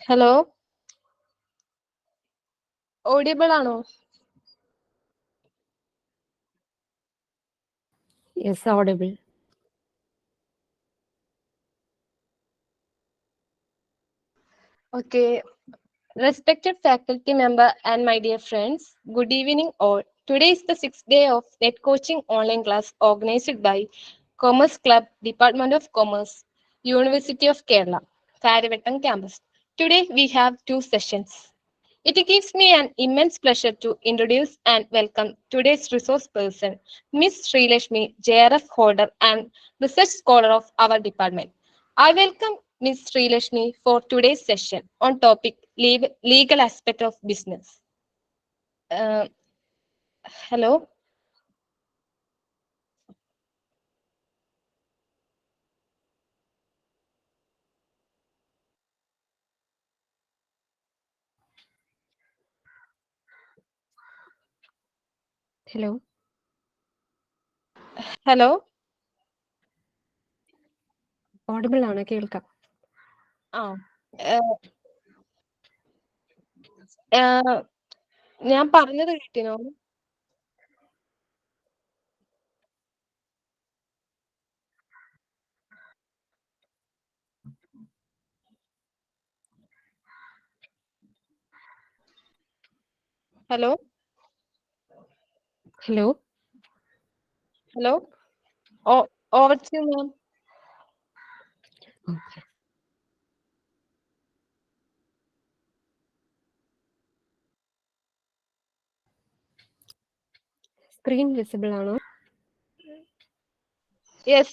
Hello, audible ആണോ? Yes, audible. Okay. Respected faculty member and my dear friends, good evening all. Today is the sixth day of net coaching online class organized by Commerce Club, Department of Commerce, University of Kerala, Karavattam campus. Today we have two sessions. It gives me an immense pleasure to introduce and welcome today's resource person, Miss Sreelekshmi JRF holder and research scholar of our department. I welcome Ms. Sreelekshmi for today's session on topic legal aspect of business. Uh, Hello. Hello. Hello. Audible ആണ് കേൾക്കാം. ഞാൻ പറഞ്ഞത് കേട്ടിനോ? Hello. Hello. Hello. Oh, over to you, ma'am. Okay. Screen visible ആണോ? Yes.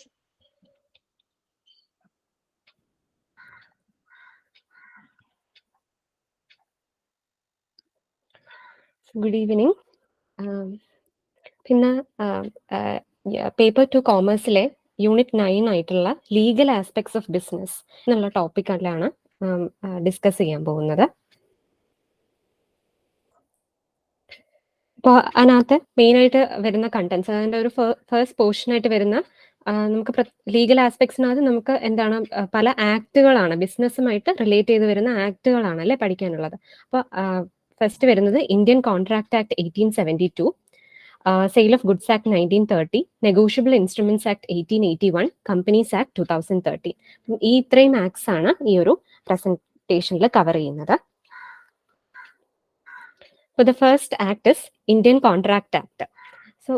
Good evening. പിന്നെ paper 2 കോമേഴ്സിലെ unit 9 ആയിട്ടുള്ള legal aspects of business എന്നുള്ള ടോപ്പിക്കിലാണ് discuss ചെയ്യാൻ പോകുന്നത്. അപ്പോൾ അതിനകത്ത് മെയിനായിട്ട് വരുന്ന കണ്ടന്റ്സ്, അതിൻ്റെ ഒരു ഫസ്റ്റ് പോർഷനായിട്ട് വരുന്ന നമുക്ക് ലീഗൽ ആസ്പെക്ട്സിനകത്ത് നമുക്ക് എന്താണ് പല ആക്ടുകളാണ്, ബിസിനസ്സുമായിട്ട് റിലേറ്റ് ചെയ്ത് വരുന്ന ആക്ടുകളാണ് അല്ലേ പഠിക്കാനുള്ളത്. അപ്പോൾ ഫസ്റ്റ് വരുന്നത് Indian contract act 1872, sale of goods act 1930, negotiable instruments act 1881, companies act 2013. ഈ ഇത്രയും ആക്ട്സ് ആണ് ഈ ഒരു പ്രസന്റേഷനിൽ കവർ ചെയ്യുന്നത്. So the first act is Indian Contract Act. So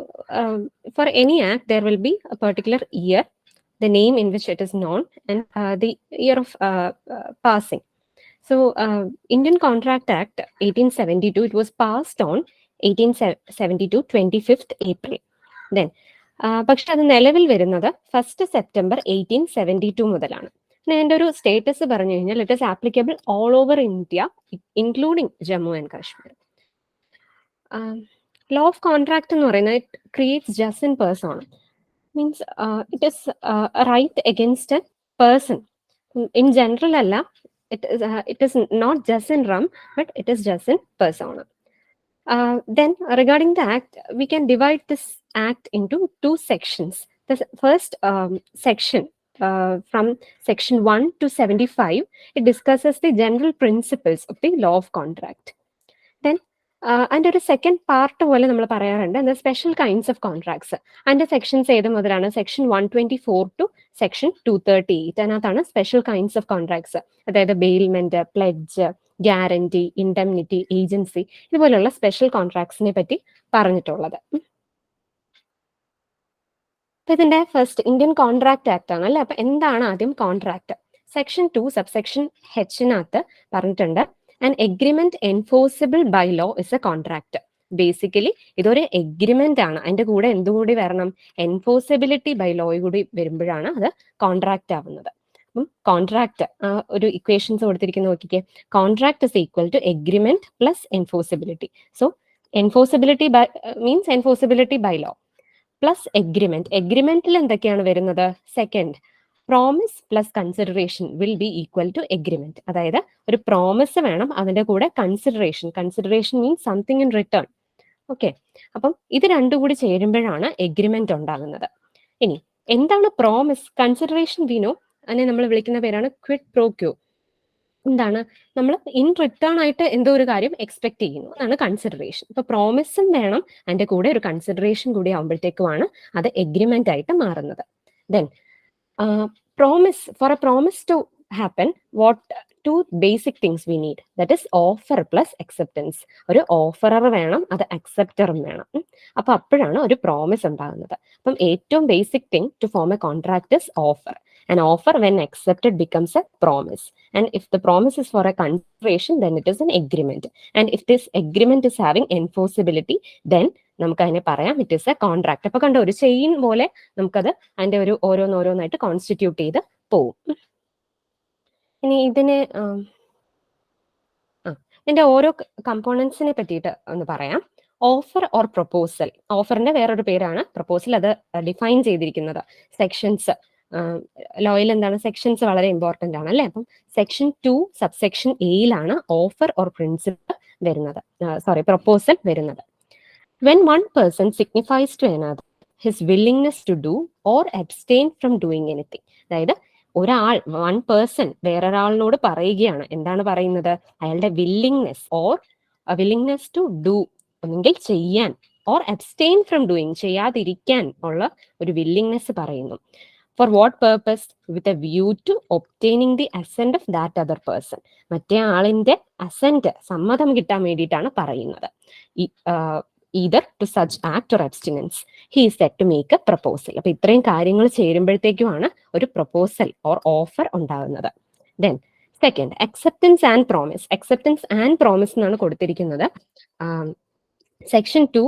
for any act, there will be a particular year, the name in which it is known, and the year of passing. So Indian Contract Act 1872, it was passed on 1872, 25th April. Then പക്ഷെ അത് നിലവിൽ വരുന്നത് 1st September 1872 മുതലാണ്. അതിൻ്റെ ഒരു status പറഞ്ഞു കഴിഞ്ഞാൽ it is applicable all over India including Jammu and Kashmir. Law of contract എന്ന് പറയുന്നത് it creates just in person, means it is right against a person. In general അല്ല, it is not just in rum, but it is just in persona. Then regarding the act, we can divide this act into two sections. The first section, from section 1 to 75, it discusses the general principles of the law of contract. Then അതിൻ്റെ ഒരു second part പോലെ നമ്മൾ പറയാറുണ്ട് എന്താ special kinds of contracts. അതിൻ്റെ sections ഏത് മുതലാണ്? Section 124 to section 238. അതിനകത്താണ് സ്പെഷ്യൽ കൈൻഡ്സ് ഓഫ് കോൺട്രാക്ട്സ്, അതായത് bailment, pledge, guarantee, indemnity, agency, ഇതുപോലെയുള്ള സ്പെഷ്യൽ കോൺട്രാക്ട്സിനെ പറ്റി പറഞ്ഞിട്ടുള്ളത്. അപ്പൊ ഇതിന്റെ ഫസ്റ്റ് ഇന്ത്യൻ കോൺട്രാക്ട് ആക്ട് ആണ് അല്ലെ. അപ്പൊ എന്താണ് ആദ്യം കോൺട്രാക്ട്? സെക്ഷൻ 2 സബ്സെക്ഷൻ ഹെച്ചിനകത്ത് പറഞ്ഞിട്ടുണ്ട്, an agreement enforceable by law is a contract. Basically ഇതൊരു എഗ്രിമെന്റ് ആണ്, അതിന്റെ കൂടെ എന്തുകൂടി വരണം? എൻഫോഴ്സിബിലിറ്റി ബൈ ലോ കൂടി വരുമ്പോഴാണ് അത് കോൺട്രാക്ട് ആവുന്നത്. കോൺട്രാക്ട് ഒരു ഇക്വേഷൻസ് കൊടുത്തിരിക്കുന്ന നോക്കിക്കേ. Contract is equal to agreement plus enforceability. So enforceability by means enforceability by law plus agreement. എഗ്രിമെന്റിൽ എന്തൊക്കെയാണ് വരുന്നത്? Second, promise plus consideration will be equal to agreement. അതായത് ഒരു പ്രോമിസ് വേണം, അതിന്റെ കൂടെ consideration. Consideration means something in return. Okay, അപ്പം ഇത് രണ്ടും കൂടി ചേരുമ്പോഴാണ് എഗ്രിമെന്റ് ഉണ്ടാകുന്നത്. ഇനി എന്താണ് പ്രോമിസ്? കൺസിഡറേഷൻ വിനോ, അതിനെ നമ്മൾ വിളിക്കുന്ന പേരാണ് ക്വിഡ് പ്രോ ക്യോ. എന്താണ്, നമ്മൾ ഇൻ റിട്ടേൺ ആയിട്ട് എന്തോ ഒരു കാര്യം എക്സ്പെക്ട് ചെയ്യുന്നു, അതാണ് കൺസിഡറേഷൻ. ഇപ്പൊ പ്രോമിസും വേണം, അതിന്റെ കൂടെ ഒരു കൺസിഡറേഷൻ കൂടി ആകുമ്പോഴത്തേക്കുമാണ് അത് എഗ്രിമെന്റ് ആയിട്ട് മാറുന്നത്. Then promise, for a promise to happen, what two basic things we need, that is offer plus acceptance. ഒരു ഓഫറർ വേണം, അത് അക്സെപ്റ്ററും വേണം. അപ്പൊ അപ്പോഴാണ് ഒരു പ്രോമിസ് ഉണ്ടാകുന്നത്. അപ്പം ഏറ്റവും basic thing to form a contract is offer. An offer when accepted becomes a promise, and if the promise is for a consideration, then it is an agreement, and if this agreement is having enforceability, then നമുക്ക് അതിനെ പറയാം it is a contract. അപ്പൊ കണ്ട, ഒരു chain പോലെ നമുക്കത് അതിന്റെ ഒരു ഓരോന്നോരോന്നായിട്ട് കോൺസ്റ്റിറ്റ്യൂട്ട് ചെയ്ത് പോവും. ഇനി ഇതിന് ഇതിന്റെ ഓരോ കമ്പോണൻസിനെ പറ്റിയിട്ട് ഒന്ന് പറയാം. ഓഫർ ഓർ പ്രൊപ്പോസൽ, ഓഫറിന്റെ വേറൊരു പേരാണ് പ്രൊപ്പോസൽ. അത് ഡിഫൈൻ ചെയ്തിരിക്കുന്നത് സെക്ഷൻസ്, ലോയിൽ എന്താണ്, സെക്ഷൻസ് വളരെ ഇമ്പോർട്ടന്റ് ആണ് അല്ലേ. അപ്പം സെക്ഷൻ 2 സബ്സെക്ഷൻ എയിലാണ് ഓഫർ ഓർ പ്രിൻസിപ്പിൾ വരുന്നത്, പ്രൊപ്പോസൽ വരുന്നത്. When one person signifies to another his willingness to do or abstain from doing anything, അതായത് ഒരാൾ, വൺ പേഴ്സൺ വേറൊരാളിനോട് പറയുകയാണ്, എന്താണ് പറയുന്നത്, അയാളുടെ വില്ലിങ്നെസ് ടു ഡു, ഒന്നെങ്കിൽ ചെയ്യാൻ, ഓർ അബ്സ്റ്റെയിൻ ഫ്രം ഡൂയിങ്, ചെയ്യാതിരിക്കാൻ ഉള്ള ഒരു വില്ലിങ്നെസ് പറയുന്നു. For what purpose, with a view to obtaining the assent of that other person, മറ്റേ ആളിന്റെ അസെന്റ്, സമ്മതം കിട്ടാൻ വേണ്ടിയിട്ടാണ് പറയുന്നത്. either to such act or abstinence, he is said to make a proposal. അപ്പൊ ഇത്രയും കാര്യങ്ങൾ ചേരുമ്പോഴത്തേക്കുമാണ് ഒരു പ്രൊപ്പോസൽ ഓർ ഓഫർ ഉണ്ടാകുന്നത്. Then second, acceptance and promise. Acceptance and promise എന്നാണ് കൊടുത്തിരിക്കുന്നത്. സെക്ഷൻ 2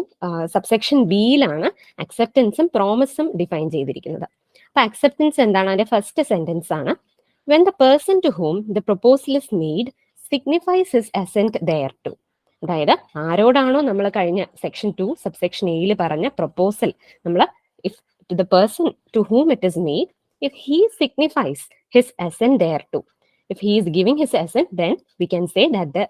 സബ്സെക്ഷൻ ബിയിലാണ് അക്സെപ്റ്റൻസും പ്രോമിസും ഡിഫൈൻ ചെയ്തിരിക്കുന്നത്. അപ്പൊ അക്സെപ്റ്റൻസ് എന്താണ്, അതിന്റെ ഫസ്റ്റ് സെന്റൻസ് ആണ്, when the person to whom the proposal is made signifies his assent thereto. അതായത് ആരോടാണോ നമ്മൾ കഴിഞ്ഞ സെക്ഷൻ 2 സബ്സെക്ഷൻ എയിൽ പറഞ്ഞ പ്രൊപ്പോസൽ, നമ്മൾ if to the person to whom it is made, if he signifies his assent thereto, if he is giving his assent, then we can say that the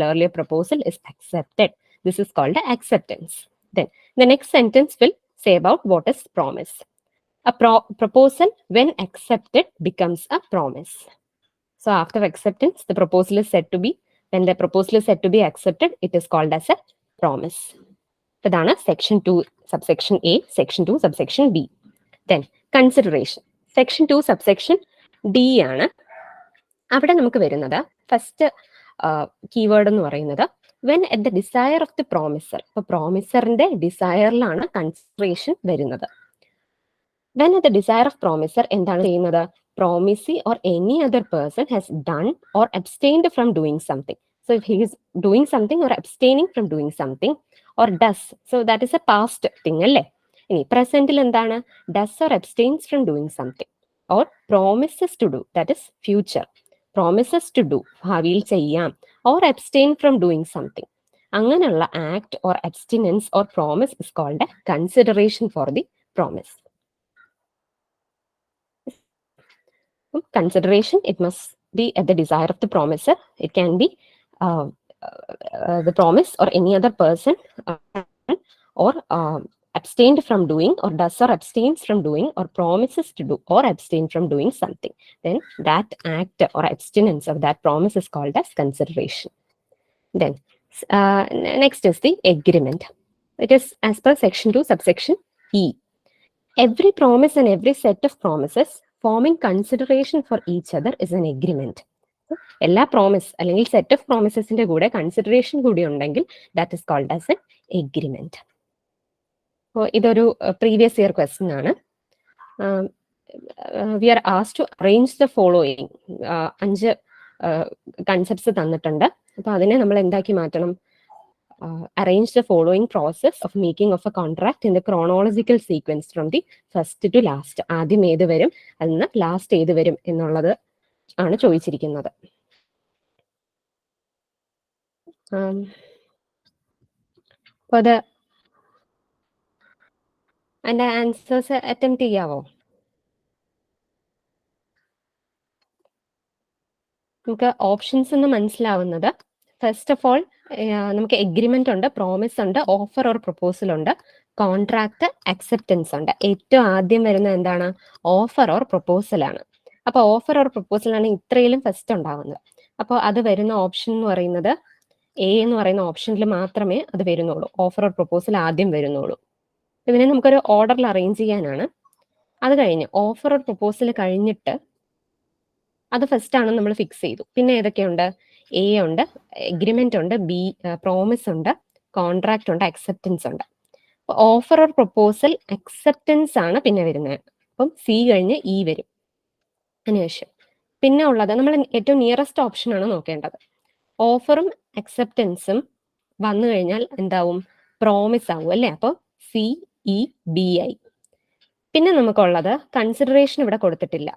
earlier proposal is accepted. This is called acceptance. Then the next sentence will say about what is promise. A proposal when accepted becomes a promise. So after acceptance, the proposal is said to be, when the proposal is said to be accepted, it is called as a promise. ഇതാണ് section 2 subsection A, section 2 subsection B. Then consideration, section 2 subsection D ആണ്. അവിടെ നമുക്ക് വരുന്നത് first keyword എന്ന് പറയുന്നത് when at the desire of the promisor. അപ്പൊ പ്രോമിസറിന്റെ ഡിസയറിലാണ് കൺസിഡറേഷൻ വരുന്നത്. When at the desire of promisor എന്താണ് ചെയ്യുന്നത്, promisee or any other person has done or abstained from doing something. So if he is doing something or abstaining from doing something or does, so that is a past thing അല്ലേ. ഇനി പ്രസന്റിൽ എന്താണ്, does or abstains from doing something or promises to do, that is future, promises to do, ഭാവിയിൽ ചെയ്യാം, or abstain from doing something. അങ്ങനെയുള്ള act or abstinence or promise is called a consideration for the promise. Consideration, it must be at the desire of the promiser. It can be the promise or any other person, or abstained from doing, or does or abstains from doing, or promises to do or abstain from doing something. Then that act or abstinence of that promise is called as consideration. Then next is the agreement. It is as per section 2 subsection E. Every promise and every set of promises forming consideration for each other is an agreement. എല്ലാ promise അല്ലെങ്കിൽ set of പ്രോമിസസിന്റെ കൂടെ consideration കൂടി ഉണ്ടെങ്കിൽ that is called as an agreement. അപ്പോൾ ഇതൊരു previous year question ആണ്. We are asked to arrange the following. 5 concepts തന്നിട്ടുണ്ട്. അപ്പോൾ അതിനെ നമ്മൾ എന്താക്കി മാറ്റണം, arrange the following process of making of a contract in the chronological sequence from the first to last. ആദ്യം ഏത് വരും, അതിന് ലാസ്റ്റ് ഏത് വരും എന്നുള്ളത് ആണ് ചോദിച്ചിരിക്കുന്നത്. അപ്പോൾ അത് അതിന്റെ ആൻസേഴ്സ് അറ്റംപ്റ്റ് ചെയ്യാവോ? നമുക്ക് ഓപ്ഷൻസ് എന്ന് മനസ്സിലാവുന്നത്, ഫസ്റ്റ് ഓഫ് ഓൾ നമുക്ക് എഗ്രിമെന്റ് ഉണ്ട്, പ്രോമിസ് ഉണ്ട്, ഓഫർ ഓർ പ്രൊപ്പോസൽ ഉണ്ട്, കോൺട്രാക്ട്, അക്സെപ്റ്റൻസ് ഉണ്ട്. ഏറ്റവും ആദ്യം വരുന്നത് എന്താണ്, ഓഫർ ഓർ പ്രൊപ്പോസൽ ആണ്. അപ്പൊ ഓഫർ ഓർ പ്രൊപ്പോസൽ ആണ് ഇത്രയിലും ഫസ്റ്റ് ഉണ്ടാവുന്നത്. അപ്പോൾ അത് വരുന്ന ഓപ്ഷൻ എന്ന് പറയുന്നത് എ എന്ന് പറയുന്ന ഓപ്ഷനിൽ മാത്രമേ അത് വരുന്നുള്ളൂ. ഓഫർ ഓർ പ്രൊപ്പോസൽ ആദ്യം വരുന്നുള്ളൂ. ഇതിനെ നമുക്കൊരു ഓർഡറിൽ അറേഞ്ച് ചെയ്യാനാണ്. അത് കഴിഞ്ഞ് ഓഫർ ഓർ പ്രൊപ്പോസൽ കഴിഞ്ഞിട്ട് അത് ഫസ്റ്റ് ആണ് നമ്മൾ ഫിക്സ് ചെയ്തു. പിന്നെ ഏതൊക്കെയുണ്ട്? എ ഉണ്ട്, എഗ്രിമെന്റ് ഉണ്ട്, ബി പ്രോമിസ് ഉണ്ട്, കോൺട്രാക്ട് ഉണ്ട്, അക്സെപ്റ്റൻസ് ഉണ്ട്. ഓഫർ ഓർ പ്രൊപ്പോസൽ അക്സെപ്റ്റൻസ് ആണ് പിന്നെ വരുന്നത്. അപ്പം സി കഴിഞ്ഞ് ഇ വരും അതിനുശേഷം. പിന്നെ ഉള്ളത് നമ്മൾ ഏറ്റവും നിയറസ്റ്റ് ഓപ്ഷൻ ആണ് നോക്കേണ്ടത്. ഓഫറും അക്സെപ്റ്റൻസും വന്നു കഴിഞ്ഞാൽ എന്താവും? പ്രോമിസ് ആവും അല്ലേ? അപ്പോൾ സി ഇ ബി ഐ. പിന്നെ നമുക്കുള്ളത് കൺസിഡറേഷൻ ഇവിടെ കൊടുത്തിട്ടില്ല,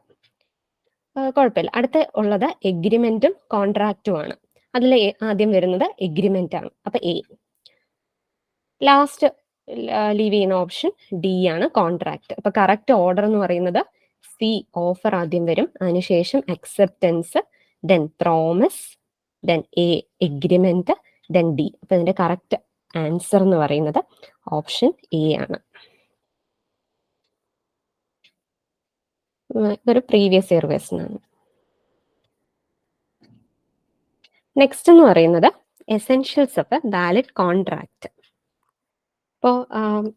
കുഴപ്പമില്ല. അടുത്ത ഉള്ളത് എഗ്രിമെന്റും കോൺട്രാക്റ്റും ആണ്. അതിൽ ആദ്യം വരുന്നത് എഗ്രിമെന്റ് ആണ്. അപ്പൊ എ. ലാസ്റ്റ് ലീവ് ചെയ്യുന്ന ഓപ്ഷൻ ഡി ആണ്, കോൺട്രാക്ട്. അപ്പൊ കറക്റ്റ് ഓർഡർ എന്ന് പറയുന്നത് സി ഓഫർ ആദ്യം വരും, അതിനുശേഷം acceptance, then promise, then A agreement, then D. അപ്പൊ ഇതിന്റെ കറക്റ്റ് ആൻസർ എന്ന് പറയുന്നത് ഓപ്ഷൻ എ ആണ്. ഇതൊരു പ്രീവിയസ് ഇയർ ക്വസ്റ്റ്യൻ ആണ്. നെക്സ്റ്റ് എന്ന് പറയുന്നത് essentials of a valid contract. അപ്പോൾ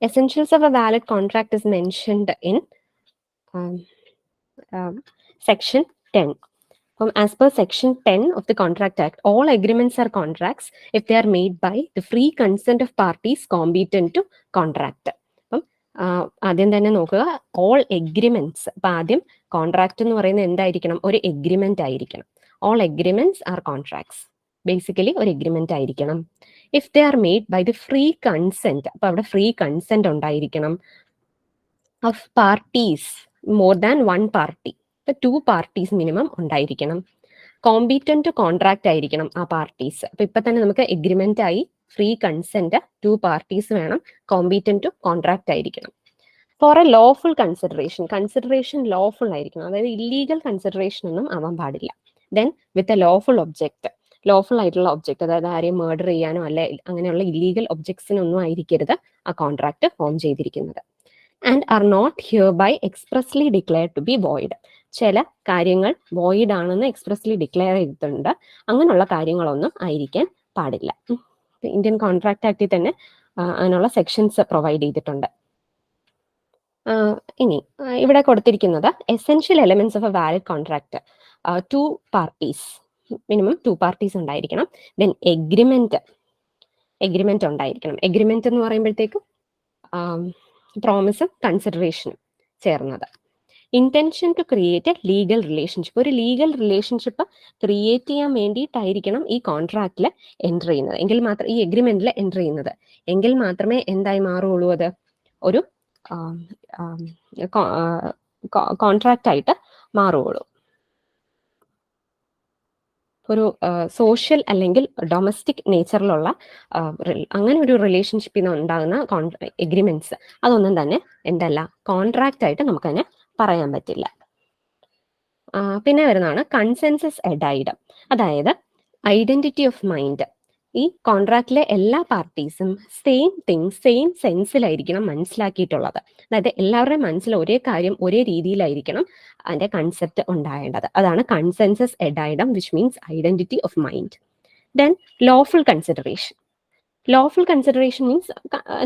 essentials of a valid contract is mentioned in section 10. As per section 10 of the Contract Act, all agreements are contracts if they are made by the free consent of parties competent to contract. ആദ്യം തന്നെ നോക്കുക, all agreements. അപ്പൊ ആദ്യം contract എന്ന് പറയുന്നത് എന്തായിരിക്കണം? ഒരു agreement ആയിരിക്കണം. All agreements are contracts. Basically ഒരു എഗ്രിമെന്റ് ആയിരിക്കണം. If they are made by the free consent, അപ്പൊ അവിടെ ഫ്രീ കൺസെന്റ് ഉണ്ടായിരിക്കണം. Of parties more than one party, ഇപ്പൊ 2 പാർട്ടീസ് മിനിമം ഉണ്ടായിരിക്കണം. കോമ്പീറ്റന്റ് ടു കോൺട്രാക്ട് ആയിരിക്കണം ആ പാർട്ടീസ്. അപ്പൊ ഇപ്പൊ തന്നെ നമുക്ക് എഗ്രിമെന്റ് ആയി, ഫ്രീ കൺസെന്റ്, 2 പാർട്ടീസ് വേണം, കോമ്പീറ്റന്റ് ടു കോൺട്രാക്ട് ആയിരിക്കണം. For a lawful consideration, consideration lawful ആയിരിക്കണം, അതായത് ഇല്ലീഗൽ കൺസിഡറേഷൻ ഒന്നും ആവാൻ പാടില്ല. Then with a lawful object, lawful ആയിട്ടുള്ള ഒബ്ജക്റ്റ്, അതായത് ആരെയും മർഡർ ചെയ്യാനോ അല്ലെ അങ്ങനെയുള്ള ഇല്ലീഗൽ ഒബ്ജക്ട്സിനൊന്നും ആയിരിക്കരുത് ആ കോൺട്രാക്ട് ഫോം ചെയ്തിരിക്കുന്നത്. And are not here by expressly declare to be void. ചില കാര്യങ്ങൾ വോയിഡ് ആണെന്ന് എക്സ്പ്രസ്ലി ഡിക്ലെയർ ചെയ്തിട്ടുണ്ട്, അങ്ങനെയുള്ള കാര്യങ്ങളൊന്നും ആയിരിക്കാൻ പാടില്ല. ഇന്ത്യൻ കോൺട്രാക്ട് ആക്ടിൽ തന്നെ അതിനുള്ള സെക്ഷൻസ് പ്രൊവൈഡ് ചെയ്തിട്ടുണ്ട്. ഇനി ഇവിടെ കൊടുത്തിരിക്കുന്നത് essential elements of a valid contract, 2 parties, minimum 2 parties ഉണ്ടായിരിക്കണം. ദെൻ എഗ്രിമെന്റ് ഉണ്ടായിരിക്കണം. എഗ്രിമെന്റ് എന്ന് പറയുമ്പോഴത്തേക്കും പ്രോമിസും കൺസിഡറേഷനും ചേർന്നത്. Intention to create a legal relationship, ഒരു ലീഗൽ റിലേഷൻഷിപ്പ് ക്രിയേറ്റ് ചെയ്യാൻ വേണ്ടിയിട്ടായിരിക്കണം ഈ കോൺട്രാക്റ്റിൽ എൻ്റർ ചെയ്യുന്നത്, എങ്കിൽ മാത്രം ഈ എഗ്രിമെന്റിൽ എൻ്റർ ചെയ്യുന്നത്, എങ്കിൽ മാത്രമേ എന്തായി മാറുള്ളൂ, അത് ഒരു കോൺട്രാക്റ്റ് ആയിട്ട് മാറുകയുള്ളൂ. ഒരു സോഷ്യൽ അല്ലെങ്കിൽ ഡൊമസ്റ്റിക് നേച്ചറിലുള്ള അങ്ങനെ ഒരു റിലേഷൻഷിപ്പിൽ നിന്ന് ഉണ്ടാകുന്ന എഗ്രിമെന്റ്സ് അതൊന്നും തന്നെ എന്തല്ല, കോൺട്രാക്റ്റ് ആയിട്ട് നമുക്ക് തന്നെ പറയാൻ പറ്റില്ല. പിന്നെ വരുന്നതാണ് കൺസെൻസസ് എഡൈഡ്, അതായത് ഐഡന്റിറ്റി ഓഫ് മൈൻഡ്. ഈ കോൺട്രാക്റ്റിലെ എല്ലാ പാർട്ടീസും സെയിം തിങ് സെയിം സെൻസിലായിരിക്കണം മനസ്സിലാക്കിയിട്ടുള്ളത്. അതായത് എല്ലാവരുടെയും മനസ്സിൽ ഒരേ കാര്യം ഒരേ രീതിയിലായിരിക്കണം അതിന്റെ കൺസെപ്റ്റ് ഉണ്ടാകേണ്ടത്. അതാണ് consensus ad idem, which means identity of mind. Then lawful consideration. Lawful consideration means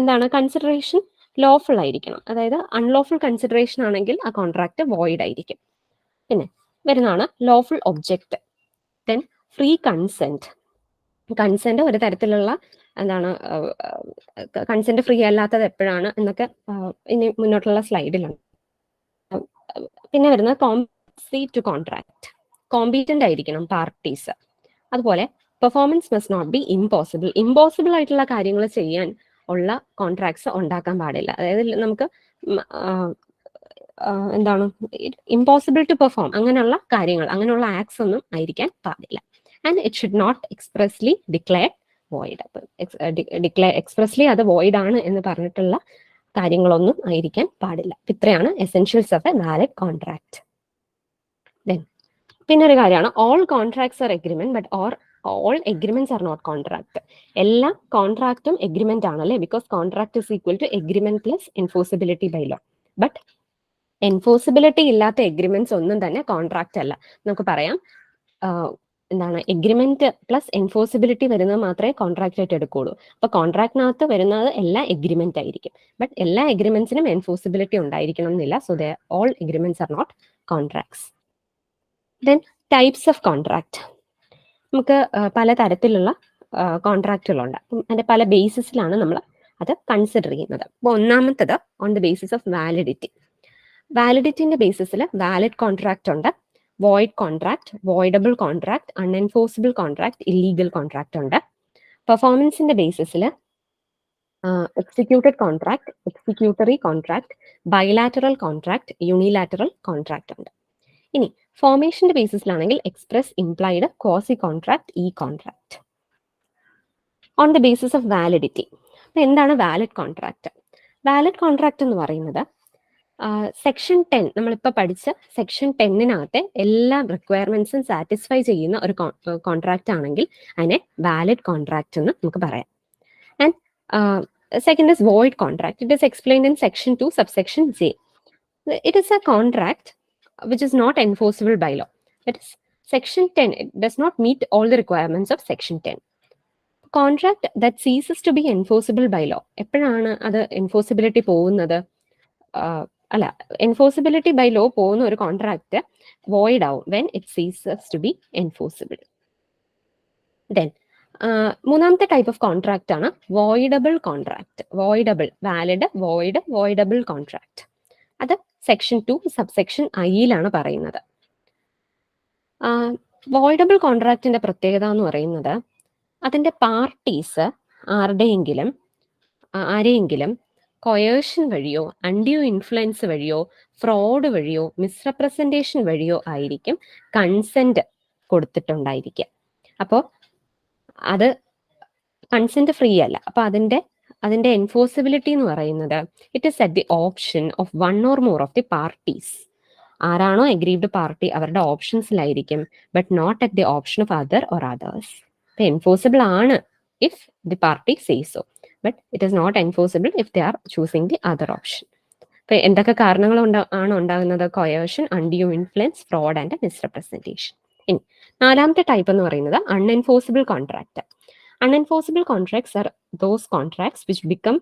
എന്താണ്? കൺസിഡറേഷൻ ലോഫുൾ ആയിരിക്കണം. അതായത് അൺലോഫുൾ കൺസിഡറേഷൻ ആണെങ്കിൽ ആ കോൺട്രാക്ട് വോയിഡ് ആയിരിക്കും. പിന്നെ വരുന്നതാണ് lawful object, then free consent. Consent ഒരു തരത്തിലുള്ള എന്താണ്, കൺസെന്റ് ഫ്രീ അല്ലാത്തത് എപ്പോഴാണ് എന്നൊക്കെ ഇനി മുന്നോട്ടുള്ള സ്ലൈഡിലുണ്ട്. പിന്നെ വരുന്നത് കോമ്പീറ്റൻസി ടു കോൺട്രാക്ട്, കോമ്പീറ്റന്റ് ആയിരിക്കണം പാർട്ടീസ്. അതുപോലെ performance must not be impossible, impossible ആയിട്ടുള്ള കാര്യങ്ങൾ ചെയ്യാൻ ഉള്ള കോൺട്രാക്ട്സ് ഉണ്ടാക്കാൻ പാടില്ല. അതായത് നമുക്ക് എന്താണ് ഇമ്പോസിബിൾ ടു പെർഫോം, അങ്ങനെയുള്ള കാര്യങ്ങൾ, അങ്ങനെയുള്ള ആക്ട്സ് ഒന്നും ആയിരിക്കാൻ പാടില്ല. And it should not expressly declare void. Expressly അത് വോയിഡ് ആണ് എന്ന് പറഞ്ഞിട്ടുള്ള കാര്യങ്ങളൊന്നും ആയിരിക്കാൻ പാടില്ല. ഇത്രയാണ് essentials of a valid contract. പിന്നെ ഒരു കാര്യമാണ് all contracts are agreement but all agreements are not contract. എല്ലാ കോൺട്രാക്റ്റും എഗ്രിമെന്റ് ആണല്ലേ, because contract is equal to agreement plus enforceability by law. But enforceability ഇല്ലാത്ത എഗ്രിമെന്റ്സ് ഒന്നും തന്നെ കോൺട്രാക്ട് അല്ല. നമുക്ക് പറയാം എന്താണ് എഗ്രിമെന്റ് പ്ലസ് എൻഫോഴ്സിബിലിറ്റി വരുന്നത് മാത്രമേ കോൺട്രാക്റ്റ് ആയിട്ട് എടുക്കുകയുള്ളൂ. അപ്പൊ കോൺട്രാക്ടിനകത്ത് വരുന്നത് എല്ലാ എഗ്രിമെന്റ് ആയിരിക്കും. ബട്ട് എല്ലാ എഗ്രിമെന്റ്സിനും എൻഫോഴ്സിബിലിറ്റി ഉണ്ടായിരിക്കണം എന്നില്ല. So all agreements are not contracts. Then types of contract. നമുക്ക് പല തരത്തിലുള്ള കോൺട്രാക്റ്റുകളുണ്ട്. അതിന്റെ പല ബേസിസിലാണ് നമ്മൾ അത് കൺസിഡർ ചെയ്യുന്നത്. അപ്പോൾ ഒന്നാമത്തത് on the basis of validity. വാലിഡിറ്റിന്റെ ബേസിസിൽ വാലിഡ് കോൺട്രാക്ട് ഉണ്ട്, void contract, voidable contract, unenforceable contract, illegal contract ഉണ്ട്. പെർഫോമൻസിന്റെ ബേസിസിൽ executed contract, executory contract, bilateral contract, unilateral contract ഉണ്ട്. ഇനി ഫോർമേഷന്റെ ബേസിസിലാണെങ്കിൽ express, implied, quasi contract, E contract. On the basis of validity. അപ്പൊ എന്താണ് വാലിഡ് കോൺട്രാക്ട്? വാലിഡ് കോൺട്രാക്ട് എന്ന് പറയുന്നത് സെക്ഷൻ 10 നമ്മളിപ്പോൾ പഠിച്ച സെക്ഷൻ 10-നകത്തെ എല്ലാ റിക്വയർമെന്റ്സും സാറ്റിസ്ഫൈ ചെയ്യുന്ന ഒരു കോൺട്രാക്ട് ആണെങ്കിൽ അതിനെ വാലിഡ് കോൺട്രാക്ട് എന്ന് നമുക്ക് പറയാം. And second is void contract. It is explained in section 2 subsection J. It is a contract which is not enforceable by law. That is, section 10 it does not meet all the requirements of section 10. Contract that ceases to be enforceable by law. എപ്പോഴാണ് അത് enforceability പോകുന്നത്? അല്ല, enforceability by law പോകുന്ന ഒരു contract void ആവും when it ceases to be enforceable. Then മൂന്നാമത്തെ type of contract ആണ് voidable contract. Voidable, valid, void, voidable contract. അത് സെക്ഷൻ 2 സബ്സെക്ഷൻ ഐയിലാണ് പറയുന്നത്. വോയിഡബിൾ കോൺട്രാക്റ്റിന്റെ പ്രത്യേകത എന്ന് പറയുന്നത് അതിന്റെ പാർട്ടീസ് ആരെയെങ്കിലും കൊയേർഷൻ വഴിയോ അൺഡ്യൂ ഇൻഫ്ലുവൻസ് വഴിയോ ഫ്രോഡ് വഴിയോ മിസ്റെപ്രസെന്റേഷൻ വഴിയോ ആയിരിക്കും കൺസെന്റ് കൊടുത്തിട്ടുണ്ടായിരിക്കുക. അപ്പോൾ അത് കൺസെന്റ് ഫ്രീ അല്ല. അപ്പൊ അതിന്റെ എൻഫോഴ്സിബിലിറ്റി എന്ന് പറയുന്നത് it is at the option of one or more of the parties. ആരാണോ അഗ്രീവ്ഡ് പാർട്ടി അവരുടെ ഓപ്ഷൻസിലായിരിക്കും, but not at the option of other or others. ഇപ്പൊ എൻഫോഴ്സിബിൾ ആണ് if the party says so, but it is not enforceable if they are choosing the other option. ഇപ്പൊ എന്തൊക്കെ കാരണങ്ങൾ ആണ് ഉണ്ടാകുന്നത്? Coercion, undue influence, fraud and misrepresentation. ഇനി നാലാമത്തെ type എന്ന് പറയുന്നത് unenforceable contract. Unenforceable contracts are those contracts which become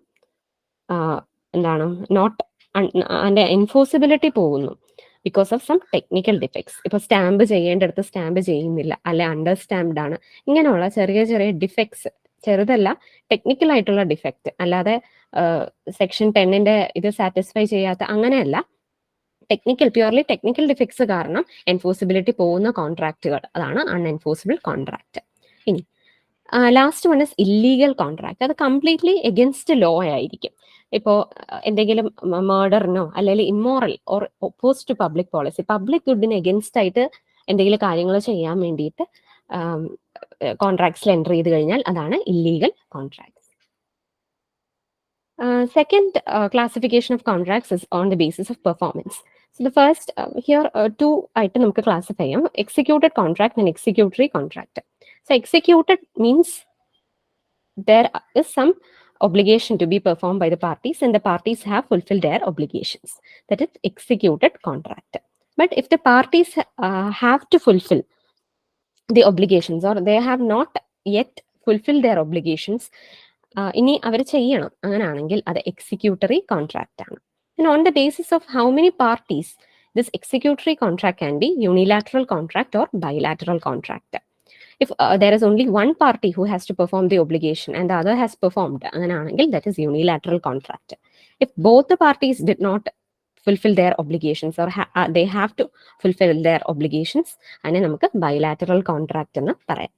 not അതിന്റെ എൻഫോഴ്സിബിലിറ്റി പോകുന്നു because of some technical defects. ഇപ്പൊ സ്റ്റാമ്പ് ചെയ്യേണ്ടടുത്ത് സ്റ്റാമ്പ് ചെയ്യുന്നില്ല, അല്ലെ അണ്ടർ സ്റ്റാമ്പ്ഡ് ആണ്. ഇങ്ങനെയുള്ള ചെറിയ ചെറിയ ഡിഫക്ട്സ്, ചെറുതല്ല, ടെക്നിക്കൽ ആയിട്ടുള്ള ഡിഫക്റ്റ്, അല്ലാതെ സെക്ഷൻ 10-ന്റെ ഇത് സാറ്റിസ്ഫൈ ചെയ്യാത്ത അങ്ങനെയല്ല. പ്യുവർലി ടെക്നിക്കൽ ഡിഫക്ട്സ് കാരണം എൻഫോഴ്സിബിലിറ്റി പോകുന്ന കോൺട്രാക്റ്റുകൾ, അതാണ് അൺഎൻഫോഴ്സിബിൾ കോൺട്രാക്ട്. ഇനി last one is illegal contract. അത് കംപ്ലീറ്റ്ലി എഗൻസ്റ്റ് ലോ ആയിരിക്കും. ഇപ്പോൾ എന്തെങ്കിലും മർഡറിനോ അല്ലെങ്കിൽ immoral or oppose to public policy, public ഗുഡിന് എഗൻസ്റ്റ് ആയിട്ട് എന്തെങ്കിലും കാര്യങ്ങൾ ചെയ്യാൻ വേണ്ടിയിട്ട് കോൺട്രാക്ട്സിൽ എൻ്റർ ചെയ്ത് കഴിഞ്ഞാൽ അതാണ് illegal contracts. Second classification of contracts is on the basis of performance. So the first here two ആയിട്ട് നമുക്ക് ക്ലാസിഫൈ ചെയ്യാം: executed contract and executory contract. So executed means there is some obligation to be performed by the parties and the parties have fulfilled their obligations. That is executed contract. But if the parties have to fulfill the obligations or they have not yet fulfilled their obligations, ഇനി അവർ ചെയ്യണം, അങ്ങനെയാണെങ്കിൽ അത് executory contract ആണ്. And on the basis of how many parties this executory contract can be unilateral contract or bilateral contract. If there is only one party who has to perform the obligation and the other has performed, അങ്ങനെയാണെങ്കിൽ that is unilateral contract. If both the parties did not fulfill their obligations or they have to fulfill their obligations, അതിനെ നമുക്ക് bilateral contract എന്ന് പറയാം.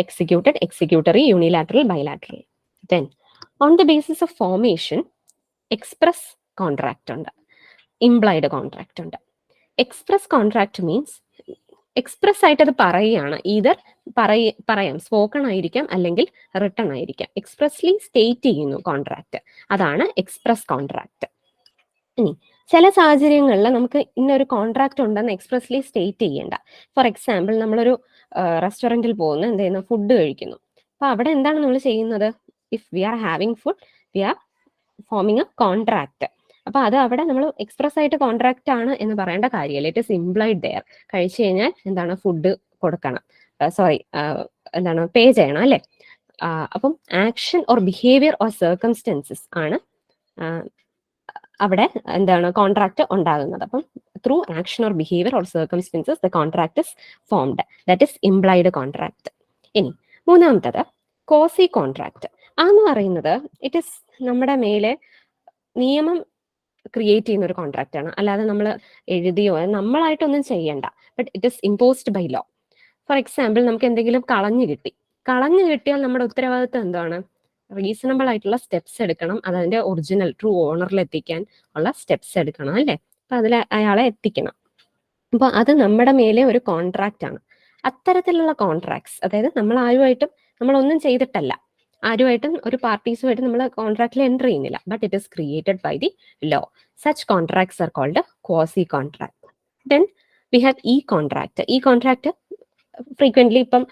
Executed, executory, unilateral, bilateral. Then on the basis of formation, express contract ഉണ്ട്, implied contract ഉണ്ട്. Express contract means express ആയിട്ട് അത് പറയുകയാണ്. Ether പറയാം, സ്പോക്കൺ ആയിരിക്കാം അല്ലെങ്കിൽ റിട്ടൺ ആയിരിക്കാം. എക്സ്പ്രസ്ലി സ്റ്റേറ്റ് ചെയ്യുന്നു കോൺട്രാക്ട്, അതാണ് എക്സ്പ്രസ് കോൺട്രാക്ട്. ഇനി ചില സാഹചര്യങ്ങളിൽ നമുക്ക് ഇന്നൊരു കോൺട്രാക്ട് ഉണ്ടെന്ന് എക്സ്പ്രസ്ലി സ്റ്റേറ്റ് ചെയ്യേണ്ട. ഫോർ എക്സാമ്പിൾ, നമ്മളൊരു റെസ്റ്റോറൻറ്റിൽ പോകുന്നു, എന്ത് ചെയ്യുന്നു, ഫുഡ് കഴിക്കുന്നു. അപ്പൊ അവിടെ എന്താണ് നമ്മൾ ചെയ്യുന്നത്? If we are having food, we are forming a contract. അപ്പൊ അത് അവിടെ നമ്മൾ എക്സ്പ്രസ് ആയിട്ട് കോൺട്രാക്ട് ആണ് എന്ന് പറയേണ്ട കാര്യമില്ല. It is implied there. കഴിച്ചു കഴിഞ്ഞാൽ എന്താണ്, ഫുഡ് കൊടുക്കണം. സോറി എന്താണ് പേ ചെയ്യണം അല്ലേ. അപ്പം action or behaviour or circumstances ആണ് അവിടെ എന്താണ് കോൺട്രാക്ട് ഉണ്ടാകുന്നത്. അപ്പം through action or behaviour or circumstances the contract is formed, that is implied contract. ഇനി മൂന്നാമത്തത് കോസി കോൺട്രാക്ട്. എന്ന് പറയുന്നത് ഇറ്റ് ഇസ് നമ്മുടെ മേലെ നിയമം ക്രിയേറ്റ് ചെയ്യുന്ന ഒരു കോൺട്രാക്ട് ആണ്, അല്ലാതെ നമ്മൾ എഴുതിയോ നമ്മളായിട്ടൊന്നും ചെയ്യണ്ട. But it is imposed by law. For example, നമുക്ക് എന്തെങ്കിലും കളഞ്ഞു കിട്ടിയാൽ നമ്മുടെ ഉത്തരവാദിത്വം എന്താണ്? റീസണബിൾ ആയിട്ടുള്ള സ്റ്റെപ്സ് എടുക്കണം, അതിന്റെ ഒറിജിനൽ ട്രൂ ഓണറിൽ എത്തിക്കാൻ ഉള്ള സ്റ്റെപ്സ് എടുക്കണം അല്ലേ. അപ്പൊ അതിൽ അയാളെ എത്തിക്കണം. അപ്പൊ അത് നമ്മുടെ മേലെ ഒരു കോൺട്രാക്റ്റ് ആണ്. അത്തരത്തിലുള്ള കോൺട്രാക്ട്സ്, അതായത് നമ്മളൊന്നും ചെയ്തിട്ടല്ല, ആരുമായിട്ടും ഒരു പാർട്ടീസുമായിട്ട് നമ്മൾ കോൺട്രാക്റ്റിൽ എൻ്റർ ചെയ്യുന്നില്ല, but it is created by the law. Such contracts are called quasi contract. Then we have E contract. ഈ കോൺട്രാക്ട് ഫ്രീക്വന്റ്ലി ഇപ്പം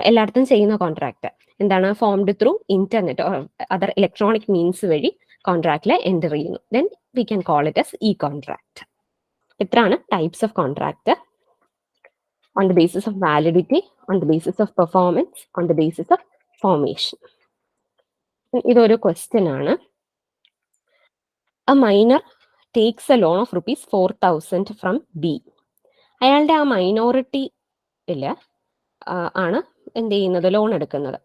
എല്ലായിടത്തും ചെയ്യുന്ന കോൺട്രാക്ട് എന്താണ്? Formed through internet or other electronic means വഴി കോൺട്രാക്റ്റിൽ എൻ്റർ ചെയ്യുന്നു. Then we can call it as E contract. ഇത്രയാണ് types of contract. On the basis of validity, on the basis of performance, on the basis of formation. ഇതൊരു question ആണ്. A minor takes a loan of rupees 4,000 from B. അയാളുടെ ആ മൈനോറിറ്റിയിൽ ആണ് എന്ത് ചെയ്യുന്നത്? Loan എടുക്കുന്നത്.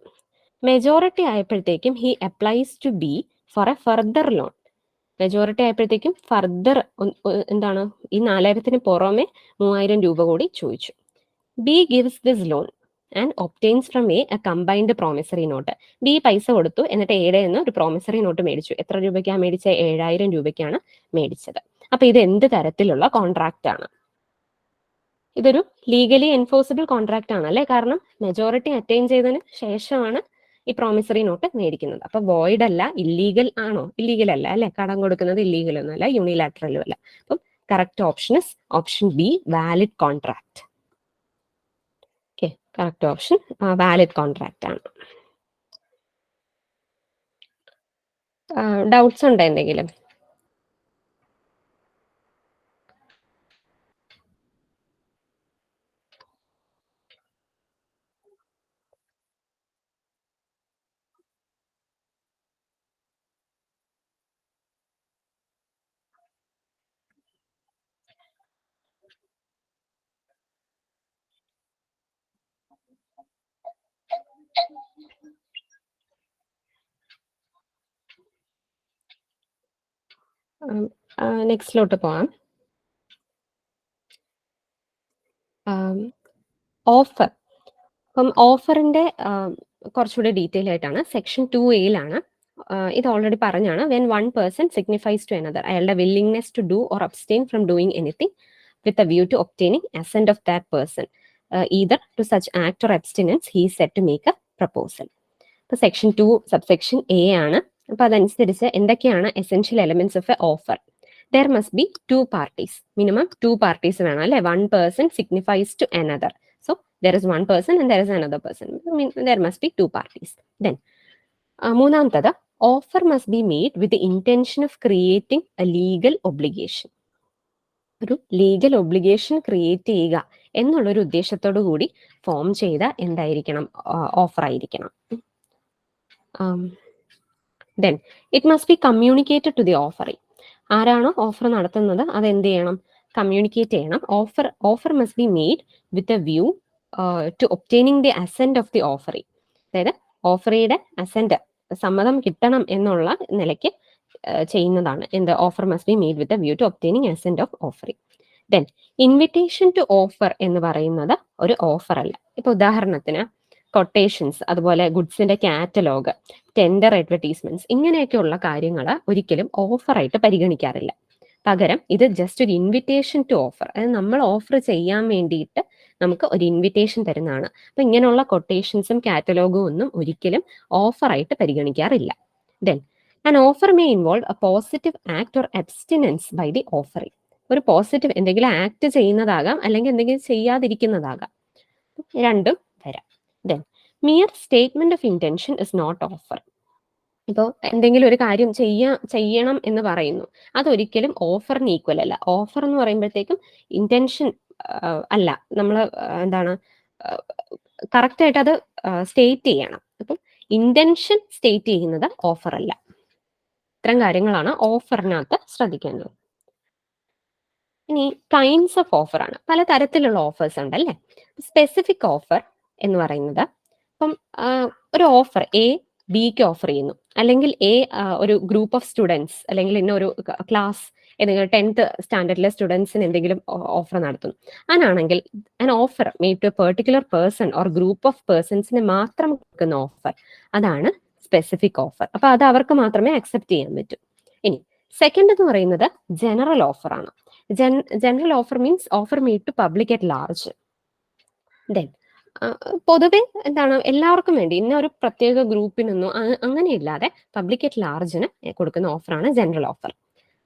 Majority ആയപ്പോഴത്തേക്കും he applies to B for a further loan. Majority ആയപ്പോഴത്തേക്കും ഫർദർ എന്താണ്, ഈ 4,000 പുറമെ 3,000 രൂപ കൂടി ചോദിച്ചു. B gives this loan and obtains from A combined promissory note. B പൈസ കൊടുത്തു, എന്നിട്ട് എയുടെ നിന്ന് ഒരു പ്രോമിസറി നോട്ട് മേടിച്ചു. എത്ര രൂപയ്ക്കാണ് മേടിച്ചത്? 7,000 രൂപയ്ക്കാണ് മേടിച്ചത്. അപ്പൊ ഇത് എന്ത് തരത്തിലുള്ള കോൺട്രാക്റ്റ് ആണ്? ഇതൊരു ലീഗലി എൻഫോഴ്സിബിൾ കോൺട്രാക്റ്റ് ആണ് അല്ലേ, കാരണം മെജോറിറ്റി അറ്റൈൻ ചെയ്തതിന് ശേഷമാണ് ഈ പ്രോമിസറി നോട്ട് മേടിക്കുന്നത്. അപ്പൊ വോയിഡ് അല്ല, ഇല്ലീഗൽ ആണോ? ഇല്ലീഗൽ അല്ല അല്ലെ. കടം കൊടുക്കുന്നത് ഇല്ലീഗൽ ഒന്നും അല്ല, യൂണിലാറ്ററലും അല്ല. അപ്പം correct option is option B, valid contract. Okay, correct option valid contract ആണ്. ഡൗട്ട്സ് ഉണ്ടോ എന്തെങ്കിലും? നെക്സ്റ്റിലോട്ട് പോവാം. ഓഫർ. അപ്പം ഓഫറിന്റെ കുറച്ചുകൂടി ഡീറ്റെയിൽ ആയിട്ടാണ് സെക്ഷൻ 2A ഇത് ഓൾറെഡി പറഞ്ഞാണ്. When one person signifies to another, അയാളുടെ willingness to do or abstain from doing anything with a view to obtaining assent of that person either to such act or abstinence he said to make a proposal. ഇപ്പൊ section 2 subsection A ആണ്. അപ്പൊ അതനുസരിച്ച് എന്തൊക്കെയാണ് essential elements of a offer? There must be 2 parties, minimum 2 parties വേണം അല്ലെ. One person signifies to another. So there is one person and there is another person. There must be 2 parties. Then മൂന്നാമത്തത്, offer must be made with the intention of creating a legal obligation. ഒരു legal obligation create ചെയ്യുക എന്നുള്ളൊരു ഉദ്ദേശത്തോടു കൂടി form ചെയ്ത എന്തായിരിക്കണം? Offer ആയിരിക്കണം. Then it must be communicated to the offeree. ആരാണോ ഓഫർ നടത്തുന്നത് അത് എന്ത് ചെയ്യണം? കമ്മ്യൂണിക്കേറ്റ് ചെയ്യണം. Offer must be made with a view to obtaining the assent of the offeree. അതായത് ഓഫറിയുടെ അസെന്റ്, സമ്മതം കിട്ടണം എന്നുള്ള നിലയ്ക്ക് ചെയ്യുന്നതാണ് എന്ത്? Offer must be made with a view to obtaining assent of offeree. Then invitation to offer എന്ന് പറയുന്നത് ഒരു ഓഫർ അല്ല. ഇപ്പൊ ഉദാഹരണത്തിന് കൊട്ടേഷൻസ്, അതുപോലെ ഗുഡ്സിന്റെ കാറ്റലോഗ്, ടെൻഡർ അഡ്വർടൈസ്മെന്റ്സ്, ഇങ്ങനെയൊക്കെയുള്ള കാര്യങ്ങൾ ഒരിക്കലും ഓഫറായിട്ട് പരിഗണിക്കാറില്ല. പകരം ഇത് ജസ്റ്റ് ഒരു ഇൻവിറ്റേഷൻ ടു ഓഫർ, അതായത് നമ്മൾ ഓഫർ ചെയ്യാൻ വേണ്ടിയിട്ട് നമുക്ക് ഒരു ഇൻവിറ്റേഷൻ തരുന്നതാണ്. അപ്പൊ ഇങ്ങനെയുള്ള കൊട്ടേഷൻസും കാറ്റലോഗും ഒന്നും ഒരിക്കലും ഓഫറായിട്ട് പരിഗണിക്കാറില്ല. Then an offer may involve a positive act or abstinence by the offeree. ഒരു പോസിറ്റീവ് എന്തെങ്കിലും ആക്ട് ചെയ്യുന്നതാകാം, അല്ലെങ്കിൽ എന്തെങ്കിലും ചെയ്യാതിരിക്കുന്നതാകാം, രണ്ടും വരാം. Then mere statement of intention is not offer. ഇപ്പോൾ എന്തെങ്കിലും ഒരു കാര്യം ചെയ്യണം എന്ന് പറയുന്നു, അതൊരിക്കലും ഓഫറിന് ഈക്വൽ അല്ല. ഓഫർ എന്ന് പറയുമ്പോഴത്തേക്കും ഇന്റൻഷൻ അല്ല, നമ്മൾ എന്താണ് കറക്റ്റ് ആയിട്ട് അത് സ്റ്റേറ്റ് ചെയ്യണം. അപ്പം ഇന്റൻഷൻ സ്റ്റേറ്റ് ചെയ്യുന്നത് ഓഫർ അല്ല. ഇത്തരം കാര്യങ്ങളാണ് ഓഫറിനകത്ത് ശ്രദ്ധിക്കേണ്ടത്. ഇനി കൈൻഡ്സ് ഓഫ് ഓഫർ ആണ്. പല തരത്തിലുള്ള ഓഫേഴ്സ് ഉണ്ട് അല്ലേ. സ്പെസിഫിക് ഓഫർ എന്ന് പറയുന്നത് ഇപ്പം ഒരു ഓഫർ എ ബിക്ക് ഓഫർ ചെയ്യുന്നു, അല്ലെങ്കിൽ എ ഒരു ഗ്രൂപ്പ് ഓഫ് സ്റ്റുഡൻസ് അല്ലെങ്കിൽ ഇന്ന ഒരു ക്ലാസ് ഏതെങ്കിലും 10th സ്റ്റാൻഡേർഡിലെ സ്റ്റുഡൻസിന് എന്തെങ്കിലും ഓഫർ നടത്തുന്നു. അങ്ങനാണെങ്കിൽ an offer made to a particular person or group of പേഴ്സൺസിന് മാത്രം കൊടുക്കുന്ന ഓഫർ, അതാണ് സ്പെസിഫിക് ഓഫർ. അപ്പൊ അത് അവർക്ക് മാത്രമേ അക്സെപ്റ്റ് ചെയ്യാൻ പറ്റൂ. ഇനി സെക്കൻഡ് എന്ന് പറയുന്നത് ജനറൽ ഓഫർ ആണ്. General offer means offer made to public at large. Then പൊതുവെ എന്താണ് എല്ലാവർക്കും വേണ്ടി ഇന്ന ഒരു പ്രത്യേക ഗ്രൂപ്പിനൊന്നും അങ്ങനെയില്ലാതെ പബ്ലിക് അറ്റ് ലാർജിന് കൊടുക്കുന്ന ഓഫറാണ് general offer.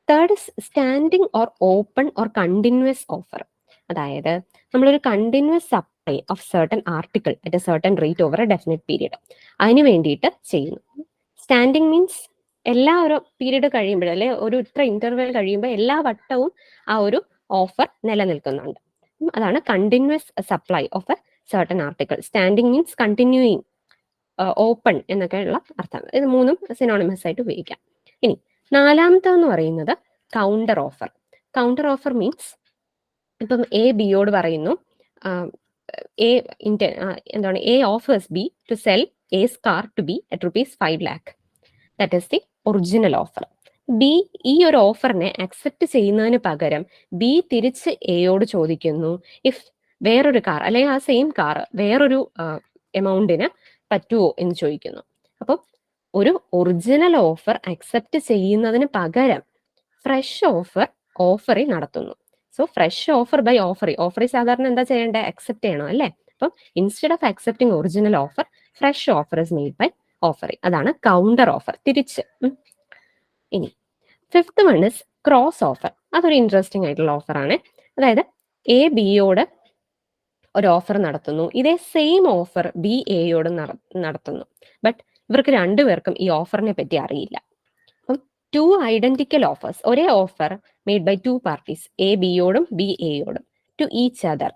Third is standing or open or continuous offer. അതായത് നമ്മളൊരു continuous supply of certain article at A certain rate over A definite period അതിന് വേണ്ടിയിട്ട് ചെയ്യുന്നു. സ്റ്റാൻഡിങ് മീൻസ് എല്ലാ ഒരു പീരീഡ് കഴിയുമ്പോൾ അല്ലെ ഒരു ഇത്ര ഇന്റർവെൽ കഴിയുമ്പോൾ എല്ലാ വട്ടവും ആ ഒരു ഓഫർ നിലനിൽക്കുന്നുണ്ട്. അതാണ് continuous supply of a certain article. Standing means continuing, open എന്നൊക്കെയുള്ള അർത്ഥം. ഇത് മൂന്നും സിനോണിമസ് ആയിട്ട് ഉപയോഗിക്കാം. ഇനി നാലാമത്തെന്ന് പറയുന്നത് counter offer. Counter offer means ഇപ്പം എ ബിയോട് പറയുന്നു, എ എന്താണ് A offers B to sell his car to B at ₹5 lakh. That is the original offer. B ഈ ഒരു ഓഫറിനെ അക്സെപ്റ്റ് ചെയ്യുന്നതിന് പകരം ബി തിരിച്ച് എയോട് ചോദിക്കുന്നു ഇഫ് വേറൊരു കാർ അല്ലെങ്കിൽ ആ സെയിം കാർ വേറൊരു എമൗണ്ടിന് പറ്റുമോ എന്ന് ചോദിക്കുന്നു. അപ്പം ഒരു ഒറിജിനൽ ഓഫർ അക്സെപ്റ്റ് ചെയ്യുന്നതിന് പകരം ഫ്രഷ് ഓഫറി നടത്തുന്നു. So fresh offer by offeree സാധാരണ എന്താ ചെയ്യേണ്ടത്? അക്സെപ്റ്റ് ചെയ്യണം അല്ലേ. അപ്പം instead of accepting original offer, fresh offer is made by offeree. അതാണ് കൗണ്ടർ ഓഫർ, തിരിച്ച്. ഇനി fifth one is cross offer. അതൊരു ഇൻട്രസ്റ്റിംഗ് ആയിട്ടുള്ള ഓഫറാണ്. അതായത് എ ബിയോട് ഒരു ഓഫർ നടത്തുന്നു, ഇതേ സെയിം ഓഫർ ബി എയോട് നടത്തുന്നു. ബട്ട് ഇവർക്ക് രണ്ടുപേർക്കും ഈ ഓഫറിനെ പറ്റി അറിയില്ല. അപ്പം ടു ഐഡന്റിക്കൽ ഓഫേഴ്സ്, ഒരേ offer made by two parties, A ബിയോടും ബി എയോടും, to each other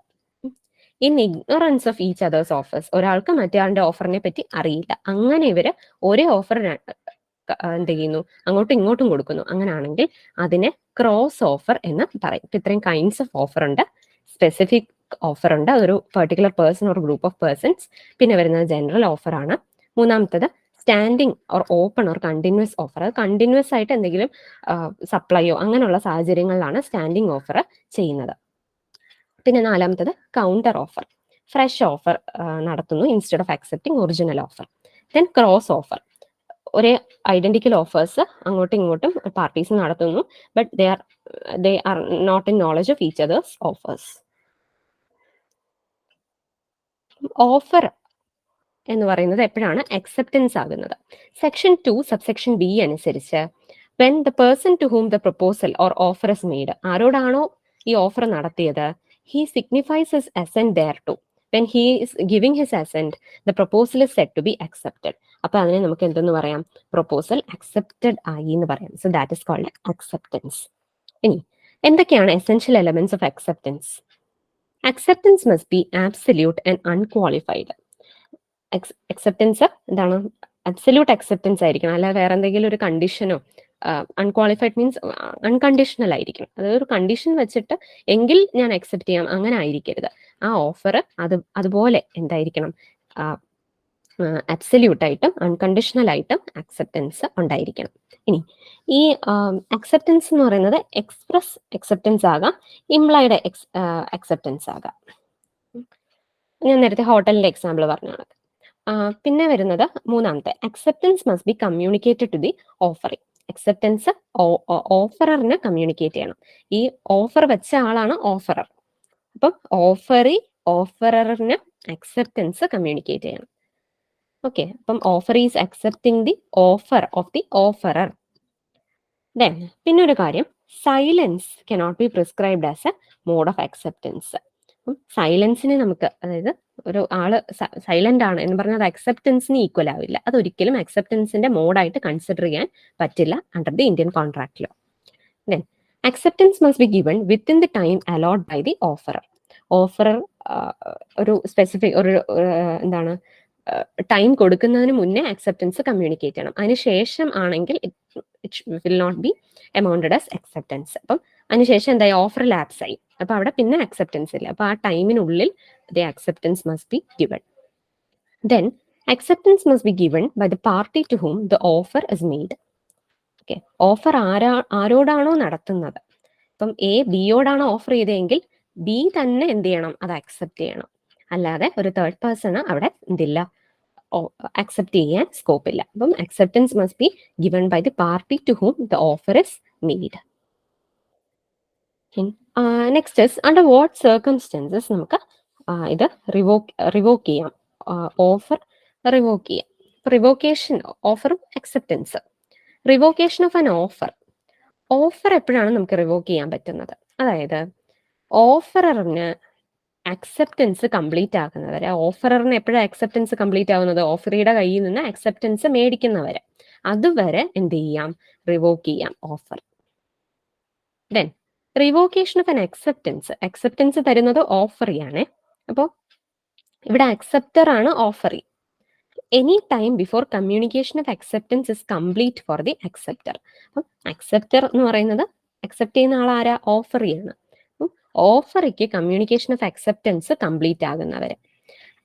in ignorance of each other's offers. ഒരാൾക്ക് മറ്റേ ഓഫറിനെ പറ്റി അറിയില്ല. അങ്ങനെ ഇവര് ഒരേ ഓഫർ എന്ത് ചെയ്യുന്നു, അങ്ങോട്ടും ഇങ്ങോട്ടും കൊടുക്കുന്നു. അങ്ങനെയാണെങ്കിൽ അതിനെ ക്രോസ് ഓഫർ എന്ന് പറയും. ഇത്രയും കൈൻഡ്സ് ഓഫ് ഓഫർ ഉണ്ട്. സ്പെസിഫിക് ഓഫർ ഉണ്ട്, അതൊരു particular person or group of persons. പിന്നെ വരുന്നത് ജനറൽ ഓഫർ ആണ്. മൂന്നാമത്തത് standing or open or continuous offer. അത് കണ്ടിന്യൂസ് ആയിട്ട് എന്തെങ്കിലും സപ്ലൈയോ അങ്ങനെയുള്ള സാഹചര്യങ്ങളിലാണ് സ്റ്റാൻഡിങ് ഓഫർ ചെയ്യുന്നത്. പിന്നെ നാലാമത്തത് കൗണ്ടർ ഓഫർ, ഫ്രഷ് ഓഫർ നടത്തുന്നു instead of accepting original offer. Then cross offer, ഒരേ ഐഡന്റിക്കൽ ഓഫേഴ്സ് അങ്ങോട്ടും ഇങ്ങോട്ടും പാർട്ടീസ് നടത്തുന്നു, but they are not in knowledge of each other's offers. Offer എന്ന് പറയുന്നത് എപ്പോഴാണ് അക്സെപ്റ്റൻസ് ആകുന്നത്? സെക്ഷൻ 2 സബ്സെക്ഷൻ ബി അനുസരിച്ച് when the person to whom the proposal or offer is made, ആരോടാണോ ഈ ഓഫർ നടത്തിയത്, he signifies his assent thereto. When he is giving his assent, the proposal is said to be accepted. അപ്പൊ അതിനെ നമുക്ക് എന്തെന്ന് പറയാം? Proposal accepted ആയി എന്ന് പറയാം. So that is called acceptance. ഇനി എന്തൊക്കെയാണ് essential elements of acceptance? Acceptance must be absolute and unqualified. Acceptance എന്താണ്? അബ്സല്യൂട്ട് അക്സെപ്റ്റൻസ് ആയിരിക്കണം, അല്ലാതെ വേറെ എന്തെങ്കിലും ഒരു കണ്ടീഷനോ, അൺക്വാളിഫൈഡ് മീൻസ് അൺകണ്ടീഷണൽ ആയിരിക്കണം. അതായത് ഒരു കണ്ടീഷൻ വെച്ചിട്ട് എങ്കിൽ ഞാൻ അക്സെപ്റ്റ് ചെയ്യാം, അങ്ങനെ ആയിരിക്കരുത്. ആ ഓഫർ അതുപോലെ എന്തായിരിക്കണം? അബ്സല്യൂട്ട് ആയിട്ടും അൺകണ്ടീഷണൽ ആയിട്ടും അക്സെപ്റ്റൻസ് ഉണ്ടായിരിക്കണം. ഇനി ഈ അക്സെപ്റ്റൻസ് എന്ന് പറയുന്നത് എക്സ്പ്രസ് അക്സെപ്റ്റൻസ് ആകാം, ഇംപ്ലൈഡ് അക്സെപ്റ്റൻസ് ആകാം. ഞാൻ നേരത്തെ ഹോട്ടലിന്റെ എക്സാമ്പിൾ പറഞ്ഞാണ്. പിന്നെ വരുന്നത് മൂന്നാമത്തെ, acceptance must be communicated to the offering. Acceptance ഓഫററിന് കമ്മ്യൂണിക്കേറ്റ് ചെയ്യണം. ഈ ഓഫർ വെച്ച ആളാണ് ഓഫറർ. അപ്പം ഓഫററിന് അക്സെപ്റ്റൻസ് കമ്മ്യൂണിക്കേറ്റ് ചെയ്യണം. ഓക്കെ, അപ്പം offer is accepting the offer of the offeror. Then പിന്നെ ഒരു കാര്യം, silence cannot be prescribed as a mode of acceptance. സൈലൻസിനെ നമുക്ക്, അതായത് ഒരു ആള് സൈലന്റ് ആണ് എന്ന് പറഞ്ഞാൽ അത് അക്സെപ്റ്റൻസിന് ഈക്വൽ ആവില്ല. അതൊരിക്കലും അക്സെപ്റ്റൻസിന്റെ മോഡായിട്ട് കൺസിഡർ ചെയ്യാൻ പറ്റില്ല under the Indian contract law. Then acceptance must be given within the time allot by the offeror. Offeror ഒരു സ്പെസിഫിക് ഒരു എന്താണ് ടൈം കൊടുക്കുന്നതിന് മുന്നേ അക്സെപ്റ്റൻസ് കമ്മ്യൂണിക്കേറ്റ് ചെയ്യണം. അതിനുശേഷം ആണെങ്കിൽ it will not be amounted as acceptance. അപ്പം അതിനുശേഷം എന്തായി, ഓഫർ ലാപ്സ് ആയി. അപ്പൊ അവിടെ പിന്നെ അക്സെപ്റ്റൻസ് ഇല്ല. അപ്പൊ ആ ടൈമിനുള്ളിൽ the acceptance must be given. Then acceptance must be given by the party to whom the offer is made. Okay, offer ആരോടാണോ നടത്തുന്നത്, ഇപ്പം എ ബിയോടാണോ ഓഫർ ചെയ്തതെങ്കിൽ ബി തന്നെ എന്ത് ചെയ്യണം, അത് അക്സെപ്റ്റ് ചെയ്യണം. അല്ലാതെ ഒരു തേർഡ് പേഴ്സണ് അവിടെ എന്തില്ല, അക്സെപ്റ്റ് ചെയ്യാൻ സ്കോപ്പ് ഇല്ല. അപ്പം acceptance must be given by the party to whom the offer is made. Next is under what circumstances നമുക്ക് ഇത് റിവോക്ക് ചെയ്യാം, ഓഫർ റിവോക്ക് ചെയ്യാം. റിവോക്കേഷൻ, ഓഫറും acceptance. Revocation of an offer എപ്പോഴാണ് നമുക്ക് റിവോക്ക് ചെയ്യാൻ പറ്റുന്നത്, അതായത് ഓഫററിന് അക്സെപ്റ്റൻസ് കംപ്ലീറ്റ് ആകുന്നവരെ. ഓഫററിന് എപ്പോഴാണ് അക്സെപ്റ്റൻസ് കംപ്ലീറ്റ് ആവുന്നത്, ഓഫറിയുടെ കയ്യിൽ നിന്ന് അക്സെപ്റ്റൻസ് മേടിക്കുന്നവരെ. അതുവരെ എന്ത് ചെയ്യാം, റിവോക്ക് ചെയ്യാം offer. Then revocation of an acceptance തരുന്നത് ഓഫറിയാണ്. അപ്പോൾ ഇവിടെ അക്സെപ്റ്റർ ആണ് offeree. Any time before communication of acceptance is complete for the acceptor. അപ്പം അക്സെപ്റ്റർ എന്ന് പറയുന്നത് അക്സെപ്റ്റ് ചെയ്യുന്ന ആൾ ആരാ, ഓഫറിയാണ്. ഓഫറിക്ക് കമ്മ്യൂണിക്കേഷൻ ഓഫ് അക്സെപ്റ്റൻസ് കംപ്ലീറ്റ് ആകുന്നവരെ.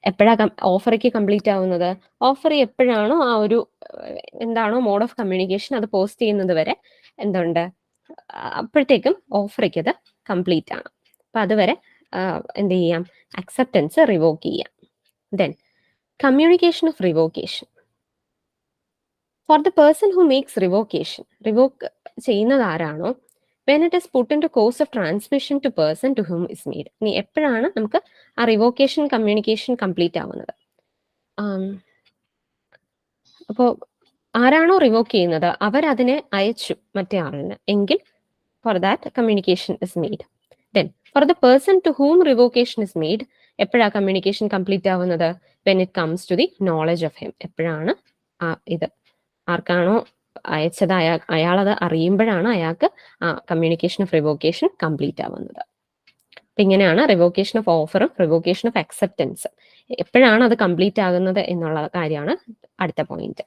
എപ്പോഴാണ് ഓഫറിക്ക് കംപ്ലീറ്റ് ആവുന്നത്, ഓഫർ എപ്പോഴാണോ ആ ഒരു എന്താണോ മോഡ് ഓഫ് കമ്മ്യൂണിക്കേഷൻ അത് പോസ്റ്റ് ചെയ്യുന്നത് വരെ എന്തുണ്ട്, അപ്പോഴത്തേക്കും ഓഫറിക്ക് അത് കംപ്ലീറ്റ് ആണ്. അപ്പൊ അതുവരെ എന്ത് ചെയ്യാം, അക്സെപ്റ്റൻസ് റിവോക്ക് ചെയ്യാം. Then communication of revocation. Four the person who makes revoke ചെയ്യുന്നത് ആരാണോ, when it is put into course of transmission to person to whom is made. ഇനി എപ്പോഴാണ് നമുക്ക് ആ റിവോക്കേഷൻ കമ്മ്യൂണിക്കേഷൻ കംപ്ലീറ്റ് ആവുന്നത്, അപ്പോൾ ആരാണോ റിവോക്ക് ചെയ്യുന്നത് അവരതിനെ അയച്ചു മറ്റേ ആളിന് എങ്കിൽ for that communication is made. Then for the person to whom revocation is made, എപ്പോഴാണ് കമ്മ്യൂണിക്കേഷൻ കംപ്ലീറ്റ് ആവുന്നത്, when it comes to the knowledge of him. എപ്പോഴാണ് ഇത് ആർക്കാണോ അയച്ചത് അയാളത് അറിയുമ്പോഴാണ് അയാൾക്ക് ആ കമ്മ്യൂണിക്കേഷൻ ഓഫ് റിവോക്കേഷൻ കംപ്ലീറ്റ് ആവുന്നത്. അപ്പൊ ഇങ്ങനെയാണ് റിവോക്കേഷൻ ഓഫ് ഓഫറും റിവോക്കേഷൻ ഓഫ് അക്സെപ്റ്റൻസ് എപ്പോഴാണ് അത് കംപ്ലീറ്റ് ആകുന്നത് എന്നുള്ള കാര്യമാണ് അടുത്ത പോയിന്റ്.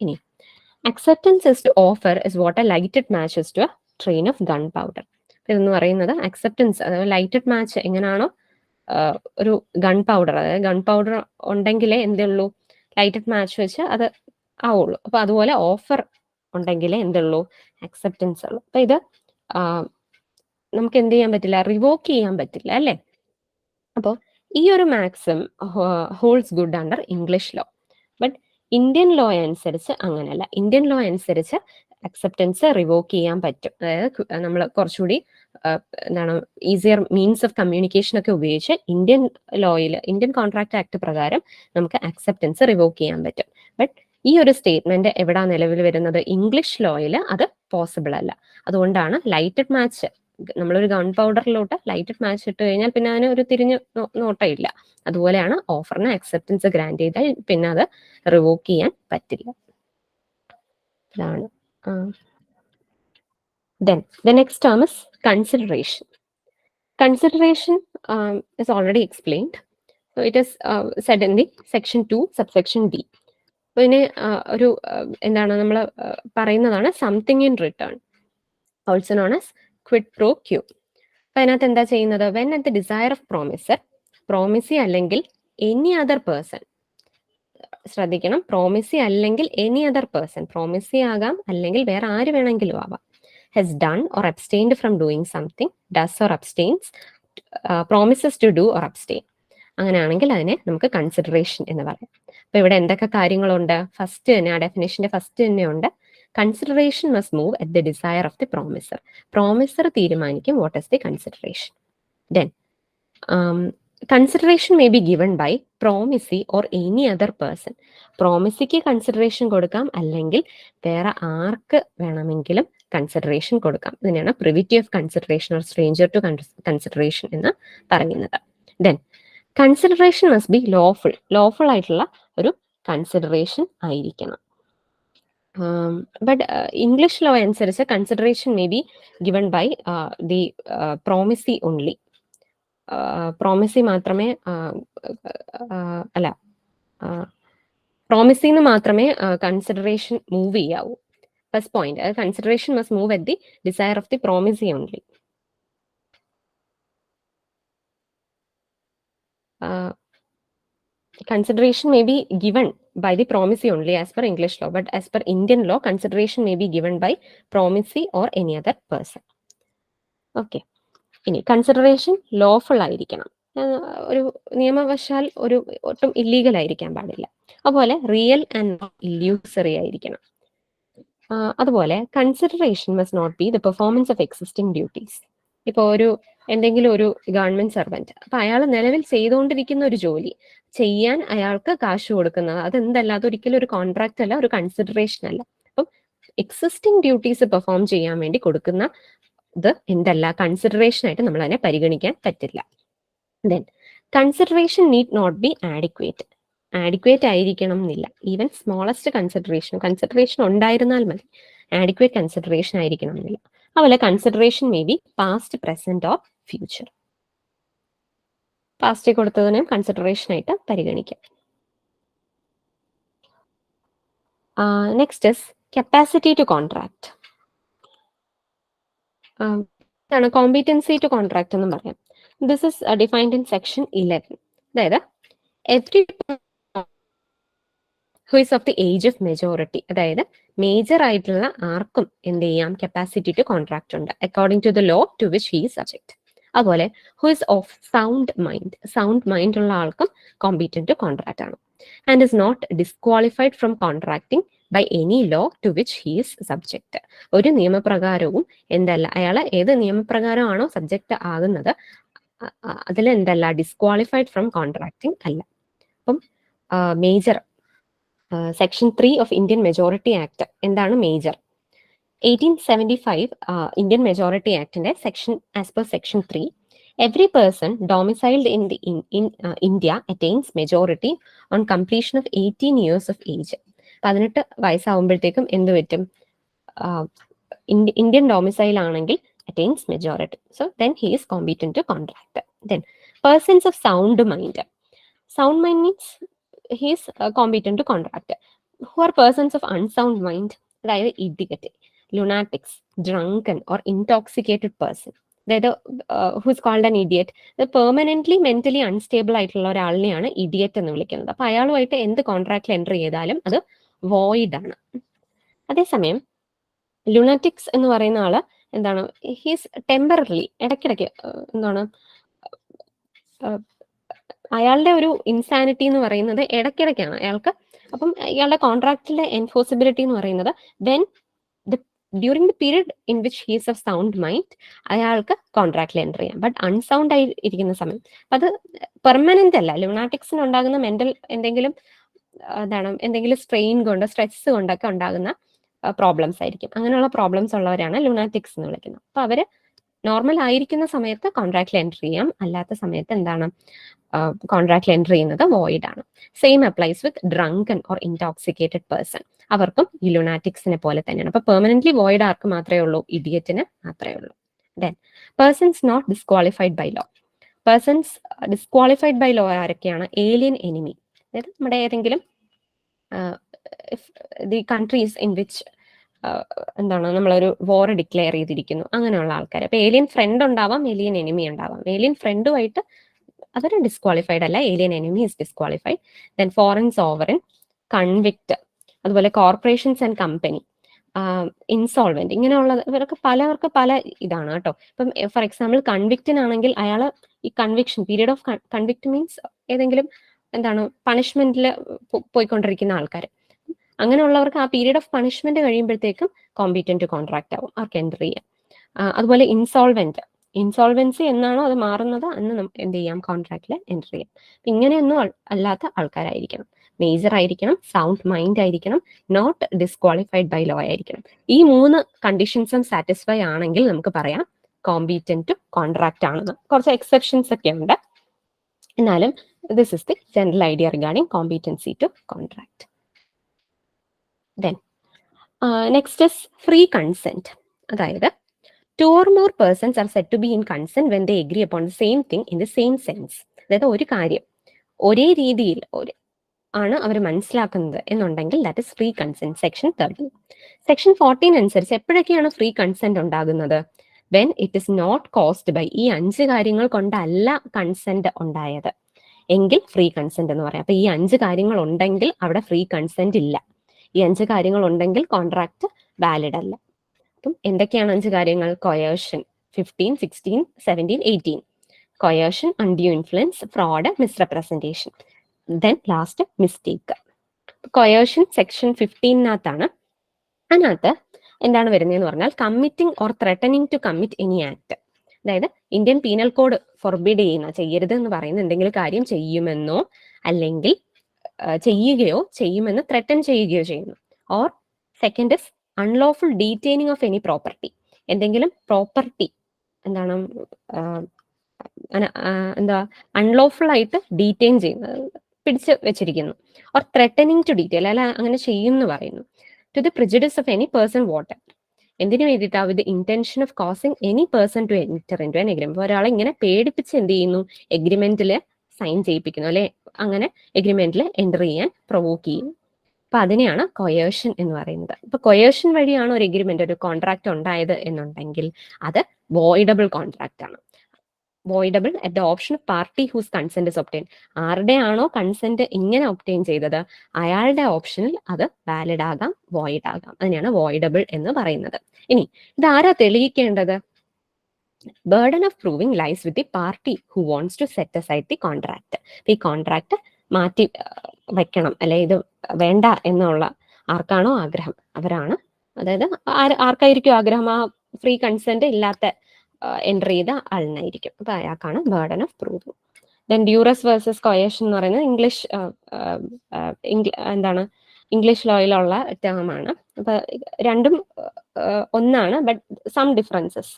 ഇനി acceptance is to offer is what a lighted match is to a train of gunpowder. ഇതെന്ന് പറയുന്നത് അക്സെപ്റ്റൻസ്, അതായത് ലൈറ്റഡ് മാച്ച് എങ്ങനെയാണോ ഒരു ഗൺ പൗഡർ, അതായത് ഗൺ പൗഡർ ഉണ്ടെങ്കിലേ എന്തുള്ളൂ, ലൈറ്റഡ് മാച്ച് വെച്ച് അത് ആവുള്ളൂ. അപ്പൊ അതുപോലെ ഓഫർ ഉണ്ടെങ്കിലേ എന്തുള്ളൂ, അക്സെപ്റ്റൻസ് ഉള്ളൂ. അപ്പൊ ഇത് നമുക്ക് എന്ത് ചെയ്യാൻ പറ്റില്ല, റിവോക്ക് ചെയ്യാൻ പറ്റില്ല അല്ലേ. അപ്പോൾ ഈ ഒരു maxim holds good under English law. But Indian law അനുസരിച്ച് അങ്ങനെയല്ല. ഇന്ത്യൻ ലോ അനുസരിച്ച് അക്സെപ്റ്റൻസ് റിവോക്ക് ചെയ്യാൻ പറ്റും. അതായത് നമ്മൾ കുറച്ചുകൂടി എന്താണ് ഈസിയർ മീൻസ് ഓഫ് കമ്മ്യൂണിക്കേഷൻ ഒക്കെ ഉപയോഗിച്ച് ഇന്ത്യൻ ലോയിൽ, ഇന്ത്യൻ കോൺട്രാക്ട് ആക്ട് പ്രകാരം നമുക്ക് അക്സെപ്റ്റൻസ് റിവോക്ക് ചെയ്യാൻ പറ്റും. ബട്ട് ഈ ഒരു സ്റ്റേറ്റ്മെന്റ് എവിടാ നിലവിൽ വരുന്നത്, ഇംഗ്ലീഷ് ലോയിൽ അത് പോസിബിൾ അല്ല. അതുകൊണ്ടാണ് ലൈറ്റഡ് മാച്ച്, നമ്മളൊരു ഗൺ പൗഡറിലോട്ട് ലൈറ്റഡ് മാച്ച് ഇട്ട് കഴിഞ്ഞാൽ പിന്നെ അതിന് ഒരു തിരിഞ്ഞ് നോട്ടമില്ല. അതുപോലെയാണ് ഓഫറിന് അക്സെപ്റ്റൻസ് ഗ്രാന്റ് ചെയ്താൽ പിന്നെ അത് റിവോക്ക് ചെയ്യാൻ പറ്റില്ല. ഇതാണ്. Then the next term is consideration. Consideration is already explained. So it is said in the section 2 subsection D. അപ്പോൾ ഇതിന് ഒരു എന്താണ് നമ്മൾ പറയുന്നതാണ് something in return, also known as quid pro quo. അപ്പൊ അതിനകത്ത് എന്താ ചെയ്യുന്നത്, when at the desire of promisor, promisee അല്ലെങ്കിൽ എനി അതർ പേഴ്സൺ, ശ്രദ്ധിക്കണം, പ്രോമിസി അല്ലെങ്കിൽ എനി അതർ പേഴ്സൺ, പ്രോമിസി ആകാം അല്ലെങ്കിൽ വേറെ ആര് വേണമെങ്കിലും ആവാം, has done or abstained from doing something, does or abstains, promises to do or abstain. അങ്ങനെയാണെങ്കിൽ അതിനെ നമുക്ക് കൺസിഡറേഷൻ എന്ന് പറയാം. അപ്പൊ ഇവിടെ എന്തൊക്കെ കാര്യങ്ങളുണ്ട്, ഫസ്റ്റ് തന്നെ ആ ഡെഫിനേഷന്റെ ഫസ്റ്റ് തന്നെ ഉണ്ട്, consideration must move at the desire of the promisor. Promisor തീരുമാനിക്കും what is the consideration. Then consideration may be given by promisee or any other person. പ്രോമിസിക്ക് കൺസിഡറേഷൻ കൊടുക്കാം, അല്ലെങ്കിൽ വേറെ ആർക്ക് വേണമെങ്കിലും കൺസിഡറേഷൻ കൊടുക്കാം. ഇതിനാണ് privity of consideration or stranger to consideration എന്ന് പറയുന്നത്. Then consideration must be lawful ആയിട്ടുള്ള ഒരു കൺസിഡറേഷൻ ആയിരിക്കണം. ബട്ട് ഇംഗ്ലീഷ് ലോ അനുസരിച്ച് consideration may be given by the promisee only. Promisee മാത്രമേ അല്ല പ്രോമിസിന്ന് മാത്രമേ കൺസിഡറേഷൻ മൂവ് ചെയ്യാവൂ. First point, consideration must move at the desire of the promisee only. Consideration may be given by the promisee only as per English law, but as per Indian law, consideration may be given by promisee or any other person. Okay. ഇനി consideration lawful ആയിരിക്കണം. ഒരു നിയമവശാൽ ഒരു ഒട്ടും illegal ആയിരിക്കാൻ പാടില്ല. അതുപോലെ real and illusory ആയിരിക്കണം. അതുപോലെ consideration must not be the performance of existing duties. ഇപ്പോൾ എന്തെങ്കിലും ഒരു ഗവൺമെന്റ് സർവന്റ്, അപ്പൊ അയാൾ നിലവിൽ ചെയ്തുകൊണ്ടിരിക്കുന്ന ഒരു ജോലി ചെയ്യാൻ അയാൾക്ക് കാശ് കൊടുക്കുന്നത്, അതെന്തല്ല, അതൊരിക്കലും ഒരു കോൺട്രാക്ട് അല്ല, ഒരു കൺസിഡറേഷൻ അല്ല. അപ്പം എക്സിസ്റ്റിംഗ് ഡ്യൂട്ടീസ് പെർഫോം ചെയ്യാൻ വേണ്ടി കൊടുക്കുന്ന ഇത് എന്തല്ല, കൺസിഡറേഷൻ ആയിട്ട് നമ്മൾ അതിനെ പരിഗണിക്കാൻ പറ്റില്ല. Then consideration need not be adequate. Adequate ആയിരിക്കണം എന്നില്ല. ഈവൻ സ്മോളസ്റ്റ് കൺസിഡറേഷൻ ഉണ്ടായിരുന്നാൽ മതി, ആഡിക്വേറ്റ് കൺസിഡറേഷൻ ആയിരിക്കണം എന്നില്ല. അതുപോലെ consideration may be past, present or future. പാസ്റ്റിൽ കൊടുത്തതിനെ കൺസിഡറേഷൻ ആയിട്ട് പരിഗണിക്കാം. Next is capacity to contract. Competency to contract എന്നും പറയാം. This is defined in section 11. അതായത് every who is of the age of majority, അതായത് മേജർ ആയിട്ടുള്ള ആർക്കും എന്ത് ചെയ്യാം, കപ്പാസിറ്റി ടു കോൺട്രാക്ട് ഉണ്ട്, according to the law to which he is subject. അതുപോലെ who is of sound mind ഉള്ള ആൾക്കും കോമ്പീറ്റന്റ് ടു കോൺട്രാക്ട് ആണ്. And is not disqualified from contracting by any law to which he is subject. ഒരു നിയമപ്രകാരവും എന്തല്ല, അയാൾ ഏത് നിയമപ്രകാരമാണോ subject ആകുന്നത് അതിലെന്തല്ല, ഡിസ്ക്വാളിഫൈഡ് ഫ്രം കോൺട്രാക്ടിങ് അല്ല. അപ്പം major section 3 of Indian Majority Act എന്താണ് മേജർ? 1875 ഇന്ത്യൻ മെജോറിറ്റി ആക്ടിന്റെ section, as per section 3, every person domiciled in the India attains majority on completion of 18 years of age. 18 വയസ്സാവുമ്പോഴത്തേക്കും എന്ത് പറ്റും, Indian domicile ആണെങ്കിൽ attains majority. So then he is competent to contract. Then persons of sound mind means he is competent to contract. Who are persons of unsound mind, അതായത് idiot, lunatics, drunken or intoxicated person. അതായത് who is called an idiot, permanently mentally unstable ആയിട്ടുള്ള ഒരാളിനെയാണ് idiot എന്ന് വിളിക്കുന്നത്. അപ്പൊ അയാളുമായിട്ട് എന്ത് കോൺട്രാക്റ്റിൽ enter ചെയ്താലും അത് void ആണ്. അതേസമയം ലുനാറ്റിക്സ് എന്ന് പറയുന്ന ആള് എന്താണ്, ഹീസ് ടെമ്പററി, ഇടയ്ക്കിടയ്ക്ക് എന്താണ്, അയാളുടെ ഒരു ഇൻസാനിറ്റി എന്ന് പറയുന്നത് ഇടയ്ക്കിടയ്ക്കാണ് അയാൾക്ക്. അപ്പം ഇയാളുടെ കോൺട്രാക്റ്റിലെ എൻഫോഴ്സിബിലിറ്റി എന്ന് പറയുന്നത് when during the period in which he's of sound mind അയാൾക്ക് കോൺട്രാക്റ്റിൽ എൻ്റർ ചെയ്യാം. ബട്ട് അൺസൗണ്ട് ആയി ഇരിക്കുന്ന സമയം അത് പെർമനന്റ് അല്ല. ലുനാറ്റിക്സിന് ഉണ്ടാകുന്ന മെന്റൽ എന്തെങ്കിലും സ്ട്രെയിൻ കൊണ്ട്, സ്ട്രെസ് കൊണ്ടൊക്കെ ഉണ്ടാകുന്ന പ്രോബ്ലംസ് ആയിരിക്കും. അങ്ങനെയുള്ള പ്രോബ്ലംസ് ഉള്ളവരാണ് ലുനാറ്റിക്സ് എന്ന് വിളിക്കുന്നത്. അപ്പൊ അവര് നോർമൽ ആയിരിക്കുന്ന സമയത്ത് കോൺട്രാക്റ്റിൽ എൻ്റർ ചെയ്യാം, അല്ലാത്ത സമയത്ത് എന്താണ്, കോൺട്രാക്റ്റിൽ എൻ്റർ ചെയ്യുന്നത് വോയിഡ് ആണ്. Same applies with drunken or intoxicated person. അവർക്കും ഈ ലുനാറ്റിക്സിനെ പോലെ തന്നെയാണ്. അപ്പൊ പെർമനന്റ്ലി വോയിഡ് ആർക്ക് മാത്രമേ ഉള്ളൂ, ഇഡിയറ്റിന് മാത്രമേ ഉള്ളൂ. Then persons not disqualified by law. Persons disqualified by law ആരൊക്കെയാണ്? ഏലിയൻ എനിമി, അതായത് നമ്മുടെ ഏതെങ്കിലും ദി കൺട്രീസ് ഇൻ വിച്ച് നമ്മളൊരു വാർ ഡിക്ലെയർ ചെയ്തിരിക്കുന്നു, അങ്ങനെയുള്ള ആൾക്കാർ. അപ്പൊ ഏലിയൻ ഫ്രണ്ട് ഉണ്ടാവാം, ഏലിയൻ എനിമി ഉണ്ടാവാം. ഏലിയൻ ഫ്രണ്ടുമായിട്ട് അതൊരു ഡിസ്ക്വാളിഫൈഡ് അല്ല, alien enemy is disqualified. Then foreign sovereign, convict, അതുപോലെ കോർപ്പറേഷൻസ് ആൻഡ് കമ്പനി, ഇൻസോൾവെന്റ്, ഇങ്ങനെയുള്ള ഇവരൊക്കെ പലവർക്ക് പല ഇതാണ് കേട്ടോ. ഇപ്പം ഫോർ എക്സാമ്പിൾ കൺവിക്റ്റിനാണെങ്കിൽ അയാൾ ഈ conviction period of convict means ഏതെങ്കിലും പണിഷ്മെന്റിൽ പോയിക്കൊണ്ടിരിക്കുന്ന ആൾക്കാർ, അങ്ങനെയുള്ളവർക്ക് ആ പീരീഡ് ഓഫ് പണിഷ്മെന്റ് കഴിയുമ്പോഴത്തേക്കും കോമ്പീറ്റന്റ് കോൺട്രാക്ട് ആവും, അവർക്ക് എൻ്റർ ചെയ്യാം. അതുപോലെ ഇൻസോൾവെൻസി എന്നാണോ അത് മാറുന്നത് അന്ന് എന്ത് ചെയ്യാം, കോൺട്രാക്റ്റിൽ എൻ്റർ ചെയ്യാം. ഇങ്ങനെയൊന്നും അല്ലാത്ത ആൾക്കാരായിരിക്കണം, മേജർ ആയിരിക്കണം, സൗണ്ട് മൈൻഡ് ആയിരിക്കണം, നോട്ട് ഡിസ്ക്വാളിഫൈഡ് ബൈ ലോ ആയിരിക്കണം. ഈ 3 കണ്ടീഷൻസും സാറ്റിസ്ഫൈ ആണെങ്കിൽ നമുക്ക് പറയാം കോമ്പീറ്റന്റ് ടു കോൺട്രാക്ട് ആണെന്ന്. കുറച്ച് എക്സെപ്ഷൻസ് ഒക്കെ ഉണ്ട്, എന്നാലും this is the general idea regarding competency to contract. Then next is free consent. അതായത് two or more persons are said to be in consent when they agree upon the same thing in the same sense. അതായത് ഒരു കാര്യം ഒരേ രീതിയിൽ ആണ് അവർ മനസ്സിലാക്കുന്നത് എന്നുണ്ടെങ്കിൽ that is free consent. Section 13. Section 14 അനുസരിച്ച് എപ്പോഴൊക്കെയാണ് ഫ്രീ കൺസെന്റ് ഉണ്ടാകുന്നത്? When it is not caused by, ഈ 5 കാര്യങ്ങൾ കൊണ്ടല്ല കൺസെന്റ് ഉണ്ടായത് എങ്കിൽ ഫ്രീ കൺസെന്റ് എന്ന് പറയാം. അപ്പൊ ഈ 5 കാര്യങ്ങൾ ഉണ്ടെങ്കിൽ അവിടെ ഫ്രീ കൺസെന്റ് ഇല്ല. ഈ 5 കാര്യങ്ങൾ ഉണ്ടെങ്കിൽ കോൺട്രാക്ട് വാലിഡ് അല്ല. അപ്പം എന്തൊക്കെയാണ് 5 കാര്യങ്ങൾ? Coercion 15, 16, 17, 18. Coercion, undue influence, fraud, misrepresentation. Then last mistake. Coercion section 15 അതിനകത്ത് എന്താണ് വരുന്നതെന്ന് പറഞ്ഞാൽ committing or threatening to commit any act. അതായത് ഇന്ത്യൻ പീനൽ കോഡ് ഫോർബിഡ് ചെയ്യുന്ന, ചെയ്യരുത് എന്ന് പറയുന്ന എന്തെങ്കിലും കാര്യം ചെയ്യുമെന്നോ അല്ലെങ്കിൽ ചെയ്യുകയോ ചെയ്യുമെന്ന് ത്രെട്ടൻ ചെയ്യുകയോ ചെയ്യുന്നു. Or second is unlawful detaining of any property. എന്തെങ്കിലും പ്രോപ്പർട്ടി എന്താണ് എന്താ അൺലോഫുൾ ആയിട്ട് ഡീറ്റെയിൻ ചെയ്യുന്നത്, പിടിച്ച് വെച്ചിരിക്കുന്നു. ഓർ ത്രെട്ടനിങ് ടു ഡീറ്റെയിൽ, അല്ല അങ്ങനെ ചെയ്യുമെന്ന് പറയുന്നു. To the prejudice of any person what, എന്തിനു വേണ്ടിയിട്ടാ? With intention of causing any person to enter into an agreement. ഒരാളെ ഇങ്ങനെ പേടിപ്പിച്ച് എന്ത് ചെയ്യുന്നു? എഗ്രിമെന്റിൽ സൈൻ ചെയ്യിപ്പിക്കുന്നു, അല്ലെ അങ്ങനെ എഗ്രിമെന്റിൽ എൻ്റർ ചെയ്യാൻ പ്രൊവോക്ക് ചെയ്യും. അപ്പൊ അതിനെയാണ് കൊയേർഷൻ എന്ന് പറയുന്നത്. ഇപ്പൊ കൊയേർഷൻ വഴിയാണ് ഒരു എഗ്രിമെന്റ്, ഒരു കോൺട്രാക്ട് ഉണ്ടായത് എന്നുണ്ടെങ്കിൽ അത് വോയിഡബിൾ കോൺട്രാക്ട് ആണ്. Voidable at the option of party whose consent is obtain. ആരുടെയാണോ കൺസെന്റ് ഇങ്ങനെ ഒബ്റ്റെയിൻ ചെയ്തത് അയാളുടെ ഓപ്ഷനിൽ അത് വാലിഡ് ആകാം, വോയിഡ് ആകാം. അതിനെയാണ് വോയിഡബിൾ എന്ന് പറയുന്നത്. ഇനി ഇത് ആരാ തെളിയിക്കേണ്ടത്? Burden of proving lies with the party who wants to set aside the contract. ഈ കോൺട്രാക്ട് മാറ്റി വെക്കണം, അല്ലെ ഇത് വേണ്ട എന്നുള്ള ആർക്കാണോ ആഗ്രഹം അവരാണ്. അതായത് ആർക്കായിരിക്കും ആഗ്രഹം? ആ ഫ്രീ കൺസെന്റ് ഇല്ലാത്ത എൻറ്റർ ചെയ്ത ആളിനായിരിക്കും. അപ്പൊ അയാൾക്കാണ് burden of proving. Then duress versus coercion എന്ന് പറയുന്നത് എന്താണ് ഇംഗ്ലീഷ് ലോയിലുള്ള ടേമാണ്. അപ്പൊ രണ്ടും ഒന്നാണ്, ബട്ട് സം ഡിഫറൻസസ്.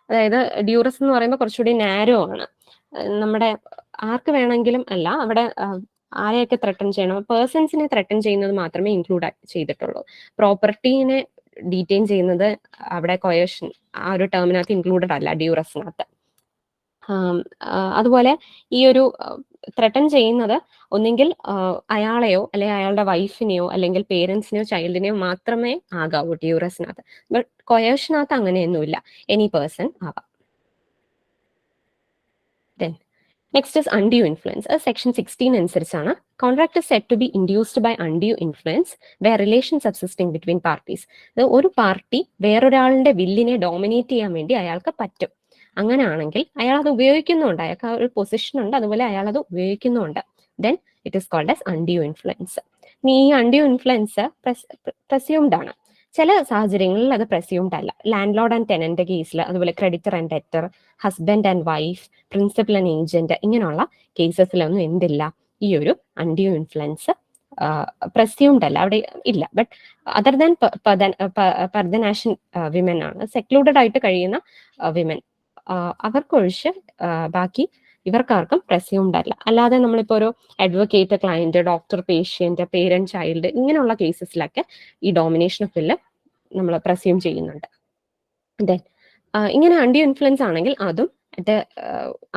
അതായത് ഡ്യൂറസ് എന്ന് പറയുമ്പോൾ കുറച്ചുകൂടി നാരോ ആണ്. നമ്മുടെ ആർക്ക് വേണമെങ്കിലും അല്ല, അവിടെ ആരെയൊക്കെ ത്രെട്ടൺ ചെയ്യണം, പേഴ്സൺസിനെ ത്രെട്ടൺ ചെയ്യുന്നത് മാത്രമേ ഇൻക്ലൂഡ് ചെയ്തിട്ടുള്ളൂ. പ്രോപ്പർട്ടീനെ ഡീറ്റെയിൻ ചെയ്യുന്നത് അവിടെ കൊയേഷൻ ആ ഒരു ടേമിനകത്ത് ഇൻക്ലൂഡഡ് അല്ല, ഡ്യൂറസിനകത്ത്. അതുപോലെ ഈ ഒരു ത്രെട്ടൺ ചെയ്യുന്നത് ഒന്നെങ്കിൽ അയാളെയോ അല്ലെങ്കിൽ അയാളുടെ വൈഫിനെയോ അല്ലെങ്കിൽ പേരൻസിനെയോ ചൈൽഡിനെയോ മാത്രമേ ആകാവൂ ഡ്യൂറസിനകത്ത്. ബട്ട് കൊയേഷനകത്ത് അങ്ങനെയൊന്നുമില്ല, എനി പേഴ്സൺ ആവാം. Then next is undue influence. അത് സെക്ഷൻ 16 അനുസരിച്ചാണ്. Contract is said to be induced by undue influence where relation subsisting between parties. അത് ഒരു പാർട്ടി വേറൊരാളുടെ വില്ലിനെ ഡോമിനേറ്റ് ചെയ്യാൻ വേണ്ടി അയാൾക്ക് പറ്റും. അങ്ങനെയാണെങ്കിൽ അയാൾ അത് ഉപയോഗിക്കുന്നുണ്ട്, അയാൾക്ക് ഒരു പൊസിഷൻ ഉണ്ട്, അതുപോലെ അയാൾ അത് ഉപയോഗിക്കുന്നുണ്ട്. Then it is called as undue influence. ഇനി ഈ അൺഡ്യൂ ഇൻഫ്ലുവൻസ് പ്രസ്യൂംഡ് ആണ്. ചില സാഹചര്യങ്ങളിൽ അത് പ്രസ്യൂംഡ് അല്ല. ലാൻഡ് ലോർഡ് ആൻഡ് ടെനന്റ് കേസിൽ, അതുപോലെ creditor and debtor, husband and wife, principal and agent, ഇങ്ങനെയുള്ള കേസസിലൊന്നും എന്തില്ല, ഈ ഒരു അൺഡ്യൂ ഇൻഫ്ലുവൻസ് പ്രസ്യൂംഡ് അല്ല, അവിടെ ഇല്ല. ബട്ട് അതർ ദാൻ പർദനാഷൻ വിമൻ ആണ്, സെക്ലൂഡഡ് ആയിട്ട് കഴിയുന്ന വിമൻ, അവർക്കൊഴിച്ച് ബാക്കി ഇവർക്കാർക്കും പ്രസ്യൂംഡ് അല്ല. അല്ലാതെ നമ്മളിപ്പോൾ ഒരു advocate client, doctor patient, parent child, ഇങ്ങനെയുള്ള കേസസിലൊക്കെ ഈ ഡോമിനേഷൻ ഓഫ് വില്ല് നമ്മൾ പ്രസ്യൂം ചെയ്യുന്നുണ്ട്. ദെൻ ഇങ്ങനെ അൺഡ്യൂ ഇൻഫ്ലുവൻസ് ആണെങ്കിൽ അതും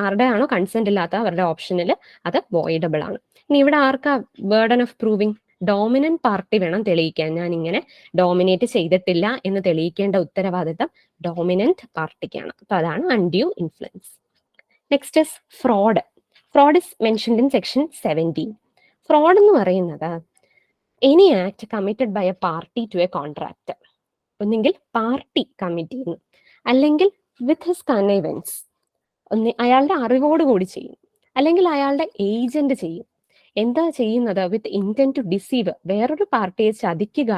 ആരുടെ ആണോ കൺസെന്റ് ഇല്ലാത്ത അവരുടെ ഓപ്ഷനിൽ അത് വോയിഡബിൾ ആണ്. ഇനി ഇവിടെ ആർക്കാ burden of proving? Dominant party വേണം തെളിയിക്കാൻ. ഞാൻ ഇങ്ങനെ ഡോമിനേറ്റ് ചെയ്തിട്ടില്ല എന്ന് തെളിയിക്കേണ്ട ഉത്തരവാദിത്തം ഡോമിനന്റ് പാർട്ടിക്കാണ്. അപ്പൊ അതാണ് undue influence. Next is fraud. Fraud is mentioned in section 17. Fraud എന്ന് പറയുന്നത് any act committed by a party to a contract. ഒന്നെങ്കിൽ പാർട്ടി കമ്മിറ്റ് ചെയ്യുന്നു, അല്ലെങ്കിൽ വിത്ത് ഹിസ് കന്നൈവൻസ്, അയാളുടെ അറിവോടുകൂടി ചെയ്യും, അല്ലെങ്കിൽ അയാളുടെ ഏജന്റ് ചെയ്യും. എന്താ ചെയ്യുന്നത്? വിത്ത് ഇന്റന്റ് ടു ഡിസീവ്, വേറൊരു പാർട്ടിയെ ചതിക്കുക,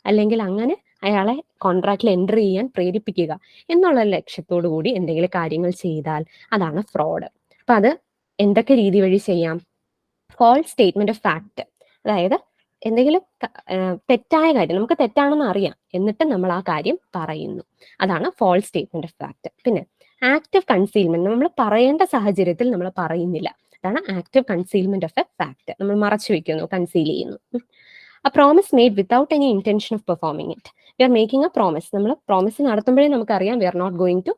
അല്ലെങ്കിൽ അങ്ങനെ അയാളെ കോൺട്രാക്റ്റിൽ എൻറ്റർ ചെയ്യാൻ പ്രേരിപ്പിക്കുക എന്നുള്ള ലക്ഷ്യത്തോടു കൂടി എന്തെങ്കിലും കാര്യങ്ങൾ ചെയ്താൽ അതാണ് ഫ്രോഡ്. അപ്പൊ അത് എന്തൊക്കെ രീതി വഴി ചെയ്യാം? ഫോൾസ് സ്റ്റേറ്റ്മെന്റ് ഓഫ് ഫാക്ട്, അതായത് എന്തെങ്കിലും തെറ്റായ കാര്യം നമുക്ക് തെറ്റാണെന്ന് അറിയാം, എന്നിട്ട് നമ്മൾ ആ കാര്യം പറയുന്നു, അതാണ് ഫോൾസ് സ്റ്റേറ്റ്മെന്റ് ഓഫ് ഫാക്ട്. പിന്നെ ആക്റ്റീവ് കൺസീൽമെന്റ്, നമ്മൾ പറയേണ്ട സാഹചര്യത്തിൽ നമ്മൾ പറയുന്നില്ല, അതാണ് active concealment of A fact. നമ്മൾ മറച്ചു വെക്കുന്നു, കൺസീൽ ചെയ്യുന്നു. A promise made without any intention of performing it. We are making a promise. നമ്മൾ പ്രോമിസ് നടത്തുമ്പോഴേ നമുക്കറിയാം we are not going to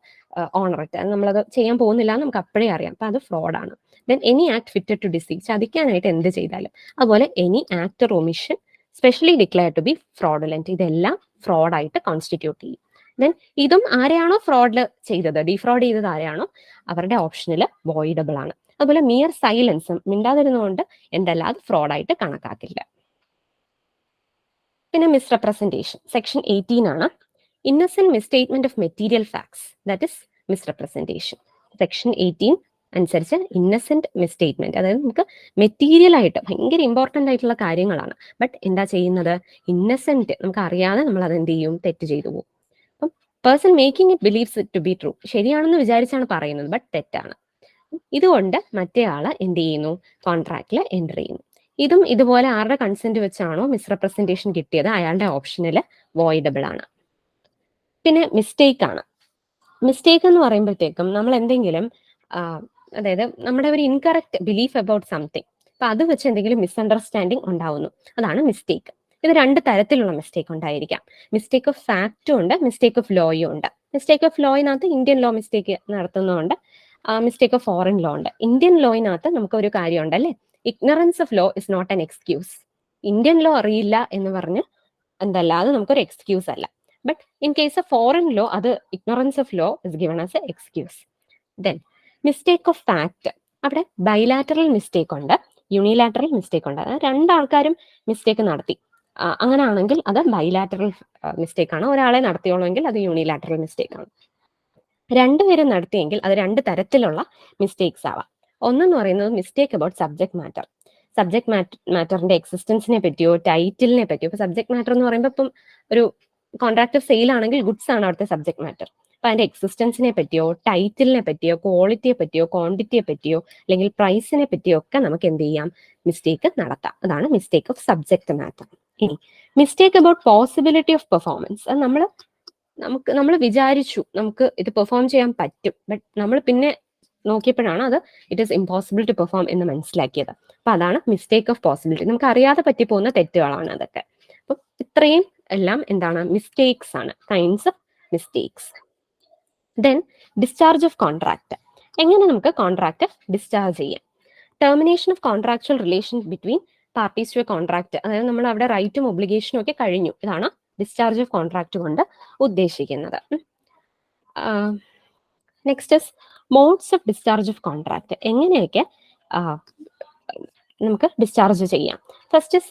honour it, നമ്മളത് ചെയ്യാൻ പോകുന്നില്ല എന്ന് നമുക്ക് അപ്പോഴേ അറിയാം. അപ്പം അത് ഫ്രോഡാണ്. Then any act fitted to deceive, ചതിക്കാനായിട്ട് എന്ത് ചെയ്താലും. അതുപോലെ any act or omission specially declare to be fraudulent, ഇതെല്ലാം ഫ്രോഡായിട്ട് കോൺസ്റ്റിറ്റ്യൂട്ട് ചെയ്യും. ദെൻ ഇതും ആരെയാണോ ഫ്രോഡിൽ ചെയ്തത്, ഡിഫ്രോഡ് ചെയ്തത് ആരെയാണോ അവരുടെ ഓപ്ഷനിൽ വോയിഡബിൾ ആണ്. അതുപോലെ മിയർ സൈലൻസും, മിണ്ടാതിരുന്നുകൊണ്ട് എന്തല്ല അത് ഫ്രോഡായിട്ട് കണക്കാക്കില്ല. പിന്നെ മിസ്റെപ്രസെന്റേഷൻ സെക്ഷൻ 18 ആണ്. Innocent misstatement of material facts, that is misrepresentation. Section 18 അനുസരിച്ച് ഇന്നസെന്റ് മിസ്സ്റ്റേറ്റ്മെന്റ്, അതായത് നമുക്ക് മെറ്റീരിയൽ ആയിട്ട് ഭയങ്കര ഇമ്പോർട്ടന്റ് ആയിട്ടുള്ള കാര്യങ്ങളാണ്, ബട്ട് എന്താ ചെയ്യുന്നത്, ഇന്നസെന്റ് നമുക്ക് അറിയാതെ നമ്മൾ അത് എന്ത് ചെയ്യും, തെറ്റ് ചെയ്തു പോകും. അപ്പം person making it believes it to be true, ശരിയാണെന്ന് വിചാരിച്ചാണ് പറയുന്നത്, ബട്ട് തെറ്റാണ്. ഇതുകൊണ്ട് മറ്റേ ആള് എന്ത് ചെയ്യുന്നു, കോൺട്രാക്റ്റിൽ എൻ്റർ ചെയ്യുന്നു. ഇതും ഇതുപോലെ ആരുടെ കൺസെന്റ് വെച്ചാണോ മിസ്റെപ്രസെന്റേഷൻ കിട്ടിയത് അയാളുടെ ഓപ്ഷനിൽ വോയിഡബിൾ ആണ്. പിന്നെ മിസ്റ്റേക്ക് ആണ്. മിസ്റ്റേക്ക് എന്ന് പറയുമ്പോഴത്തേക്കും നമ്മൾ എന്തെങ്കിലും അതായത് നമ്മുടെ ഒരു ഇൻകറക്റ്റ് ബിലീഫ് അബൌട്ട് സംതിങ്, അപ്പൊ അത് വെച്ച് എന്തെങ്കിലും മിസ്അണ്ടർസ്റ്റാൻഡിങ് ഉണ്ടാവുന്നു, അതാണ് മിസ്റ്റേക്ക്. ഇത് രണ്ട് തരത്തിലുള്ള മിസ്റ്റേക്ക് ഉണ്ടായിരിക്കാം. മിസ്റ്റേക്ക് ഓഫ് ഫാക്റ്റും ഉണ്ട്, മിസ്റ്റേക്ക് ഓഫ് ലോയും ഉണ്ട്. മിസ്റ്റേക്ക് ഓഫ് ലോയിനകത്ത് ഇന്ത്യൻ ലോ മിസ്റ്റേക്ക് നടത്തുന്നുണ്ട്, മിസ്റ്റേക്ക് ഓഫ് ഫോറിൻ ലോ ഉണ്ട്. ഇന്ത്യൻ ലോയിനകത്ത് നമുക്ക് ഒരു കാര്യമുണ്ട് അല്ലേ, ignorance of law is not an excuse. Indian law അറിയില്ല എന്ന് പറഞ്ഞ് എന്തല്ല അത് നമുക്കൊരു എക്സ്ക്യൂസ് അല്ല. But in case of foreign law അത് ignorance of law is given as a excuse. Then mistake of fact, അവിടെ ബൈലാറ്ററൽ മിസ്റ്റേക്ക് ഉണ്ട്, യൂണിലാറ്ററൽ മിസ്റ്റേക്ക് ഉണ്ട്. രണ്ടാൾക്കാരും മിസ്റ്റേക്ക് നടത്തി, അങ്ങനെയാണെങ്കിൽ അത് ബൈലാറ്ററൽ മിസ്റ്റേക്ക് ആണ്. ഒരാളെ നടത്തിയോളെങ്കിൽ അത് യൂണിലാറ്ററൽ മിസ്റ്റേക്ക് ആണ്. രണ്ടുപേരും നടത്തിയെങ്കിൽ അത് രണ്ട് തരത്തിലുള്ള മിസ്റ്റേക്സ് ആവാം. ഒന്നെന്ന് പറയുന്നത് mistake about subject matter, subject മാറ്ററിന്റെ എക്സിസ്റ്റൻസിനെ പറ്റിയോ ടൈറ്റിലിനെ പറ്റിയോ. ഇപ്പൊ സബ്ജക്ട് മാറ്റർ എന്ന് പറയുമ്പോൾ ഇപ്പം ഒരു കോൺട്രാക്ട് ഓഫ് സെയിൽ ആണെങ്കിൽ ഗുഡ്സ് ആണ് അവിടുത്തെ സബ്ജക്ട് മാറ്റർ. അപ്പൊ അതിന്റെ എക്സിസ്റ്റൻസിനെ പറ്റിയോ ടൈറ്റിലിനെ പറ്റിയോ ക്വാളിറ്റിയെ പറ്റിയോ ക്വാണ്ടിറ്റിയെ പറ്റിയോ അല്ലെങ്കിൽ പ്രൈസിനെ പറ്റിയോ ഒക്കെ നമുക്ക് എന്ത് ചെയ്യാം, മിസ്റ്റേക്ക് നടത്താം. അതാണ് മിസ്റ്റേക്ക് ഓഫ് സബ്ജക്ട് മാറ്റർ. ഇനി mistake about possibility of performance, അത് നമ്മൾ വിചാരിച്ചു നമുക്ക് ഇത് പെർഫോം ചെയ്യാൻ പറ്റും, ബട്ട് നമ്മൾ പിന്നെ നോക്കിയപ്പോഴാണ് അത് it is impossible to perform എന്ന് മനസ്സിലാക്കിയത്. അപ്പൊ അതാണ് മിസ്റ്റേക്ക് ഓഫ് പോസിബിലിറ്റി. നമുക്ക് അറിയാതെ പറ്റിപ്പോകുന്ന തെറ്റുകളാണ് അതൊക്കെ. അപ്പൊ ഇത്രയും എല്ലാം എന്താണ്, മിസ്റ്റേക്സ് ആണ്, kinds of mistakes. Then discharge of contract, എങ്ങനെ നമുക്ക് കോൺട്രാക്ട് ഡിസ്ചാർജ് ചെയ്യാം. Termination of contractual relation between parties to a contract, അതായത് നമ്മൾ അവിടെ റൈറ്റും ഒബ്ലിഗേഷനും ഒക്കെ കഴിഞ്ഞു. ഇതാണ് ഡിസ്ചാർജ് ഓഫ് കോൺട്രാക്ട് കൊണ്ട് ഉദ്ദേശിക്കുന്നത്. Next is modes of discharge of contract, എങ്ങനെയൊക്കെ നമുക്ക് ഡിസ്ചാർജ് ചെയ്യാം. First is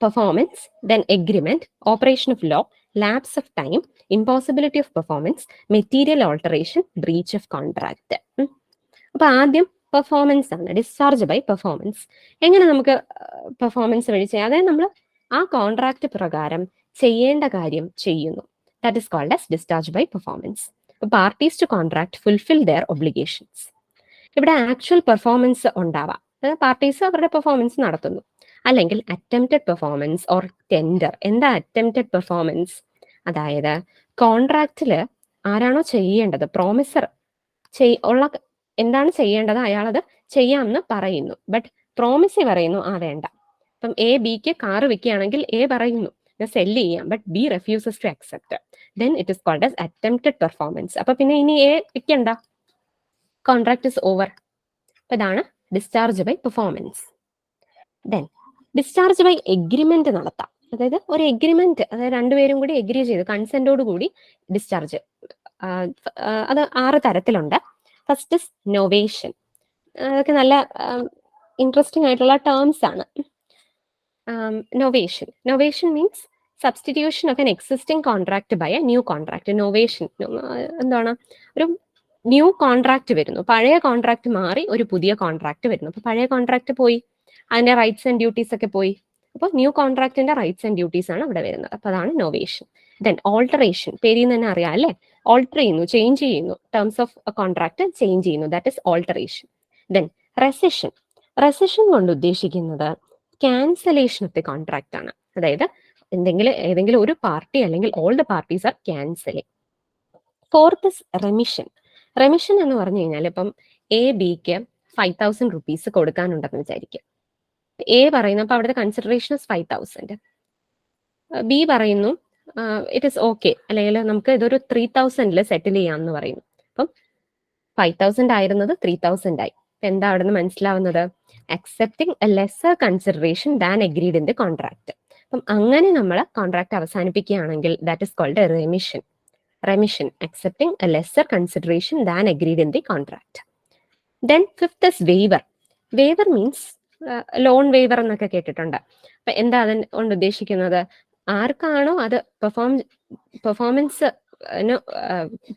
performance, then agreement, operation of law, lapse of time, impossibility of performance, material alteration, breach of contract. അപ്പൊ ആദ്യം പെർഫോമൻസ് ആണ്, discharge by performance. എങ്ങനെ നമുക്ക് performance വഴി ചെയ്യാം, അതായത് നമ്മൾ ആ കോൺട്രാക്ട് പ്രകാരം ചെയ്യേണ്ട കാര്യം ചെയ്യുന്നു, that is called as discharge by performance. Parties to contract fulfil their obligations. ഇവിടെ ആക്ച്വൽ പെർഫോമൻസ് ഉണ്ടാവാം, അതായത് പാർട്ടീസ് അവരുടെ പെർഫോമൻസ് നടത്തുന്നു, അല്ലെങ്കിൽ അറ്റംപ്റ്റഡ് പെർഫോമൻസ് ഓർ ടെൻഡർ. എന്താ അറ്റംപ്റ്റഡ് പെർഫോമൻസ്, അതായത് കോൺട്രാക്റ്റില് ആരാണോ ചെയ്യേണ്ടത്, പ്രോമിസർ ഉള്ള എന്താണ് ചെയ്യേണ്ടത് അയാളത് ചെയ്യാമെന്ന് പറയുന്നു, ബട്ട് പ്രോമിസ് പറയുന്നു വേണ്ട. ഇപ്പം എ ബിക്ക് കാറ് വിൽക്കുകയാണെങ്കിൽ എ പറയുന്നു സെല്ല് ചെയ്യാം, but B refuses to accept, then it is called as attempted performance. അപ്പൊ പിന്നെ ഇനി എ വിൽക്കണ്ട, കോൺട്രാക്ട് ഇസ് ഓവർ. അപ്പൊ ഇതാണ് discharge by performance. Then discharge by agreement നടത്താം, അതായത് ഒരു എഗ്രിമെന്റ്, അതായത് രണ്ടുപേരും കൂടി എഗ്രി ചെയ്ത് കൺസെന്റോട് കൂടി ഡിസ്ചാർജ്. അത് 6 തരത്തിലുണ്ട്. ഫസ്റ്റ് ഇസ് നൊവേഷൻ, അതൊക്കെ നല്ല ഇൻട്രസ്റ്റിംഗ് ആയിട്ടുള്ള ടേംസ് ആണ്. Novation means substitution of an existing contract by a new contract. Novation എന്താണ്, ഒരു ന്യൂ കോൺട്രാക്ട് വരുന്നു, പഴയ കോൺട്രാക്ട് മാറി ഒരു പുതിയ കോൺട്രാക്ട് വരുന്നു. അപ്പൊ പഴയ കോൺട്രാക്ട് പോയി, അതിന്റെ റൈറ്റ്സ് ആൻഡ് ഡ്യൂട്ടീസ് ഒക്കെ പോയി. അപ്പോൾ ന്യൂ കോൺട്രാക്ടിന്റെ റൈറ്റ്സ് ആൻഡ് ഡ്യൂട്ടീസ് ആണ് ഇവിടെ വരുന്നത്. അപ്പൊ അതാണ് നൊവേഷൻ. ദെൻ ഓൾട്ടറേഷൻ, പേരിൽ നിന്ന് തന്നെ അറിയാം അല്ലേ, ഓൾട്ടർ ചെയ്യുന്നു, ചേഞ്ച് ചെയ്യുന്നു, ടേംസ് ഓഫ് കോൺട്രാക്ട് ചേഞ്ച് ചെയ്യുന്നു, ദാറ്റ് ഇസ് ഓൾട്ടറേഷൻ. ദെൻ റെസിഷൻ, റെസിഷൻ കൊണ്ട് ഉദ്ദേശിക്കുന്നത് ക്യാൻസലേഷൻ ഓഫ് ദി കോൺട്രാക്ട് ആണ്, അതായത് ഏതെങ്കിലും ഒരു പാർട്ടി അല്ലെങ്കിൽ all the parties R cancelling. Fourth is remission. Remission എന്ന് പറഞ്ഞു കഴിഞ്ഞാൽ ഇപ്പം എ ബിക്ക് 5,000 റുപ്പീസ് കൊടുക്കാനുണ്ടെന്ന് വിചാരിക്കും. എ പറയുന്നു, അപ്പൊ അവിടുത്തെ കൺസിഡറേഷൻ 5,000. ബി പറയുന്നു ഇറ്റ് ഇസ് ഓക്കെ, അല്ലെങ്കിൽ നമുക്ക് ഇതൊരു 3000 സെറ്റിൽ ചെയ്യാമെന്ന് പറയുന്നു. അപ്പം 5000 ആയിരുന്നത് 3000 ആയി. അപ്പൊ എന്താ അവിടെ നിന്ന് മനസ്സിലാവുന്നത്? Accepting a lesser consideration than agreed in the contract. അപ്പം അങ്ങനെ നമ്മൾ കോൺട്രാക്ട് അവസാനിപ്പിക്കുകയാണെങ്കിൽ that is called a remission. Remission, accepting a lesser consideration than agreed in the contract. Then fifth is waiver. Waiver means loan waiver എന്നൊക്കെ കേട്ടിട്ടുണ്ട്. അപ്പൊ എന്താ അതുകൊണ്ട് ഉദ്ദേശിക്കുന്നത്? ആർക്കാണോ അത്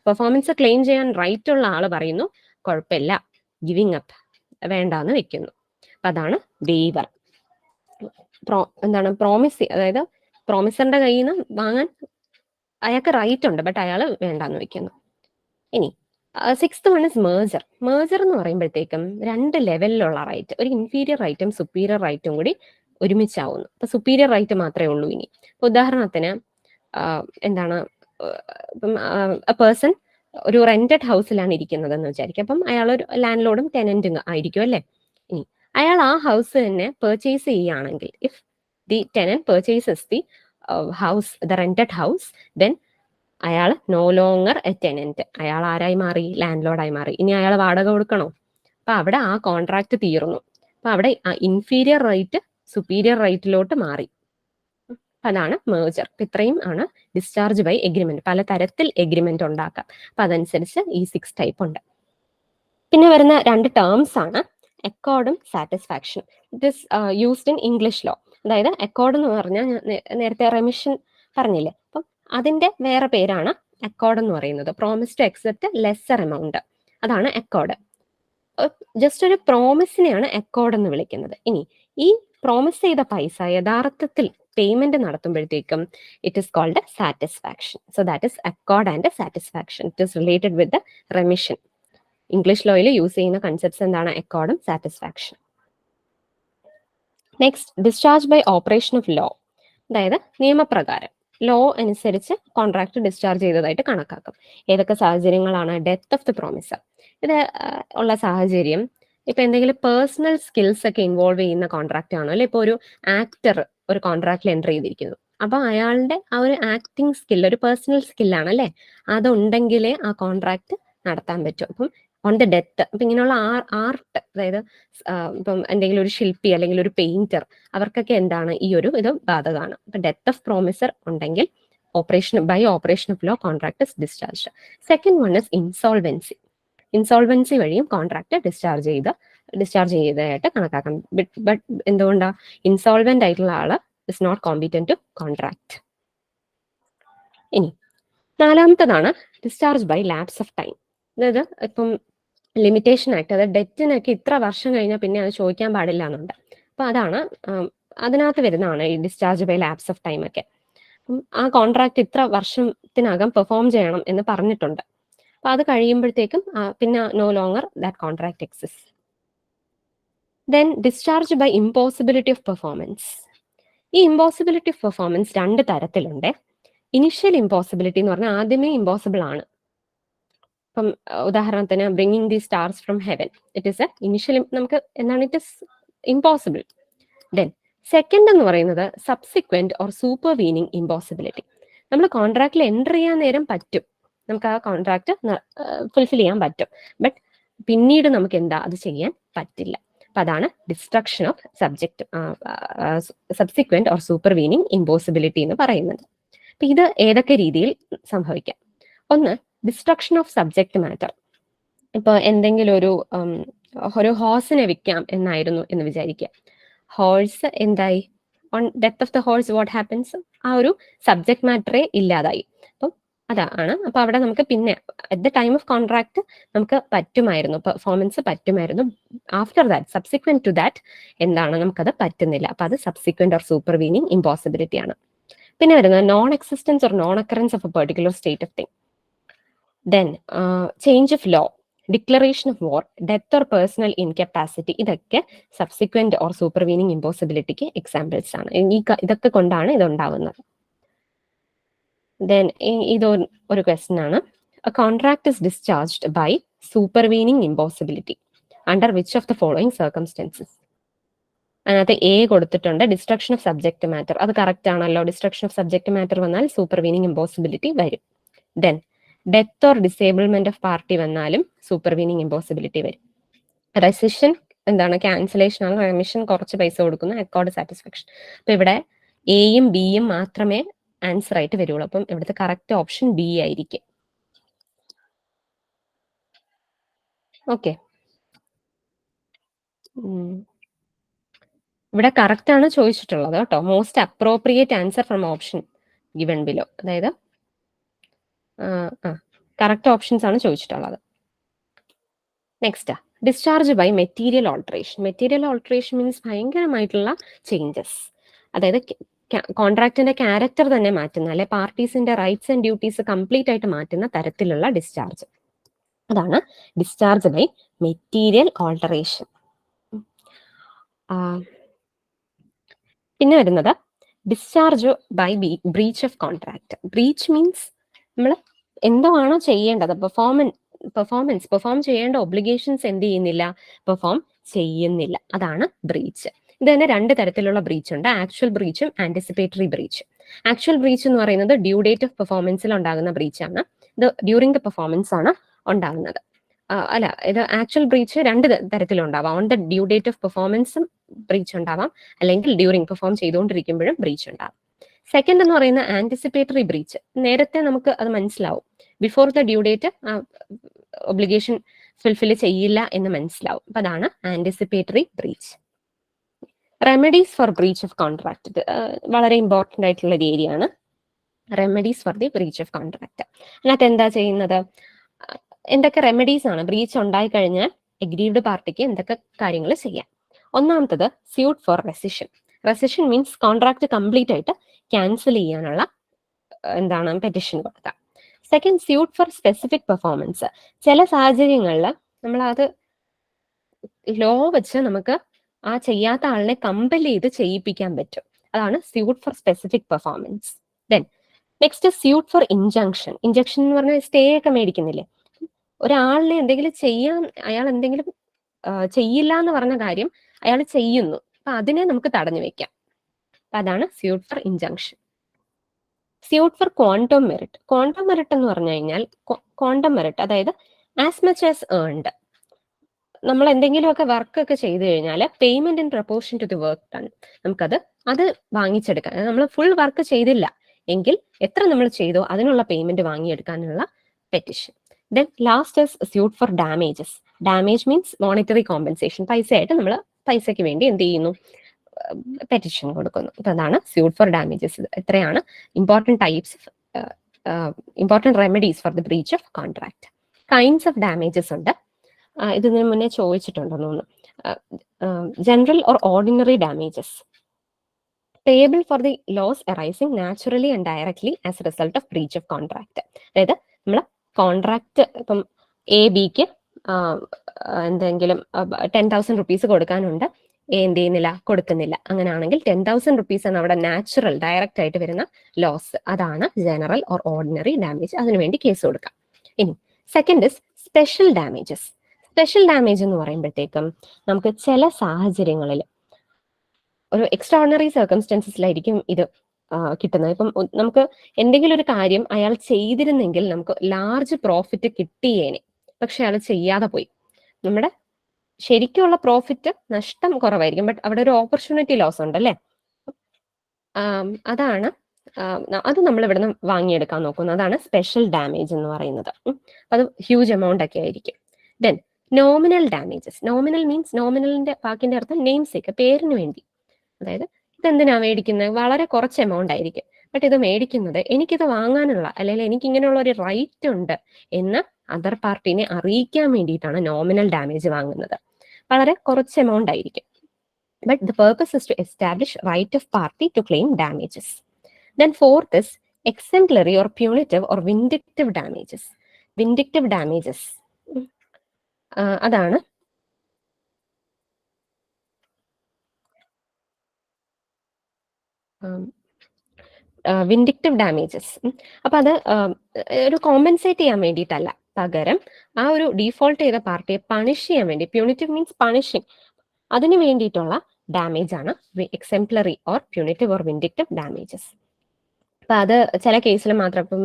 പെർഫോമൻസ് ക്ലെയിം ചെയ്യാൻ റൈറ്റ് ഉള്ള ആള് പറയുന്നു കുഴപ്പമില്ല, ഗിവിങ് അപ്പ്, വേണ്ടാന്ന് വെക്കുന്നു. അപ്പൊ അതാണ് വേവർ. എന്താണ് പ്രോമിസ്, അതായത് പ്രോമിസറിന്റെ കയ്യിൽ നിന്ന് വാങ്ങാൻ അയാൾക്ക് റൈറ്റ് ഉണ്ട്, ബട്ട് അയാൾ വേണ്ടാന്ന് വെക്കുന്നു. ഇനി sixth one is major. Major എന്ന് പറയുമ്പോഴത്തേക്കും 2 ലെവലിലുള്ള റൈറ്റ്, ഒരു ഇൻഫീരിയർ റൈറ്റും സുപ്പീരിയർ റൈറ്റും കൂടി ഒരുമിച്ചാവുന്നു. അപ്പൊ സുപ്പീരിയർ റൈറ്റ് മാത്രമേ ഉള്ളൂ ഇനി. ഉദാഹരണത്തിന് എന്താണ്, ഇപ്പം പേഴ്സൺ ഒരു റെന്റഡ് ഹൗസിലാണ് ഇരിക്കുന്നത് എന്ന് വിചാരിക്കും. അപ്പം അയാൾ ഒരു ലാൻഡ് ലോഡും ടെനന്റും ആയിരിക്കും അല്ലേ. ഇനി അയാൾ ആ ഹൗസ് തന്നെ പർച്ചേസ് ചെയ്യുകയാണെങ്കിൽ, if the tenant purchases the house, the rented house, then അയാൾ നോ ലോങ്ങർ എ ടെനന്റ്. അയാൾ ആരായി മാറി? ലാൻഡ് ലോഡായി മാറി. ഇനി അയാൾ വാടക കൊടുക്കണോ? അപ്പൊ അവിടെ ആ കോൺട്രാക്ട് തീർന്നു. അപ്പൊ അവിടെ ഇൻഫീരിയർ റൈറ്റ് സുപ്പീരിയർ റൈറ്റിലോട്ട് മാറി. അതാണ് മേജർ. ഇത്രയും ആണ് ഡിസ്ചാർജ് ബൈ എഗ്രിമെന്റ്. പല തരത്തിൽ എഗ്രിമെന്റ് ഉണ്ടാക്കാം. അപ്പൊ അതനുസരിച്ച് ഈ 6 ടൈപ്പ് ഉണ്ട്. പിന്നെ വരുന്ന 2 ടേംസ് ആണ് അക്കോർഡും satisfaction. It is used in English law. അതായത് അക്കോർഡ് എന്ന് പറഞ്ഞാൽ നേരത്തെ റെമിഷൻ പറഞ്ഞില്ലേ, അപ്പം അതിന്റെ വേറെ പേരാണ് അക്കോർഡ് എന്ന് പറയുന്നത്. Promise to accept lesser amount, അതാണ് അക്കോർഡ്. ജസ്റ്റ് ഒരു പ്രോമിസിനെയാണ് അക്കോർഡ് എന്ന് വിളിക്കുന്നത്. ഇനി ഈ പ്രോമിസ് ചെയ്ത പൈസ യഥാർത്ഥത്തിൽ പേയ്മെന്റ് നടത്തുമ്പോഴത്തേക്കും it is called satisfaction. So that is accord and satisfaction. It is related with the remission. English ലോയിൽ യൂസ് ചെയ്യുന്ന കൺസെപ്റ്റ്സ് എന്താണ്? അക്കോർഡും satisfaction. Next, discharge by operation of law. അതായത് നിയമപ്രകാരം ലോ അനുസരിച്ച് കോൺട്രാക്ട് ഡിസ്ചാർജ് ചെയ്തതായിട്ട് കണക്കാക്കും. ഏതൊക്കെ സാഹചര്യങ്ങളാണ്? Death of the promisor. ഇത് ഉള്ള സാഹചര്യം ഇപ്പൊ എന്തെങ്കിലും പേഴ്സണൽ സ്കിൽസ് ഒക്കെ ഇൻവോൾവ് ചെയ്യുന്ന കോൺട്രാക്ട് ആണോ, അല്ലെ ഇപ്പൊ ഒരു ആക്ടർ ഒരു കോൺട്രാക്റ്റിൽ എൻ്റർ ചെയ്തിരിക്കുന്നു, അപ്പൊ അയാളുടെ ആ ഒരു ആക്ടിങ് സ്കിൽ ഒരു പേഴ്സണൽ സ്കില്ലാണ് അല്ലെ, അതുണ്ടെങ്കിലേ ആ കോൺട്രാക്ട് നടത്താൻ പറ്റും. അപ്പം ഓൺ ദ ഡെത്ത്, അപ്പൊ ഇങ്ങനെയുള്ള ആർട്ട്, അതായത് ഇപ്പം എന്തെങ്കിലും ഒരു ശില്പി അല്ലെങ്കിൽ ഒരു പെയിന്റർ, അവർക്കൊക്കെ എന്താണ് ഈ ഒരു ഇത് ബാധകമാണ്. അപ്പൊ ഡെത്ത് ഓഫ് പ്രോമിസർ ഉണ്ടെങ്കിൽ by operation of law contract is discharge. Second one is insolvency. Insolvency വഴിയും കോൺട്രാക്ട് ഡിസ്ചാർജ് ചെയ്തതായിട്ട് കണക്കാക്കാം. ബട്ട് എന്തുകൊണ്ടാ? ഇൻസോൾവെന്റ് ആയിട്ടുള്ള ആള് is not competent to contract. ഇനി നാലാമത്തതാണ് discharge by lapse of time. അതായത് ഇപ്പം ലിമിറ്റേഷൻ ആക്ട്, അതായത് ഡെറ്റിനൊക്കെ ഇത്ര വർഷം കഴിഞ്ഞാൽ പിന്നെ അത് ചോദിക്കാൻ പാടില്ല എന്നുണ്ട്. അപ്പൊ അതാണ് അതിനകത്ത് വരുന്നതാണ് ഈ discharge by lapse of time ഒക്കെ. ആ കോൺട്രാക്ട് ഇത്ര വർഷത്തിനകം പെർഫോം ചെയ്യണം എന്ന് പറഞ്ഞിട്ടുണ്ട്. അപ്പൊ അത് കഴിയുമ്പോഴത്തേക്കും പിന്നെ no longer that contract exist. Then discharge by impossibility of performance. ഈ ഇമ്പോസിബിലിറ്റി ഓഫ് പെർഫോമൻസ് 2 തരത്തിലുണ്ട്. ഇനിഷ്യൽ ഇമ്പോസിബിലിറ്റി എന്ന് പറഞ്ഞാൽ ആദ്യമേ ഇമ്പോസിബിൾ ആണ്. ഇപ്പം ഉദാഹരണത്തിന് bringing the stars from heaven, it is A initial, നമുക്ക് എന്താണ്, it is impossible. Then second എന്ന് പറയുന്നത് സബ്സിക്വന്റ് ഓർ സൂപ്പർവീനിങ് ഇമ്പോസിബിലിറ്റി. നമ്മൾ കോൺട്രാക്റ്റിൽ എൻ്റർ ചെയ്യാൻ നേരം പറ്റും, നമുക്ക് ആ കോൺട്രാക്ട് ഫുൾഫിൽ ചെയ്യാൻ പറ്റും, ബട്ട് പിന്നീട് നമുക്ക് എന്താ അത് ചെയ്യാൻ പറ്റില്ല. അപ്പൊ അതാണ് destruction of subsequent or supervening impossibility എന്ന് പറയുന്നത്. അപ്പൊ ഇത് ഏതൊക്കെ രീതിയിൽ സംഭവിക്കാം? ഒന്ന്, ഡിസ്ട്രക്ഷൻ ഓഫ് സബ്ജക്ട് മാറ്റർ. ഇപ്പൊ എന്തെങ്കിലും ഒരു ഹോഴ്സിനെ വിൽക്കാം എന്നായിരുന്നു എന്ന് വിചാരിക്കുക. ഹോഴ്സ് എന്തായി? On death of the horse what happens? ആ ഒരു സബ്ജക്ട് മാറ്ററേ ഇല്ലാതായി. അപ്പം അതാണ്. അപ്പൊ അവിടെ നമുക്ക് പിന്നെ at the time of contract നമുക്ക് പറ്റുമായിരുന്നു, പെർഫോമൻസ് പറ്റുമായിരുന്നു. After that, subsequent to that എന്താണ്, നമുക്കത് പറ്റുന്നില്ല. അപ്പൊ അത് സബ്സിക്വന്റ് ഓർ സൂപ്പർവീനിങ് ഇമ്പോസിബിലിറ്റി ആണ്. പിന്നെ വരുന്നത് non existence or non occurrence of a particular state of thing. Then change of law, declaration of war, death or personal incapacity, ഇതൊക്കെ subsequent or supervening ഇമ്പോസിബിലിറ്റിക്ക് എക്സാമ്പിൾസ് ആണ്. ഇതൊക്കെ കൊണ്ടാണ് ഇത് ഉണ്ടാവുന്നത്. ദെൻ ഒരു ക്വസ്റ്റ്യൻ ആണ്, a contract is discharged by supervening impossibility under which of the following circumstances? അതിനകത്ത് എ കൊടുത്തിട്ടുണ്ട്, ഡിസ്ട്രക്ഷൻ ഓഫ് സബ്ജക്ട് മാറ്റർ. അത് കറക്റ്റ് ആണല്ലോ. ഡിസ്ട്രക്ഷൻ ഓഫ് സബ്ജക്ട് മാറ്റർ വന്നാൽ സൂപ്പർവീനിങ് ഇമ്പോസിബിലിറ്റി വരും. Then death or disablement of party വന്നാലും സൂപ്പർവീനിങ് impossibility വരും. റെസിഷൻ എന്താണ്? Cancellation ആണ്. റെമിഷൻ കുറച്ച് പൈസ കൊടുക്കുന്നു. Accord satisfaction. അപ്പൊ ഇവിടെ എയും ബിയും മാത്രമേ ആൻസർ ആയിട്ട് വരുള്ളൂ. അപ്പം ഇവിടുത്തെ കറക്റ്റ് ഓപ്ഷൻ ബി ആയിരിക്കും. ഓക്കെ, ഇവിടെ കറക്റ്റ് ആണ് ചോദിച്ചിട്ടുള്ളത് കേട്ടോ. Most appropriate answer from option given below. അതായത് കറക്റ്റ് ഓപ്ഷൻസ് ആണ് ചോദിച്ചിട്ടുള്ളത്. Next, discharge by material alteration. Material alteration means ഭയങ്കരമായിട്ടുള്ള ചേഞ്ചസ്. അതായത് കോൺട്രാക്ടിന്റെ ക്യാരക്ടർ തന്നെ മാറ്റുന്ന, അല്ലെ പാർട്ടീസിന്റെ റൈറ്റ്സ് ആൻഡ് ഡ്യൂട്ടീസ് കംപ്ലീറ്റ് ആയിട്ട് മാറ്റുന്ന തരത്തിലുള്ള ഡിസ്ചാർജ്. അതാണ് ഡിസ്ചാർജ് ബൈ മെറ്റീരിയൽ ഓൾട്ടറേഷൻ. പിന്നെ വരുന്നത് discharge by breach of contract. Breach means നമ്മൾ എന്താണോ ചെയ്യേണ്ടത്, പെർഫോം ചെയ്യേണ്ട ഒബ്ലിഗേഷൻസ് എന്ത് ചെയ്യുന്നില്ല, പെർഫോം ചെയ്യുന്നില്ല. അതാണ് ബ്രീച്ച്. ഇത് തന്നെ രണ്ട് തരത്തിലുള്ള ബ്രീച്ച് ഉണ്ട്, ആക്ച്വൽ ബ്രീച്ചും ആന്റിസിപ്പേറ്ററി ബ്രീച്ചും. ആക്ച്വൽ ബ്രീച്ച് എന്ന് പറയുന്നത് ഡ്യൂ ഡേറ്റ് ഓഫ് പെർഫോമൻസിൽ ഉണ്ടാകുന്ന ബ്രീച്ച് ആണ്. ഇത് ഡ്യൂറിംഗ് ദ പെർഫോമൻസ് ആണ് ഉണ്ടാകുന്നത്. അല്ല, ഇത് ആക്ച്വൽ ബ്രീച്ച് രണ്ട് തരത്തിലുണ്ടാവാം. On the due date of പെർഫോമൻസും ബ്രീച്ച് ഉണ്ടാവാം, അല്ലെങ്കിൽ ഡ്യൂറിംഗ് പെർഫോം ചെയ്തുകൊണ്ടിരിക്കുമ്പോഴും ബ്രീച്ച് ഉണ്ടാവും. സെക്കൻഡ് എന്ന് പറയുന്ന ആന്റിസിപ്പേറ്ററി ബ്രീച്ച്. നേരത്തെ നമുക്ക് അത് മനസ്സിലാവും, before the due date obligation fulfil ചെയ്യില്ല എന്ന് മനസ്സിലാവും. അപ്പൊ അതാണ് anticipatory breach. Remedies for breach of contract. വളരെ ഇമ്പോർട്ടന്റ് ആയിട്ടുള്ള ഒരു ഏരിയ ആണ് remedies for the breach of contract. അതിനകത്ത് എന്താ ചെയ്യുന്നത്, എന്തൊക്കെ റെമഡീസ് ആണ് ബ്രീച്ച് ഉണ്ടായി കഴിഞ്ഞാൽ എഗ്രീവ്ഡ് പാർട്ടിക്ക് എന്തൊക്കെ കാര്യങ്ങൾ ചെയ്യാം. ഒന്നാമത്തത് suit for rescission. Rescission means contract complete ആയിട്ട് ക്യാൻസൽ ചെയ്യാനുള്ള എന്താണ് പെറ്റിഷൻ കൊടുക്കുക. Second, suit for specific performance. ചില സാഹചര്യങ്ങളിൽ നമ്മൾ അത് ലോ വെച്ച് നമുക്ക് ആ ചെയ്യാത്ത ആളിനെ കമ്പൽ ചെയ്ത് ചെയ്യിപ്പിക്കാൻ പറ്റും. അതാണ് suit for specific performance. Then next, suit for injunction. Injunction എന്ന് പറഞ്ഞാൽ സ്റ്റേ ഒക്കെ മേടിക്കുന്നില്ലേ, ഒരാളിനെ എന്തെങ്കിലും ചെയ്യാൻ, അയാൾ എന്തെങ്കിലും ചെയ്യില്ല എന്ന് പറഞ്ഞ കാര്യം അയാൾ ചെയ്യുന്നു, അപ്പൊ അതിനെ നമുക്ക് തടഞ്ഞു വെക്കാം. അതാണ് suit for injunction. Suit for quantum meruit. Quantum meruit എന്ന് പറഞ്ഞു കഴിഞ്ഞാൽ ക്വാണ്ടം മെറിറ്റ്, അതായത് ആസ് മച്ച് ആസ് ഏൺഡ്. നമ്മൾ എന്തെങ്കിലുമൊക്കെ വർക്ക് ഒക്കെ ചെയ്തു കഴിഞ്ഞാൽ payment in proportion to the work done, അത് വാങ്ങിച്ചെടുക്കാൻ. നമ്മൾ ഫുൾ വർക്ക് ചെയ്തില്ല എങ്കിൽ എത്ര നമ്മൾ ചെയ്തോ അതിനുള്ള പേയ്മെന്റ് വാങ്ങിയെടുക്കാനുള്ള petition. Then last is suit for damages. Damage means monetary compensation. പൈസയായിട്ട് നമ്മൾ പൈസയ്ക്ക് വേണ്ടി എന്ത് ചെയ്യുന്നു, പെറ്റിഷൻ കൊടുക്കുന്നു. അപ്പൊ അതാണ് സ്യൂട്ട് ഫോർ ഡാമേജസ്. എത്രയാണ് important types, important remedies for the breach of contract. Kinds of damages ഉണ്ട്, ഇതിന് മുന്നേ ചോദിച്ചിട്ടുണ്ടെന്ന് തോന്നുന്നു. General or ordinary damages payable for the loss arising naturally and directly as a result of breach of contract. അതായത് നമ്മൾ contract ഇപ്പം A ബിക്ക് എന്തെങ്കിലും 10,000 റുപ്പീസ് കൊടുക്കാനുണ്ട്, എന്ത് ചെയ്യുന്നില്ല, കൊടുക്കുന്നില്ല. അങ്ങനെയാണെങ്കിൽ 10,000 റുപ്പീസ് ആണ് അവിടെ നാച്ചുറൽ ഡയറക്റ്റ് ആയിട്ട് വരുന്ന ലോസ്. അതാണ് ജനറൽ ഓർ ഓർഡിനറി ഡാമേജ്. അതിനുവേണ്ടി കേസ് കൊടുക്കാം. ഇനി second is special damages. Special damage എന്ന് പറയുമ്പോഴത്തേക്കും നമുക്ക് ചില സാഹചര്യങ്ങളിൽ ഒരു എക്സ്ട്രാ ഓർഡിനറി സർക്കംസ്റ്റൻസസിലായിരിക്കും ഇത് കിട്ടുന്നത്. ഇപ്പം നമുക്ക് എന്തെങ്കിലും ഒരു കാര്യം അയാൾ ചെയ്തിരുന്നെങ്കിൽ നമുക്ക് ലാർജ് പ്രോഫിറ്റ് കിട്ടിയേനെ, പക്ഷെ അയാൾ ചെയ്യാതെ പോയി. നമ്മുടെ ശരിക്കുള്ള പ്രോഫിറ്റ് നഷ്ടം കുറവായിരിക്കും, ബട്ട് അവിടെ ഒരു ഓപ്പർച്യൂണിറ്റി ലോസ് ഉണ്ട് അല്ലേ. അതാണ് അത് നമ്മൾ ഇവിടുന്ന് വാങ്ങിയെടുക്കാൻ നോക്കുന്നത്. അതാണ് സ്പെഷ്യൽ ഡാമേജ് എന്ന് പറയുന്നത്. അത് ഹ്യൂജ് എമൗണ്ട് ഒക്കെ ആയിരിക്കും. Then nominal damages. Nominal means, നോമിനലിന്റെ വാക്കിന്റെ അർത്ഥം നെയിം സേക്ക്, പേരിന് വേണ്ടി. അതായത് ഇതെന്തിനാ മേടിക്കുന്നത്, വളരെ കുറച്ച് എമൗണ്ട് ആയിരിക്കും, ബട്ട് ഇത് മേടിക്കുന്നത് എനിക്കിത് വാങ്ങാനുള്ള, അല്ലെങ്കിൽ എനിക്ക് ഇങ്ങനെയുള്ള ഒരു റൈറ്റ് ഉണ്ട് എന്ന് അതർ പാർട്ടിനെ അറിയിക്കാൻ വേണ്ടിയിട്ടാണ് നോമിനൽ ഡാമേജ് വാങ്ങുന്നത്. വളരെ കുറച്ച് എമൗണ്ട് ആയിരിക്കും, but the purpose is to establish right of party to claim damages. Then fourth is exemplary or punitive or vindictive damages. Vindictive damages അതാണ് വിൻഡിക്റ്റീവ് ഡാമേജസ്. അപ്പൊ അത് ഒരു കോമ്പൻസേറ്റ് ചെയ്യാൻ വേണ്ടിയിട്ടല്ല, പകരം ആ ഒരു ഡീഫോൾട്ട് ചെയ്ത പാർട്ടിയെ പണിഷ് ചെയ്യാൻ വേണ്ടി. പ്യൂണിറ്റീവ് മീൻസ് പണിഷിങ്, അതിന് വേണ്ടിയിട്ടുള്ള ഡാമേജ് ആണ് exemplary or punitive or vindictive damages. അപ്പൊ അത് ചില കേസിൽ മാത്രം ഇപ്പം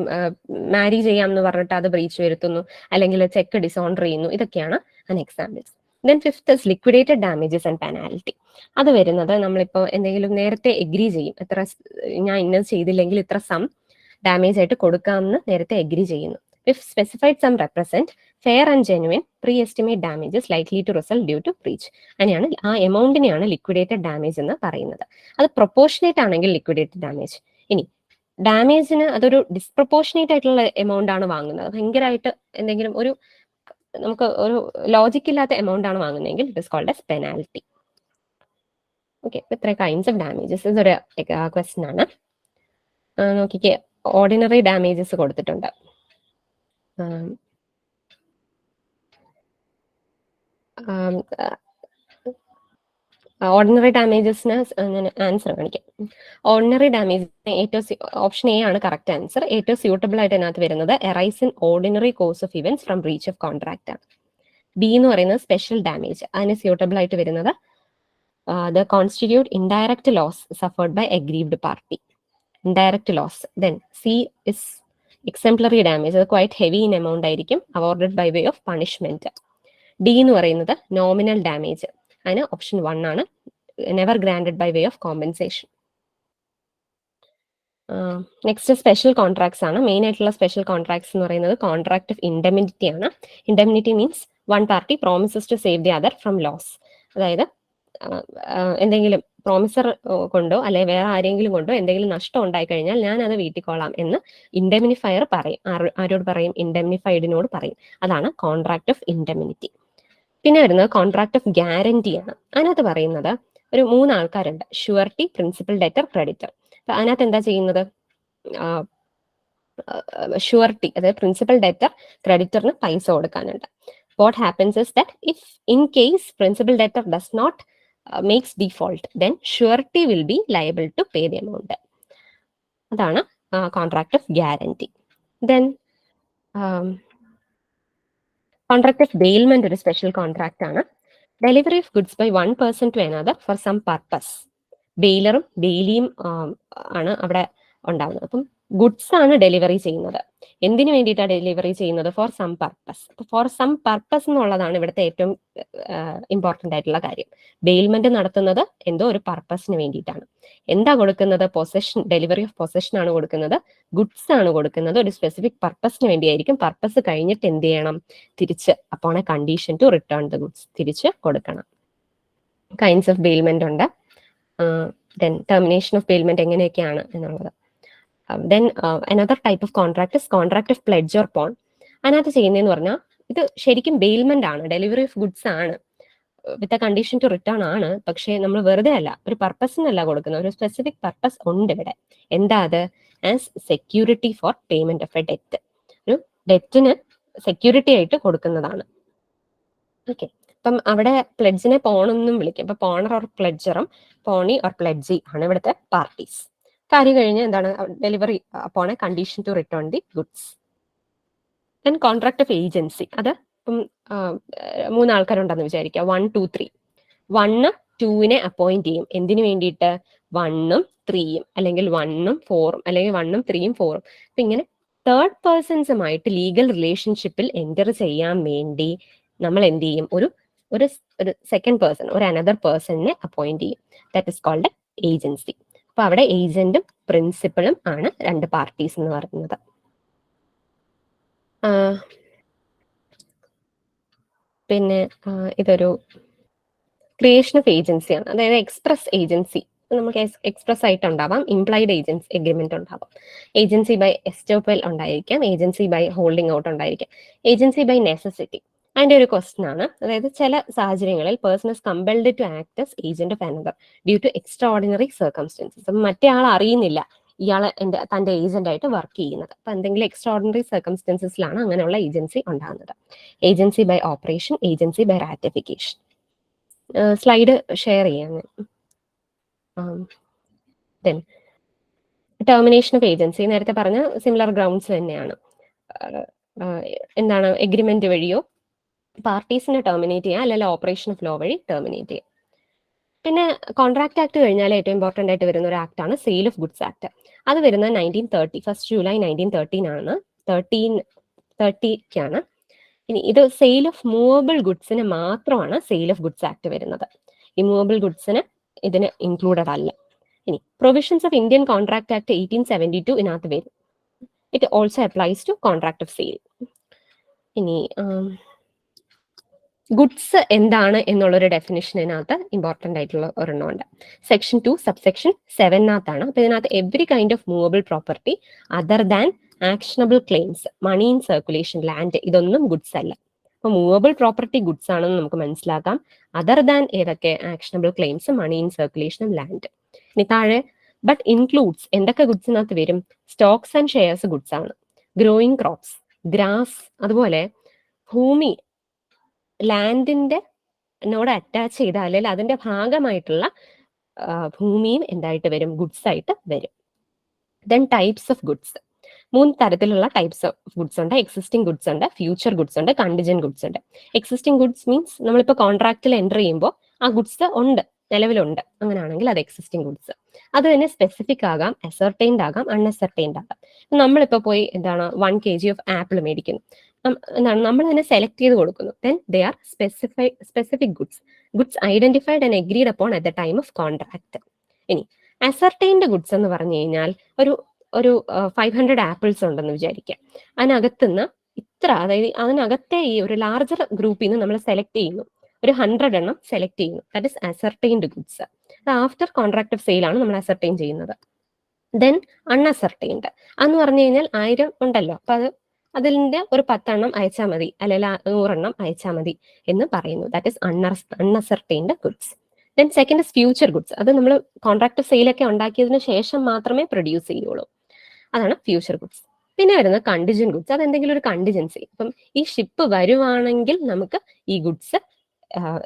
മാരി ചെയ്യാം എന്ന് പറഞ്ഞിട്ട് അത് ബ്രീച്ച് വരുത്തുന്നു, അല്ലെങ്കിൽ ചെക്ക് ഡിസോണർ ചെയ്യുന്നു, ഇതൊക്കെയാണ് an examples. Then fifth is liquidated damages and penalty. അത് വരുന്നത് നമ്മളിപ്പോൾ എന്തെങ്കിലും നേരത്തെ എഗ്രി ചെയ്യും, ഞാൻ ഇന്നത് ചെയ്തില്ലെങ്കിൽ ഇത്ര സം ഡാമേജ് ആയിട്ട് കൊടുക്കാമെന്ന് നേരത്തെ എഗ്രി ചെയ്യുന്നു. If specified sum represent fair and genuine pre estimate damages likely to result due to breach. അങ്ങനെയാണ് ആ എമൗണ്ടിനെയാണ് ലിക്വിഡേറ്റഡ് ഡാമേജ് എന്ന് പറയുന്നത്. അത് പ്രൊപ്പോർഷനേറ്റ് ആണെങ്കിൽ ലിക്വിഡേറ്റഡ് ഡാമേജ്. ഇനി ഡാമേജിന് അതൊരു ഡിസ്പ്രപ്പോർഷനേറ്റ് ആയിട്ടുള്ള എമൗണ്ട് ആണ് വാങ്ങുന്നത്, ഭയങ്കരമായിട്ട് എന്തെങ്കിലും ഒരു നമുക്ക് ഒരു ലോജിക് ഇല്ലാത്ത എമൗണ്ട് ആണ് വാങ്ങുന്നതെങ്കിൽ it is called as penalty. Okay, ഇത്ര കൈൻഡ്സ് ഓഫ് ഡാമേജസ്. ഇതൊരു ക്വസ്റ്റ്യൻ ആണ്. നോക്കിക്കേ, ഓർഡിനറി ഡാമേജസ് കൊടുത്തിട്ടുണ്ട്. ഓർഡിനറി ഡാമേജസിന് ഞാൻ ആൻസർ കാണിക്കാം. ഓർഡിനറി ഡാമേജിന് ഏറ്റവും ഓപ്ഷൻ എ ആണ് കറക്റ്റ് ആൻസർ. ഏറ്റവും സ്യൂട്ടബിൾ ആയിട്ട് അതിനകത്ത് വരുന്നത് arise in ordinary course of events from breach of contract ആണ്. ബി എന്ന് പറയുന്നത് സ്പെഷ്യൽ ഡാമേജ്. അതിന് സ്യൂട്ടബിൾ ആയിട്ട് വരുന്നത് the constitute indirect loss suffered by aggrieved party, indirect loss. Then C is exemplary damage. അത് ക്വൈറ്റ് ഹെവി ഇൻ എമൗണ്ട് ആയിരിക്കും, awarded by way of punishment. D എന്ന് പറയുന്നത് നോമിനൽ ഡാമേജ്. അതിന് ഓപ്ഷൻ 1 ആണ്, never granted by way of compensation. Next special contracts ആണ്. Main ആയിട്ടുള്ള special contracts എന്ന് പറയുന്നത് കോൺട്രാക്ട് ഓഫ് ഇൻഡെമിനിറ്റി ആണ്. Indemnity means one party promises to save the other from loss. അതായത് എന്തെങ്കിലും പ്രോമിസർ കൊണ്ടോ അല്ലെങ്കിൽ വേറെ ആരെങ്കിലും കൊണ്ടോ എന്തെങ്കിലും നഷ്ടം ഉണ്ടായി കഴിഞ്ഞാൽ ഞാൻ അത് വീട്ടിക്കൊള്ളാം എന്ന് ഇൻഡെമിനിഫയർ പറയും. ആരോട് പറയും? ഇൻഡെമിനിഫൈഡിനോട് പറയും. അതാണ് കോൺട്രാക്ട് ഓഫ് ഇൻഡെമിനിറ്റി. പിന്നെ വരുന്നത് കോൺട്രാക്ട് ഓഫ് ഗ്യാരണ്ടി ആണ്. അതിനകത്ത് പറയുന്നത് ഒരു 3 ആൾക്കാരുണ്ട്, ഷുവർട്ടി, പ്രിൻസിപ്പൽ, ഡെറ്റർ, ക്രെഡിറ്റർ. അപ്പൊ അതിനകത്ത് എന്താ ചെയ്യുന്നത്? ഷുവർട്ടി, അതായത് പ്രിൻസിപ്പൽ, ഡെറ്റർ, ക്രെഡിറ്ററിന് പൈസ കൊടുക്കാനുണ്ട്. What happens is that if in case principal debtor does not makes default, then surety will be liable to pay the amount. അതാണ് contract of guarantee. Then contract of bailment ഒരു special contract ആണ്. Delivery of goods by one person to another for some purpose. ബെയിലറും ബെയിലിയും ആണ് അവിടെ ഉണ്ടാവുന്നത്. അപ്പം goods ആണ് ഡെലിവറി ചെയ്യുന്നത്. എന്തിനു വേണ്ടിയിട്ടാണ് ഡെലിവറി ചെയ്യുന്നത്? For some purpose. For some purpose എന്നുള്ളതാണ് ഇവിടുത്തെ ഏറ്റവും ഇമ്പോർട്ടൻ്റ് ആയിട്ടുള്ള കാര്യം. ബെയിൽമെന്റ് നടത്തുന്നത് എന്തോ ഒരു പർപ്പസിന് വേണ്ടിയിട്ടാണ്. എന്താ കൊടുക്കുന്നത്? പൊസഷൻ, ഡെലിവറി ഓഫ് പൊസഷൻ ആണ് കൊടുക്കുന്നത്. ഗുഡ്സ് ആണ് കൊടുക്കുന്നത് ഒരു സ്പെസിഫിക് പർപ്പസിന് വേണ്ടിയായിരിക്കും. പർപ്പസ് കഴിഞ്ഞിട്ട് എന്ത് ചെയ്യണം? തിരിച്ച് upon a condition to return the goods, തിരിച്ച് കൊടുക്കണം. കൈൻഡ്സ് ഓഫ് ബെയിൽമെന്റ് ഉണ്ട്. ദെൻ ടെർമിനേഷൻ ഓഫ് ബെയിൽമെന്റ് എങ്ങനെയൊക്കെയാണ് എന്നുള്ളത്. Then another type of contract is contract of pledge or pawn. അതിനകത്ത് ചെയ്യുന്നതെന്ന് പറഞ്ഞാൽ ഇത് ശരിക്കും ബെയിൽമെന്റ് ആണ്, ഡെലിവറി ഓഫ് ഗുഡ്സ് ആണ്, with a condition to return ആണ്. പക്ഷേ നമ്മൾ വെറുതെ അല്ല, ഒരു പർപ്പസിനല്ല കൊടുക്കുന്നത്, ഒരു സ്പെസിഫിക് പർപ്പസ് ഉണ്ട് ഇവിടെ. എന്താ അത്? As security for payment of A debt. ഒരു ഡെറ്റിന് സെക്യൂരിറ്റി ആയിട്ട് കൊടുക്കുന്നതാണ്. ഓക്കെ, അപ്പം അവിടെ പ്ലെഡ്ജിനെ പോണെന്നും വിളിക്കും. അപ്പൊ പോണർ ഓർ പ്ലെഡ്ജറും പോണി ഓർ പ്ലെഡ്ജി ആണ് ഇവിടുത്തെ പാർട്ടീസ്. കാര്യം കഴിഞ്ഞ് എന്താണ്? Delivery upon a condition to return the goods. Then contract of agency. അത് ഇപ്പം 3 ആൾക്കാരുണ്ടെന്ന് വിചാരിക്കുക, 1, 2, 3. 1 2നെ അപ്പോയിന്റ് ചെയ്യും. എന്തിനു വേണ്ടിയിട്ട്? 1ഉം 3യും, അല്ലെങ്കിൽ 1ഉം 4ഉം, അല്ലെങ്കിൽ 1ഉം 3യും 4ഉം. അപ്പൊ ഇങ്ങനെ തേർഡ് പേഴ്സൺസുമായിട്ട് ലീഗൽ റിലേഷൻഷിപ്പിൽ എൻ്റർ ചെയ്യാൻ വേണ്ടി നമ്മൾ എന്ത് ചെയ്യും? ഒരു സെക്കൻഡ് പേഴ്സൺ, ഒരു അനദർ പേഴ്സണിനെ അപ്പോയിന്റ് ചെയ്യും. That is called agency. അപ്പൊ അവിടെ ഏജന്റും പ്രിൻസിപ്പളും ആണ് 2 പാർട്ടീസ് എന്ന് പറയുന്നത്. പിന്നെ ഇതൊരു ക്രിയേഷൻ ഓഫ് ഏജൻസിയാണ്. അതായത് എക്സ്പ്രസ് ഏജൻസി നമുക്ക് എക്സ്പ്രസ് ആയിട്ട് ഉണ്ടാവാം, ഇംപ്ലൈഡ് ഏജൻസി എഗ്രിമെന്റ് ഉണ്ടാവാം. ഏജൻസി ബൈ എസ്റ്റോപ്പൽ ഉണ്ടായിരിക്കാം, ഏജൻസി ബൈ ഹോൾഡിംഗ് ഔട്ട് ഉണ്ടായിരിക്കാം, ഏജൻസി ബൈ നെസസിറ്റി. അതിന്റെ ഒരു ക്വസ്റ്റൻ ആണ്. അതായത് ചില സാഹചര്യങ്ങളിൽ person is compelled to act as agent of another due to extra ordinary circumstances. അപ്പം മറ്റേ ആൾ അറിയുന്നില്ല ഇയാൾ തന്റെ ഏജന്റ് ആയിട്ട് വർക്ക് ചെയ്യുന്നത്. അപ്പൊ എന്തെങ്കിലും എക്സ്ട്രാ ഓർഡിനറി സർക്കംസ്റ്റൻസസിലാണ് അങ്ങനെയുള്ള ഏജൻസി ഉണ്ടാകുന്നത്. Agency by operation, agency by ratification. Slide share ചെയ്യാം. ദെൻ ടെർമിനേഷൻ ഓഫ് ഏജൻസി നേരത്തെ പറഞ്ഞ സിമിലർ ഗ്രൗണ്ട്സ് തന്നെയാണ്. എന്താണ്? എഗ്രിമെന്റ് വഴിയോ പാർട്ടീസിനെ ടെർമിനേറ്റ് ചെയ്യാം, അല്ലെങ്കിൽ ഓപ്പറേഷൻ ഓഫ് ലോ വഴി ടെർമിനേറ്റ് ചെയ്യാം. പിന്നെ കോൺട്രാക്ട് ആക്ട് കഴിഞ്ഞാൽ ഏറ്റവും ഇമ്പോർട്ടൻ്റ് ആയിട്ട് വരുന്ന ഒരു ആക്ടാണ് സെയിൽ ഓഫ് ഗുഡ്സ് ആക്ട്. അത് വരുന്നത് 1930, 1 ജൂലൈ 1913 ആണ്, 1330ക്കാണ്. ഇനി ഇത് സെയിൽ ഓഫ് മൂവബിൾ ഗുഡ്സിന് മാത്രമാണ് സെയിൽ ഓഫ് ഗുഡ്സ് ആക്ട് വരുന്നത്. ഈ മൂവബിൾ ഗുഡ്സിന് ഇതിന് ഇൻക്ലൂഡഡ് അല്ല. ഇനി provisions of Indian contract act 1872 ഇതിനകത്ത് വരും. It also applies to contract of sale. ഇനി ഗുഡ്സ് എന്താണ് എന്നുള്ളൊരു ഡെഫിനിഷനകത്ത് ഇമ്പോർട്ടൻ്റ് ആയിട്ടുള്ള ഒരെണ്ണമുണ്ട്. സെക്ഷൻ 2 സബ്സെക്ഷൻ 7 അപ്പൊ ഇതിനകത്ത് every kind of movable property other than actionable claims, money in circulation, land, ഇതൊന്നും ഗുഡ്സ് അല്ല. അപ്പൊ മൂവബിൾ പ്രോപ്പർട്ടി ഗുഡ്സ് ആണെന്ന് നമുക്ക് മനസ്സിലാക്കാം. അതർ ദാൻ ഏതൊക്കെ? Actionable claims, money in circulation, land. ഇനി താഴെ ബട്ട് ഇൻക്ലൂഡ്സ് എന്തൊക്കെ ഗുഡ്സിനകത്ത് വരും? സ്റ്റോക്സ് ആൻഡ് ഷെയർസ് ഗുഡ്സ് ആണ്. ഗ്രോയിങ് ക്രോപ്സ്, ഗ്രാസ്, അതുപോലെ ഭൂമി, ലാൻഡിന്റെ നോട് അറ്റാച്ച് ചെയ്ത അല്ലെങ്കിൽ അതിന്റെ ഭാഗമായിട്ടുള്ള ഭൂമിയും എന്തായിട്ട് വരും? ഗുഡ്സ് ആയിട്ട് വരും. ദെൻ ടൈപ്സ് ഓഫ് ഗുഡ്സ്, 3 തരത്തിലുള്ള ടൈപ്സ് ഓഫ് ഗുഡ്സ് ഉണ്ട്. എക്സിസ്റ്റിംഗ് ഗുഡ്സ് ഉണ്ട്, ഫ്യൂച്ചർ ഗുഡ്സ് ഉണ്ട്, കണ്ടിജന്റ് ഗുഡ്സ് ഉണ്ട്. എക്സിസ്റ്റിംഗ് ഗുഡ്സ് മീൻസ് നമ്മളിപ്പോൾ കോൺട്രാക്റ്റിൽ എൻ്റർ ചെയ്യുമ്പോൾ ആ ഗുഡ്സ് ഉണ്ട്, നിലവിലുണ്ട്, അങ്ങനെയാണെങ്കിൽ അത് എക്സിസ്റ്റിംഗ് ഗുഡ്സ്. അത് തന്നെ സ്പെസിഫിക് ആകാം, അസർട്ടൈൻഡ് ആകാം, അൺഅസർട്ടൈൻഡ് ആകാം. നമ്മളിപ്പോൾ പോയി 1 kg ഓഫ് ആപ്പിൾ മേടിക്കുന്നു, നമ്മൾ തന്നെ സെലക്ട് ചെയ്ത് കൊടുക്കുന്നു. Then they are specific goods, goods identified and agreed upon at the time of contract. ഇനി അസർട്ടൈൻഡ് ഗുഡ്സ് എന്ന് പറഞ്ഞു കഴിഞ്ഞാൽ ഒരു 500 ആപ്പിൾസ് ഉണ്ടെന്ന് വിചാരിക്കാം. അതിനകത്തുനിന്ന് ഇത്ര, അതായത് അതിനകത്തെ ഈ ഒരു ലാർജർ ഗ്രൂപ്പിൽ നിന്ന് നമ്മൾ സെലക്ട് ചെയ്യുന്നു, ഒരു 100 എണ്ണം സെലക്ട് ചെയ്യുന്നു. That is ascertained goods. അത് ആഫ്റ്റർ കോൺട്രാക്ട് ഓഫ് സെയിൽ ആണ് നമ്മൾ അസർട്ടൈൻ ചെയ്യുന്നത്. ദെൻ അൺഅസർട്ടൈൻഡ് അതെന്ന് പറഞ്ഞു കഴിഞ്ഞാൽ 1000 ഉണ്ടല്ലോ, അപ്പൊ അതിന്റെ ഒരു 10 എണ്ണം അയച്ചാൽ മതി, അല്ലെങ്കിൽ 100 എണ്ണം അയച്ചാൽ മതി എന്ന് പറയുന്നു. That is unascertained goods. Then second is future goods. അത് നമ്മൾ കോൺട്രാക്ട് ഓഫ് സെയിൽ ഒക്കെ ഉണ്ടാക്കിയതിനു ശേഷം മാത്രമേ പ്രൊഡ്യൂസ് ചെയ്യുള്ളൂ. അതാണ് ഫ്യൂച്ചർ ഗുഡ്സ്. പിന്നെ വരുന്നത് കണ്ടിജന്റ് ഗുഡ്സ്. അത് എന്തെങ്കിലും ഒരു കണ്ടിജൻസി, ഇപ്പം ഈ ഷിപ്പ് വരുവാണെങ്കിൽ നമുക്ക് ഈ ഗുഡ്സ്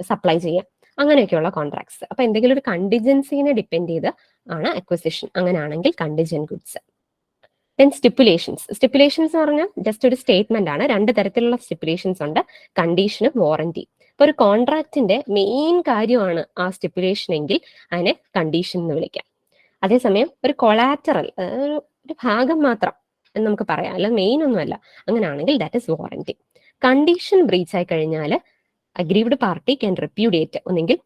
സപ്ലൈ ചെയ്യാം, അങ്ങനെയൊക്കെയുള്ള കോൺട്രാക്ട്സ്. അപ്പൊ എന്തെങ്കിലും ഒരു കണ്ടിജൻസിനെ ഡിപ്പെൻഡ് ചെയ്ത് ആണ് അക്വസിഷൻ, അങ്ങനെയാണെങ്കിൽ കണ്ടിജന്റ് ഗുഡ്സ്. ദെൻ സ്റ്റിപ്പുലേഷൻസ്. സ്റ്റിപ്പുലേഷൻസ് എന്ന് പറഞ്ഞാൽ ജസ്റ്റ് ഒരു സ്റ്റേറ്റ്മെന്റ് ആണ്. 2 തരത്തിലുള്ള സ്റ്റിപ്പുലേഷൻസ് ഉണ്ട്, കണ്ടീഷനും വാറന്റി. ഇപ്പൊ ഒരു കോൺട്രാക്റ്റിന്റെ മെയിൻ കാര്യമാണ് ആ സ്റ്റിപ്പുലേഷൻ എങ്കിൽ അതിനെ കണ്ടീഷൻ എന്ന് വിളിക്കാം. അതേസമയം ഒരു കൊളാറ്ററൽ, ഒരു ഭാഗം മാത്രം എന്ന് നമുക്ക് പറയാം, അല്ല മെയിൻ ഒന്നുമല്ല, അങ്ങനെയാണെങ്കിൽ that is warranty. Condition breach ആയി കഴിഞ്ഞാൽ അഗ്രീവ്ഡ് പാർട്ടി ക്യാൻ റിപ്യൂഡിയേറ്റ്, ഒന്നെങ്കിൽ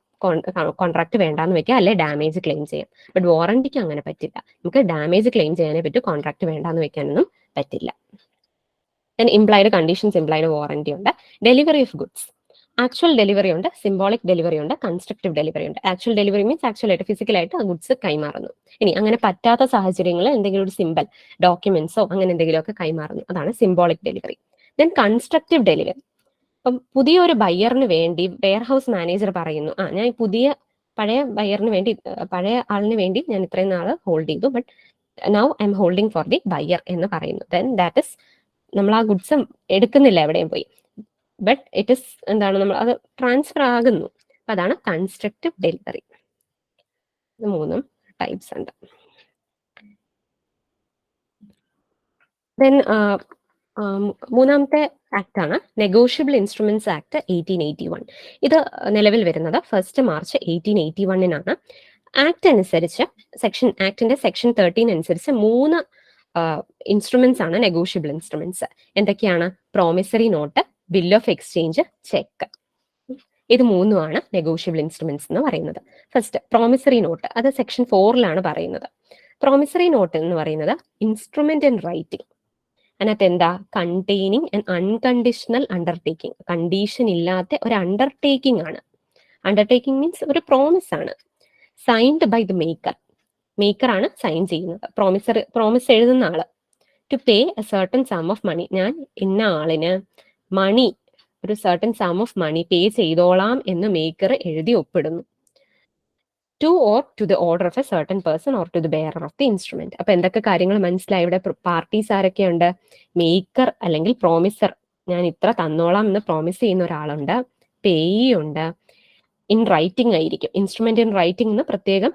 കോൺട്രാക്ട് വേണ്ടാന്ന് വെക്കുക, അല്ലെ ഡാമേജ് ക്ലെയിം ചെയ്യാം. ബട്ട് വാറന്റിക്ക് അങ്ങനെ പറ്റില്ല. നമുക്ക് ഡാമേജ് ക്ലെയിം ചെയ്യാനേ പറ്റും, കോൺട്രാക്ട് വേണ്ടാന്ന് വെക്കാനൊന്നും പറ്റില്ല. Then implied conditions, implied warranty ഉണ്ട്. Delivery of goods, actual delivery ഉണ്ട്, സിംബോളിക് ഡെലിവറി ഉണ്ട്, കൺസ്ട്രക്റ്റീവ് ഡെലിവറി ഉണ്ട്. ആക്ച്വൽ ഡെലിവറി മീൻസ് ആക്ച്വൽ ആയിട്ട് ഫിസിക്കലായിട്ട് ആ ഗുഡ്സ് കൈമാറുന്നു. ഇനി അങ്ങനെ പറ്റാത്ത സാഹചര്യങ്ങളിൽ എന്തെങ്കിലും ഒരു സിമ്പൽ, ഡോക്യുമെന്റ്സോ അങ്ങനെ എന്തെങ്കിലുമൊക്കെ കൈമാറുന്നു, അതാണ് symbolic delivery. Then constructive delivery, അപ്പം പുതിയൊരു ബയ്യറിന് വേണ്ടി വെയർ ഹൗസ് മാനേജർ പറയുന്നു, ഞാൻ പഴയ ബയ്യറിന് വേണ്ടി, പഴയ ആളിന് വേണ്ടി ഞാൻ ഇത്രയും നാള് ഹോൾഡ് ചെയ്തു, but now I M holding for the buyer എന്ന് പറയുന്നു. ദെൻ ദാറ്റ് ഇസ് നമ്മൾ ആ ഗുഡ്സ് എടുക്കുന്നില്ല എവിടെയും പോയി, ബട്ട് ഇറ്റ് ഇസ് എന്താണ്, നമ്മൾ അത് ട്രാൻസ്ഫർ ആകുന്നു. അതാണ് കൺസ്ട്രക്റ്റീവ് ഡെലിവറി. 3 ടൈപ്സ് ഉണ്ട്. ദെൻ മൂന്നാമത്തെ ആക്ട് ആണ് നെഗോഷ്യബിൾ ഇൻസ്ട്രുമെന്റ്സ് ആക്ട് 1881. ഇത് നിലവിൽ വരുന്നത് 1 മാർച്ച് 1881 ആക്ട് അനുസരിച്ച് ആക്ടിന്റെ സെക്ഷൻ 13 അനുസരിച്ച് 3 ഇൻസ്ട്രുമെന്റ്സ് ആണ് നെഗോഷ്യബിൾ ഇൻസ്ട്രുമെന്റ്സ്. എന്തൊക്കെയാണ്? Promissory note, bill of exchange, check. ഇത് 3 നെഗോഷ്യബിൾ ഇൻസ്ട്രുമെന്റ്സ് എന്ന് പറയുന്നത്. ഫസ്റ്റ് പ്രോമിസറി നോട്ട്, അത് സെക്ഷൻ 4 പറയുന്നത്. പ്രോമിസറി നോട്ട് എന്ന് പറയുന്നത് ഇൻസ്ട്രുമെന്റ് ഇൻ റൈറ്റിംഗ്. അതിനകത്ത് എന്താ? Containing an unconditional undertaking, condition ഇല്ലാത്ത ഒരു അണ്ടർടേക്കിംഗ് ആണ്. അണ്ടർടേക്കിംഗ് മീൻസ് ഒരു പ്രോമിസ് ആണ്. സൈൻഡ് ബൈ ദ മേക്കർ ആണ് സൈൻ ചെയ്യുന്നത്, പ്രോമിസ് എഴുതുന്ന ആള്. To pay a certain sum of money, ഞാൻ ഇന്ന ആളിന് മണി, ഒരു certain sum of money pay ചെയ്തോളാം എന്ന് മേക്കർ എഴുതി ഒപ്പിടുന്നു. To or to the order of a certain person or to the bearer of the instrument. അപ്പൊ എന്തൊക്കെ കാര്യങ്ങൾ മനസ്സിലായി? ഇവിടെ പാർട്ടീസ് ആരൊക്കെയുണ്ട്? മേക്കർ അല്ലെങ്കിൽ പ്രോമിസർ, ഞാൻ ഇത്ര തന്നോളാം എന്ന് പ്രോമിസ് ചെയ്യുന്ന ഒരാളുണ്ട്, പേയി ഉണ്ട്, ഇൻ റൈറ്റിംഗ് ആയിരിക്കും, ഇൻസ്ട്രുമെന്റ് ഇൻ റൈറ്റിംഗ് എന്ന് പ്രത്യേകം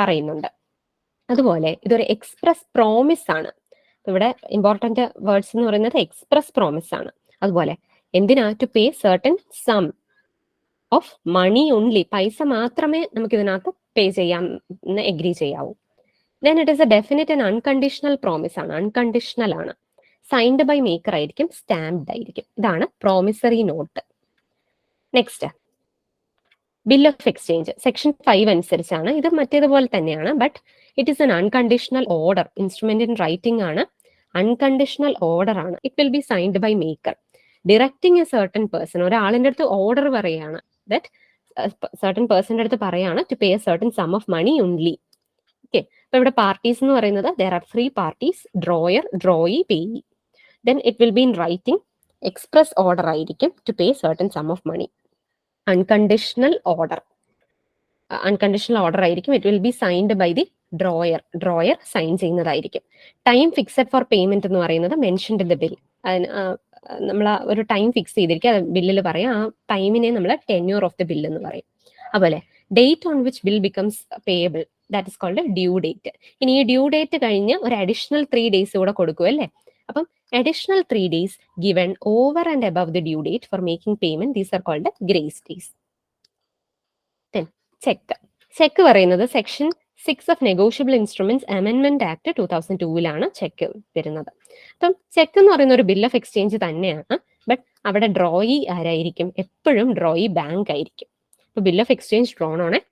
പറയുന്നുണ്ട്. അതുപോലെ ഇതൊരു എക്സ്പ്രസ് പ്രോമിസ് ആണ്. ഇവിടെ ഇമ്പോർട്ടന്റ് വേർഡ്സ് എന്ന് പറയുന്നത് എക്സ്പ്രസ് പ്രോമിസ് ആണ്. അതുപോലെ എന്തിനാ? To pay certain sum, of money only, പൈസ മാത്രമേ നമുക്ക് ഇതിനകത്ത് പേ ചെയ്യാം എന്ന് എഗ്രി ചെയ്യാവൂ. Then it is a definite and unconditional promise ആണ്, അൺകണ്ടീഷണൽ ആണ്. സൈൻഡ് ബൈ മേക്കർ ആയിരിക്കും, സ്റ്റാമ്പ്ഡ് ആയിരിക്കും. ഇതാണ് promissory note. Next bill of exchange section 5 അനുസരിച്ചാണ്. ഇത് മറ്റേതുപോലെ തന്നെയാണ്, but it is an unconditional order. Instrument in writing ആണ്, അൺകണ്ടീഷണൽ ഓർഡർ ആണ്. It will be signed by maker directing A certain person. ഒരാളിന്റെ അടുത്ത് ഓർഡർ പറയാണ്, ദറ്റ് സർട്ടൻ പേഴ്സന്റെ അടുത്ത് പറയാണ് to pay a certain sum of money only. Okay, അപ്പൊ ഇവിടെ പാർട്ടീസ് എന്ന് പറയുന്നത് there are 3 parties, drawer, drawee, payee. Then it will be in writing, express order ആയിരിക്കും to pay certain sum of money. Unconditional order, unconditional order ആയിരിക്കും. It will be signed by the drawer, drawer sign ചെയ്യുന്നതായിരിക്കും. Time fixed for payment എന്ന് പറയുന്നത് mentioned in the bill. നമ്മൾ ഒരു time fix ചെയ്തിരിക്കുക, ബില്ലിൽ പറയാം, ആ ടൈമിനെ നമ്മൾ ടെന്യൂർ ഓഫ് ദ ബിൽ എന്ന് പറയും. അതുപോലെ date on which bill becomes payable, that is called due date. ഇനി ഈ ഡ്യൂ ഡേറ്റ് കഴിഞ്ഞ് ഒരു അഡീഷണൽ 3 days കൂടെ കൊടുക്കും അല്ലേ. അപ്പം additional 3 days given over and above the due date for making payment, these are called grace days. Then check. Check പറയുന്നത് section 6 of negotiable instruments അമെൻമെന്റ് ആക്ട് 2002 ചെക്ക് വരുന്നത്. അപ്പം ചെക്ക് എന്ന് പറയുന്ന ഒരു ബിൽ ഓഫ് എക്സ്ചേഞ്ച് തന്നെയാണ്, ബട്ട് അവിടെ drawee ആരായിരിക്കും? എപ്പോഴും ഡ്രോയി ബാങ്ക് ആയിരിക്കും. അപ്പൊ bill of exchange drawn on a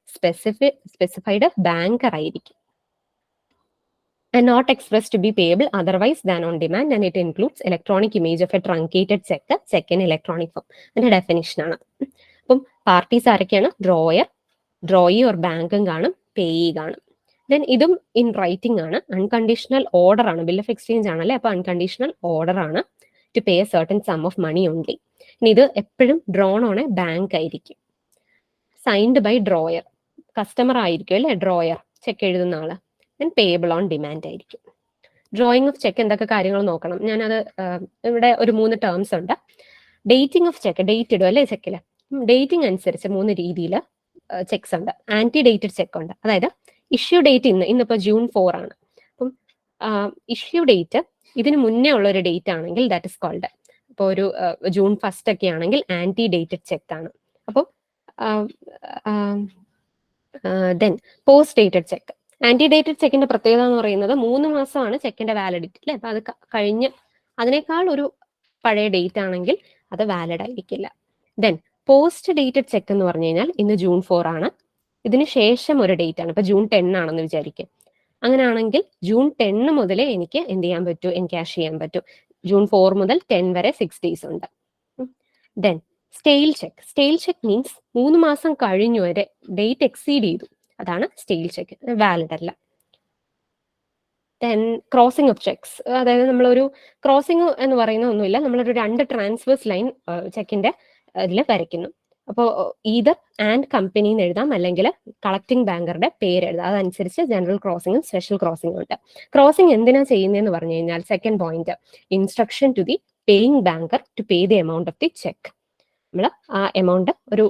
specified banker ആയിരിക്കും. And not expressed to be payable otherwise than on demand, and it includes electronic image of a truncated check in electronic form. അതിന്റെ definition ആണ്. അപ്പം parties ആരൊക്കെയാണ്? Drawer, drawee or ബാങ്കും കാണും, payee കാണും. ദെൻ ഇതും ഇൻ റൈറ്റിംഗ് ആണ്, അൺകണ്ടീഷണൽ ഓർഡർ ആണ്. ബിൽ ഓഫ് എക്സ്ചേഞ്ച് ആണല്ലേ, അപ്പൊ അൺകണ്ടീഷണൽ ഓർഡർ ആണ് to pay a certain sum of money only. ഇനി ഇത് എപ്പോഴും ഡ്രോൺ ഓൺ എ ബാങ്ക് ആയിരിക്കും. സൈൻഡ് ബൈ ഡ്രോയർ, കസ്റ്റമർ ആയിരിക്കും അല്ലെ ഡ്രോയർ, ചെക്ക് എഴുതുന്ന ആള്. ദെൻ പേയബിൾ ഓൺ ഡിമാൻഡ് ആയിരിക്കും. ഡ്രോയിങ് ഓഫ് ചെക്ക് എന്തൊക്കെ കാര്യങ്ങൾ നോക്കണം, ഞാനത് ഇവിടെ ഒരു 3 ടേംസ് ഉണ്ട്. ഡേറ്റിംഗ് ഓഫ് ചെക്ക്, ഡേറ്റ് ഇടും അല്ലേ ചെക്കില്. ഡേറ്റിംഗ് അനുസരിച്ച് 3 രീതിയിൽ ചെക്സ് ഉണ്ട്. ആന്റി ഡേറ്റഡ് ചെക്ക് ഉണ്ട്, അതായത് ഇഷ്യൂ ഡേറ്റ് ഇന്നിപ്പോ June 4 ആണ്. അപ്പം ഇഷ്യൂ ഡേറ്റ് ഇതിന് മുന്നേ ഉള്ള ഒരു ഡേറ്റ് ആണെങ്കിൽ ദാറ്റ് ഇസ് കോൾഡ്, ഇപ്പോൾ ഒരു June 1 ഒക്കെ ആണെങ്കിൽ ആന്റി ഡേറ്റഡ് ചെക്ക് ആണ്. അപ്പം then post dated cheque. Ante dated ചെക്കിന്റെ പ്രത്യേകത എന്ന് പറയുന്നത് 3 മാസമാണ് ചെക്കിന്റെ വാലിഡിറ്റി അല്ലെ. അപ്പൊ അത് കഴിഞ്ഞ് അതിനേക്കാൾ ഒരു പഴയ ഡേറ്റ് ആണെങ്കിൽ അത് വാലിഡ് ആയിരിക്കില്ല. ദെൻ പോസ്റ്റ് ഡേറ്റഡ് ചെക്ക് എന്ന് പറഞ്ഞു കഴിഞ്ഞാൽ ഇന്ന് June 4 ആണ്, ഇതിന് ശേഷം ഒരു ഡേറ്റ് ആണ്, ഇപ്പൊ June 10 ആണെന്ന് വിചാരിക്കും. അങ്ങനെയാണെങ്കിൽ June 10 മുതലേ എനിക്ക് എന്ത് ചെയ്യാൻ പറ്റൂ? എൻകാഷ് ചെയ്യാൻ പറ്റൂ. June 4 മുതൽ 10 വരെ 6 days ഉണ്ട്. Then stale check. Stale check means 3 മാസം കഴിഞ്ഞു വരെ ഡേറ്റ് എക്സീഡ് ചെയ്തു, അതാണ് സ്റ്റെയിൽ ചെക്ക്, വാലിഡ് അല്ല. ദെൻ ക്രോസിംഗ് ഓഫ് ചെക്സ്, അതായത് നമ്മളൊരു ക്രോസിംഗ് എന്ന് പറയുന്ന ഒന്നുമില്ല, നമ്മളൊരു 2 ട്രാൻസ്വേഴ്സ് ലൈൻ ചെക്കിന്റെ ഇതിൽ വരയ്ക്കുന്നു. അപ്പോൾ ഈതർ ആൻഡ് കമ്പനി എന്ന് എഴുതാം, അല്ലെങ്കിൽ കളക്ടിംഗ് ബാങ്കറുടെ പേര് എഴുതാം. അതനുസരിച്ച് ജനറൽ ക്രോസിംഗും സ്പെഷ്യൽ ക്രോസിംഗും ഉണ്ട്. ക്രോസിംഗ് എന്തിനാ ചെയ്യുന്നതെന്ന് പറഞ്ഞു കഴിഞ്ഞാൽ, second point, instruction to the paying banker to pay the amount of the cheque. നമ്മൾ ആ എമൗണ്ട് ഒരു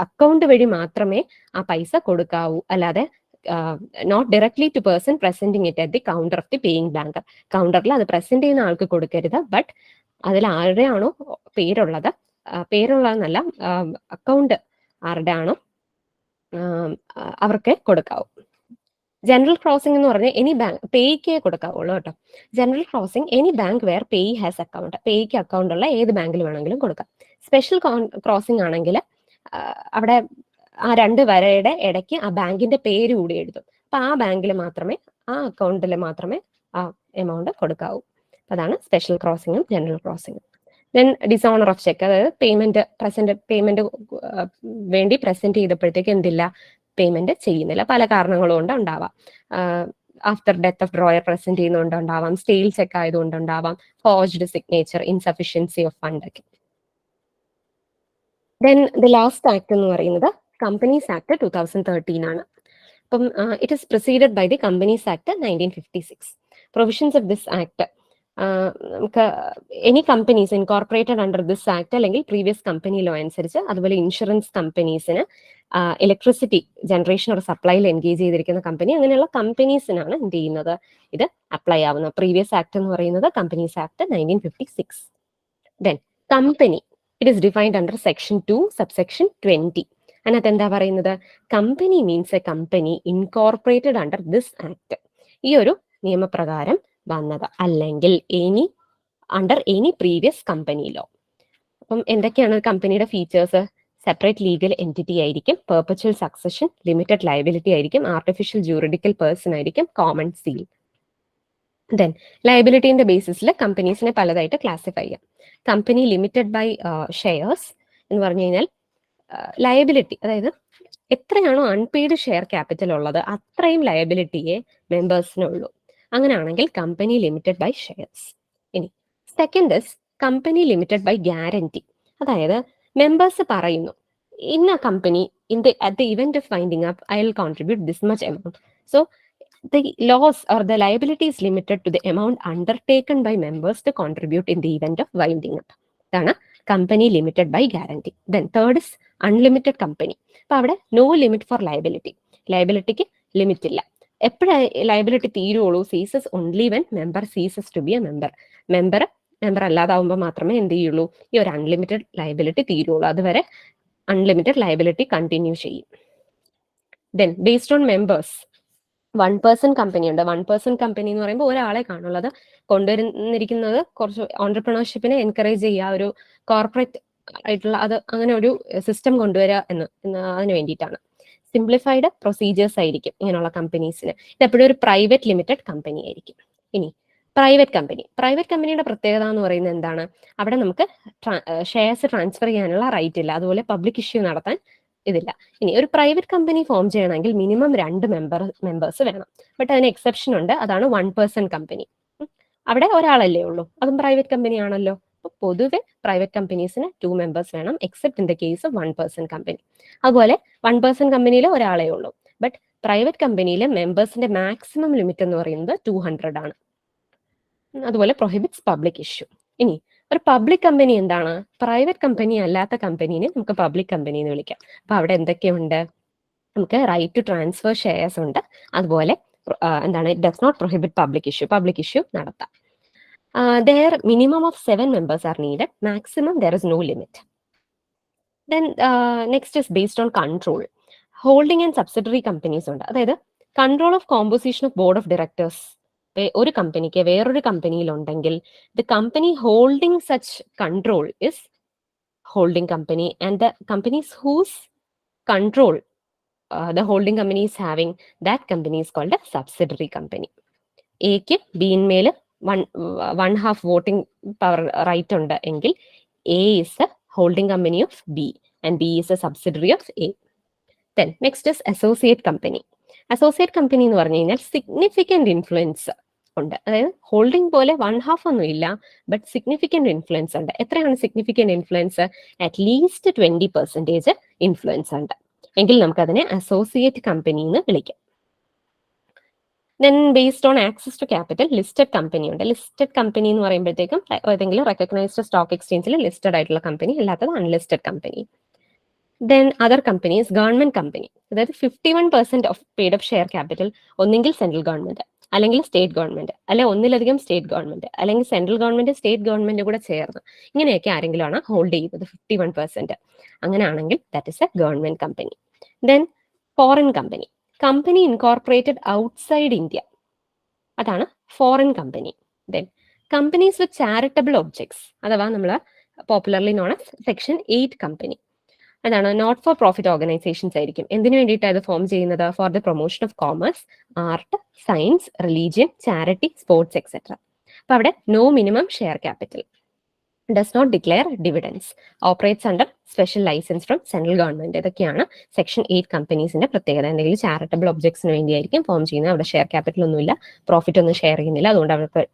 അക്കൗണ്ട് വഴി മാത്രമേ ആ പൈസ കൊടുക്കാവൂ, അല്ലാതെ not directly to person presenting it at the counter of the paying banker. കൗണ്ടറിൽ അത് പ്രസന്റ് ചെയ്യുന്ന ആൾക്ക് കൊടുക്കരുത്, ബട്ട് അതിൽ ആരുടെയാണോ പേരുള്ളത്, പേരുള്ളതെന്നല്ല, അക്കൗണ്ട് ആരുടെ ആണോ അവർക്ക് കൊടുക്കാവൂ. ജനറൽ ക്രോസിംഗ് എന്ന് പറഞ്ഞാൽ എനി ബാങ്ക്, പേയ്ക്കേ കൊടുക്കാവുള്ളൂ കേട്ടോ. General crossing any bank where payee has account, പേയ്ക്ക് അക്കൗണ്ട് ഉള്ള ഏത് ബാങ്കിൽ വേണമെങ്കിലും കൊടുക്കാം. സ്പെഷ്യൽ ക്രോസിംഗ് ആണെങ്കിൽ അവിടെ ആ 2 വരയുടെ ഇടയ്ക്ക് ആ ബാങ്കിന്റെ പേര് കൂടി എഴുതും. അപ്പൊ ആ ബാങ്കിൽ മാത്രമേ, ആ അക്കൗണ്ടിൽ മാത്രമേ ആ എമൗണ്ട് കൊടുക്കാവൂ. അതാണ് സ്പെഷ്യൽ ക്രോസിംഗും ജനറൽ ക്രോസിംഗും. ദെൻ ഡിസോണർ ഓഫ് ചെക്ക്, അതായത് പേയ്മെന്റ് വേണ്ടി പ്രസന്റ് ചെയ്തപ്പോഴത്തേക്ക് എന്തില്ല, പേയ്മെന്റ് ചെയ്യുന്നില്ല. പല കാരണങ്ങളും കൊണ്ട് ഉണ്ടാവാം. After death of drawer present ചെയ്യുന്നതുകൊണ്ട് ഉണ്ടാവാം, സ്റ്റെയിൽ ചെക്ക് ആയതുകൊണ്ട് ഉണ്ടാവാം, forged signature, insufficiency of fund ഒക്കെ. ദെൻ ദ ലാസ്റ്റ് ആക്ട് എന്ന് പറയുന്നത് കമ്പനീസ് ആക്ട് 2013 ആണ്. അപ്പം it is proceeded by the companies act 1956. Provisions of this act, നമുക്ക് any companies incorporated under this act അല്ലെങ്കിൽ പ്രീവിയസ് കമ്പനി ലോ അനുസരിച്ച്, അതുപോലെ insurance കമ്പനീസിന്, electricity generation ഒരു സപ്ലൈയിൽ എൻഗേജ് ചെയ്തിരിക്കുന്ന കമ്പനി, അങ്ങനെയുള്ള കമ്പനീസിനാണ് എന്ത് ചെയ്യുന്നത്, ഇത് അപ്ലൈ ആവുന്നത്. പ്രീവിയസ് ആക്ട് എന്ന് പറയുന്നത് companies act 1956. Then company, it is defined under section 2 subsection 20. അതിനകത്ത് എന്താ പറയുന്നത്? Company means A company incorporated under this act. ഈ ഒരു നിയമപ്രകാരം വന്നത്, അല്ലെങ്കിൽ under any previous company law. അപ്പം എന്തൊക്കെയാണ് കമ്പനിയുടെ ഫീച്ചേഴ്സ്? സെപ്പറേറ്റ് ലീഗൽ എൻറ്റിറ്റി ആയിരിക്കും, പെർപ്പച്വൽ സക്സഷൻ, ലിമിറ്റഡ് ലയബിലിറ്റി ആയിരിക്കും, ആർട്ടിഫിഷ്യൽ ജൂറിഡിക്കൽ പേഴ്സൺ ആയിരിക്കും, കോമൺ സീൽ. ദെൻ ലയബിലിറ്റിന്റെ ബേസിസിൽ കമ്പനീസിനെ പലതായിട്ട് ക്ലാസിഫൈ ചെയ്യാം. കമ്പനി ലിമിറ്റഡ് ബൈ ഷെയർസ് എന്ന് പറഞ്ഞു കഴിഞ്ഞാൽ ലയബിലിറ്റി, അതായത് എത്രയാണോ അൺപെയ്ഡ് ഷെയർ ക്യാപിറ്റൽ ഉള്ളത് അത്രയും ലയബിലിറ്റിയെ മെമ്പേഴ്സിനുള്ളൂ. അങ്ങനെയാണെങ്കിൽ കമ്പനി ലിമിറ്റഡ് ബൈ ഷെയർസ്. ഇനി second is company limited by guarantee. അതായത് മെമ്പേഴ്സ് പറയുന്നു, ഇന്ന company at the event of winding up I will contribute this much amount. So the loss or the liability is limited to the amount undertaken by members to contribute in the event of winding up. ഇതാണ് company limited by guarantee. Then third is unlimited company. അപ്പൊ അവിടെ no limit for liability. ലയബിലിറ്റിക്ക് limit ഇല്ല. എപ്പോഴാണ് liability തീരുള്ളൂ? Ceases only when member ceases to be a member. Member അല്ലാതാവുമ്പോൾ മാത്രമേ എന്ത് ചെയ്യുള്ളൂ? ഈ ഒരു അൺലിമിറ്റഡ് ലയബിലിറ്റി തീരുള്ളൂ. അതുവരെ അൺലിമിറ്റഡ് ലയബിലിറ്റി കണ്ടിന്യൂ ചെയ്യും. Then based on members, 1% company ഉണ്ട്. 1% കമ്പനി എന്ന് പറയുമ്പോൾ ഒരാളെ കാണുള്ളത്. കൊണ്ടുവരുന്നിരിക്കുന്നത് കുറച്ച് ഓൺടർപ്രണർഷിപ്പിനെ എൻകറേജ് ചെയ്യുക, ഒരു കോർപ്പറേറ്റ് ആയിട്ടുള്ള അത് അങ്ങനെ ഒരു സിസ്റ്റം കൊണ്ടുവരിക അതിന് വേണ്ടിയിട്ടാണ്. സിംപ്ലിഫൈഡ് പ്രൊസീജിയേഴ്സ് ആയിരിക്കും ഇങ്ങനെയുള്ള കമ്പനീസിന്. ഇത് എപ്പോഴും ഒരു പ്രൈവറ്റ് ലിമിറ്റഡ് കമ്പനി ആയിരിക്കും. ഇനി പ്രൈവറ്റ് കമ്പനിയുടെ പ്രത്യേകത എന്ന് പറയുന്നത് എന്താണ്? അവിടെ നമുക്ക് ഷെയർസ് ട്രാൻസ്ഫർ ചെയ്യാനുള്ള റൈറ്റ് ഇല്ല, അതുപോലെ പബ്ലിക് ഇഷ്യൂ നടത്താൻ ഇതില്ല. ഇനി ഒരു പ്രൈവറ്റ് കമ്പനി ഫോം ചെയ്യണമെങ്കിൽ മിനിമം 2 മെമ്പേഴ്സ് വേണം. ബട്ട് അതിന് എക്സെപ്ഷൻ ഉണ്ട്, അതാണ് 1% കമ്പനി. അവിടെ ഒരാളല്ലേ ഉള്ളൂ, അതും പ്രൈവറ്റ് കമ്പനി ആണല്ലോ. അപ്പൊ പൊതുവെ പ്രൈവറ്റ് കമ്പനീസിന് 2 മെമ്പേഴ്സ് വേണം, except in the case of 1% company. അതുപോലെ 1% കമ്പനിയിൽ ഒരാളേ ഉള്ളൂ. ബട്ട് പ്രൈവറ്റ് കമ്പനിയിൽ മെമ്പേഴ്സിന്റെ മാക്സിമം ലിമിറ്റ് എന്ന് പറയുന്നത് 200 ആണ്. അതുപോലെ പ്രൊഹിബിറ്റ്സ് പബ്ലിക് ഇഷ്യൂ. ഇനി ഒരു പബ്ലിക് കമ്പനി എന്താണ്? പ്രൈവറ്റ് കമ്പനി അല്ലാത്ത കമ്പനീനെ നമുക്ക് പബ്ലിക് കമ്പനി എന്ന് വിളിക്കാം. അപ്പൊ അവിടെ എന്തൊക്കെയുണ്ട്? നമുക്ക് റൈറ്റ് ടു ട്രാൻസ്ഫർ ഷെയർസ് ഉണ്ട്. അതുപോലെ എന്താണ്? It does not prohibit public issue നടത്താം. there minimum of 7 members are needed, maximum there is no limit. Then next is based on control. Holding and subsidiary companies ഉണ്ട്. അതായത് control of composition of board of directors ഒരു കമ്പനിക്ക് വേറൊരു കമ്പനിയിൽ ഉണ്ടെങ്കിൽ the company holding such control is holding company, and the companies whose control the holding company is having that company is called a subsidiary company. എക്ക് ബിന്മേൽ 1/2 voting power right ഉണ്ട് എങ്കിൽ A is a holding company of B and B is a subsidiary of A. Then next is associate company. Associate company എന്ന് പറഞ്ഞു കഴിഞ്ഞാൽ significant influence ഉണ്ട്. അതായത് holding പോലെ 1/2 ഒന്നും ഇല്ല, ബട്ട് സിഗ്നിഫിക്കൻറ്റ് ഇൻഫ്ലുവൻസ് ഉണ്ട്. എത്രയാണ് സിഗ്നിഫിക്കൻറ്റ് ഇൻഫ്ലുവൻസ്? അറ്റ്ലീസ്റ്റ് 20% ഇൻഫ്ലുവൻസ് ഉണ്ട് എങ്കിൽ നമുക്കതിനെ അസോസിയേറ്റ് കമ്പനി എന്ന് വിളിക്കാം. Then based on access to capital listed company ഉണ്ട്. ലിസ്റ്റഡ് കമ്പനി എന്ന് പറയുമ്പോഴത്തേക്കും ഏതെങ്കിലും റെക്കഗ്നൈസ്ഡ് സ്റ്റോക്ക് എക്സ്ചേഞ്ചിൽ ലിസ്റ്റഡ് ആയിട്ടുള്ള കമ്പനി, അല്ലാത്തത് unlisted company. Then other companies government company, അതായത് 51% of paid up share capital ഒന്നെങ്കിൽ സെൻട്രൽ ഗവൺമെന്റ്, അല്ലെങ്കിൽ സ്റ്റേറ്റ് ഗവൺമെന്റ്, അല്ലെങ്കിൽ ഒന്നിലധികം സ്റ്റേറ്റ് ഗവൺമെന്റ്, അല്ലെങ്കിൽ സെൻട്രൽ ഗവൺമെന്റ് സ്റ്റേറ്റ് ഗവൺമെന്റ് കൂടെ ചേർന്ന് ഇങ്ങനെയൊക്കെ ആരെങ്കിലും ആണ് ഹോൾഡ് ചെയ്യുന്നത് 51%. അങ്ങനെയാണെങ്കിൽ that is a government company. Then foreign company, company incorporated outside India, അതാണ് foreign company. Then companies with charitable objects, അഥവാ നമ്മൾ popularly known as section 8 company, അതാണ് നോട്ട് ഫോർ പ്രോഫിറ്റ് ഓർഗനൈസേഷൻസ് ആയിരിക്കും. എന്തിനു വേണ്ടിയിട്ടാണ് ഇത് ഫോം ചെയ്യുന്നത്? For the promotion of commerce, art, science, religion, charity, sports etcetera. അപ്പൊ അവിടെ no minimum share capital, does not declare dividends, operates under special license from central government. ഇതൊക്കെയാണ് section 8 കമ്പനീസിന്റെ പ്രത്യേകത. എന്തെങ്കിലും ചാരിറ്റബിൾ ഒബ്ജക്ട്സിന് വേണ്ടിയായിരിക്കും ഫോം ചെയ്യുന്നത്. അവിടെ ഷെയർ ക്യാപിറ്റൽ ഒന്നുമില്ല, profit ഒന്നും share ചെയ്യുന്നില്ല, അതുകൊണ്ട് അവർക്ക്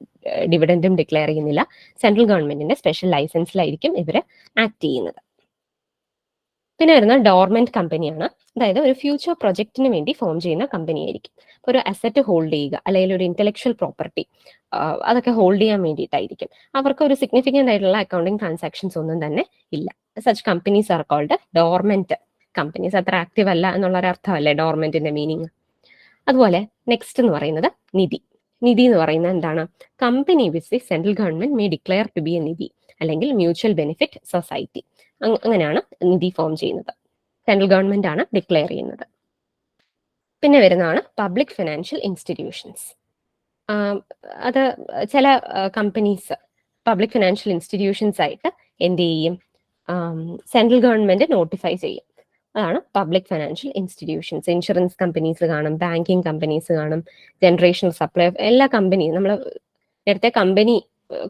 ഡിവിഡൻഡും ഡിക്ലെയർ ചെയ്യുന്നില്ല. സെൻട്രൽ ഗവൺമെന്റിന്റെ സ്പെഷ്യൽ ലൈസൻസിലായിരിക്കും ഇവർ ആക്ട് ചെയ്യുന്നത്. പിന്നെ വരുന്ന ഡോർമെന്റ് കമ്പനിയാണ്. അതായത് ഒരു ഫ്യൂച്ചർ പ്രൊജക്ടിന് വേണ്ടി ഫോം ചെയ്യുന്ന കമ്പനി ആയിരിക്കും. ഒരു അസറ്റ് ഹോൾഡ് ചെയ്യുക, അല്ലെങ്കിൽ ഒരു ഇന്റലക്ച്വൽ പ്രോപ്പർട്ടി അതൊക്കെ ഹോൾഡ് ചെയ്യാൻ വേണ്ടിയിട്ടായിരിക്കും. അവർക്ക് ഒരു സിഗ്നിഫിക്കൻ്റ് ആയിട്ടുള്ള അക്കൗണ്ടിങ് ട്രാൻസാക്ഷൻസ് ഒന്നും തന്നെ ഇല്ല. Such companies are called dormant companies. അത്ര ആക്റ്റീവ് അല്ല എന്നുള്ളൊരു അർത്ഥമല്ലേ ഡോർമെന്റിന്റെ മീനിങ്. അതുപോലെ നെക്സ്റ്റ് എന്ന് പറയുന്നത് നിധി. നിധി എന്ന് പറയുന്നത് എന്താണ്? Company which central government may declare to be a Nidhi, അല്ലെങ്കിൽ മ്യൂച്വൽ ബെനിഫിറ്റ് സൊസൈറ്റി. അങ്ങനെയാണ് നിധി ഫോം ചെയ്യുന്നത്. സെൻട്രൽ ഗവൺമെന്റ് ആണ് ഡിക്ലെയർ ചെയ്യുന്നത്. പിന്നെ വരുന്നതാണ് പബ്ലിക് ഫിനാൻഷ്യൽ ഇൻസ്റ്റിറ്റ്യൂഷൻസ്. അത് ചില കമ്പനീസ് പബ്ലിക് ഫിനാൻഷ്യൽ ഇൻസ്റ്റിറ്റ്യൂഷൻസ് ആയിട്ട് എന്ത് ചെയ്യും, സെൻട്രൽ ഗവൺമെന്റ് നോട്ടിഫൈ ചെയ്യും. അതാണ് public financial institutions. Insurance companies കാണും, ബാങ്കിങ് കമ്പനീസ് കാണും, ജനറേഷൻ സപ്ലൈ, എല്ലാ കമ്പനിയും നമ്മൾ നേരത്തെ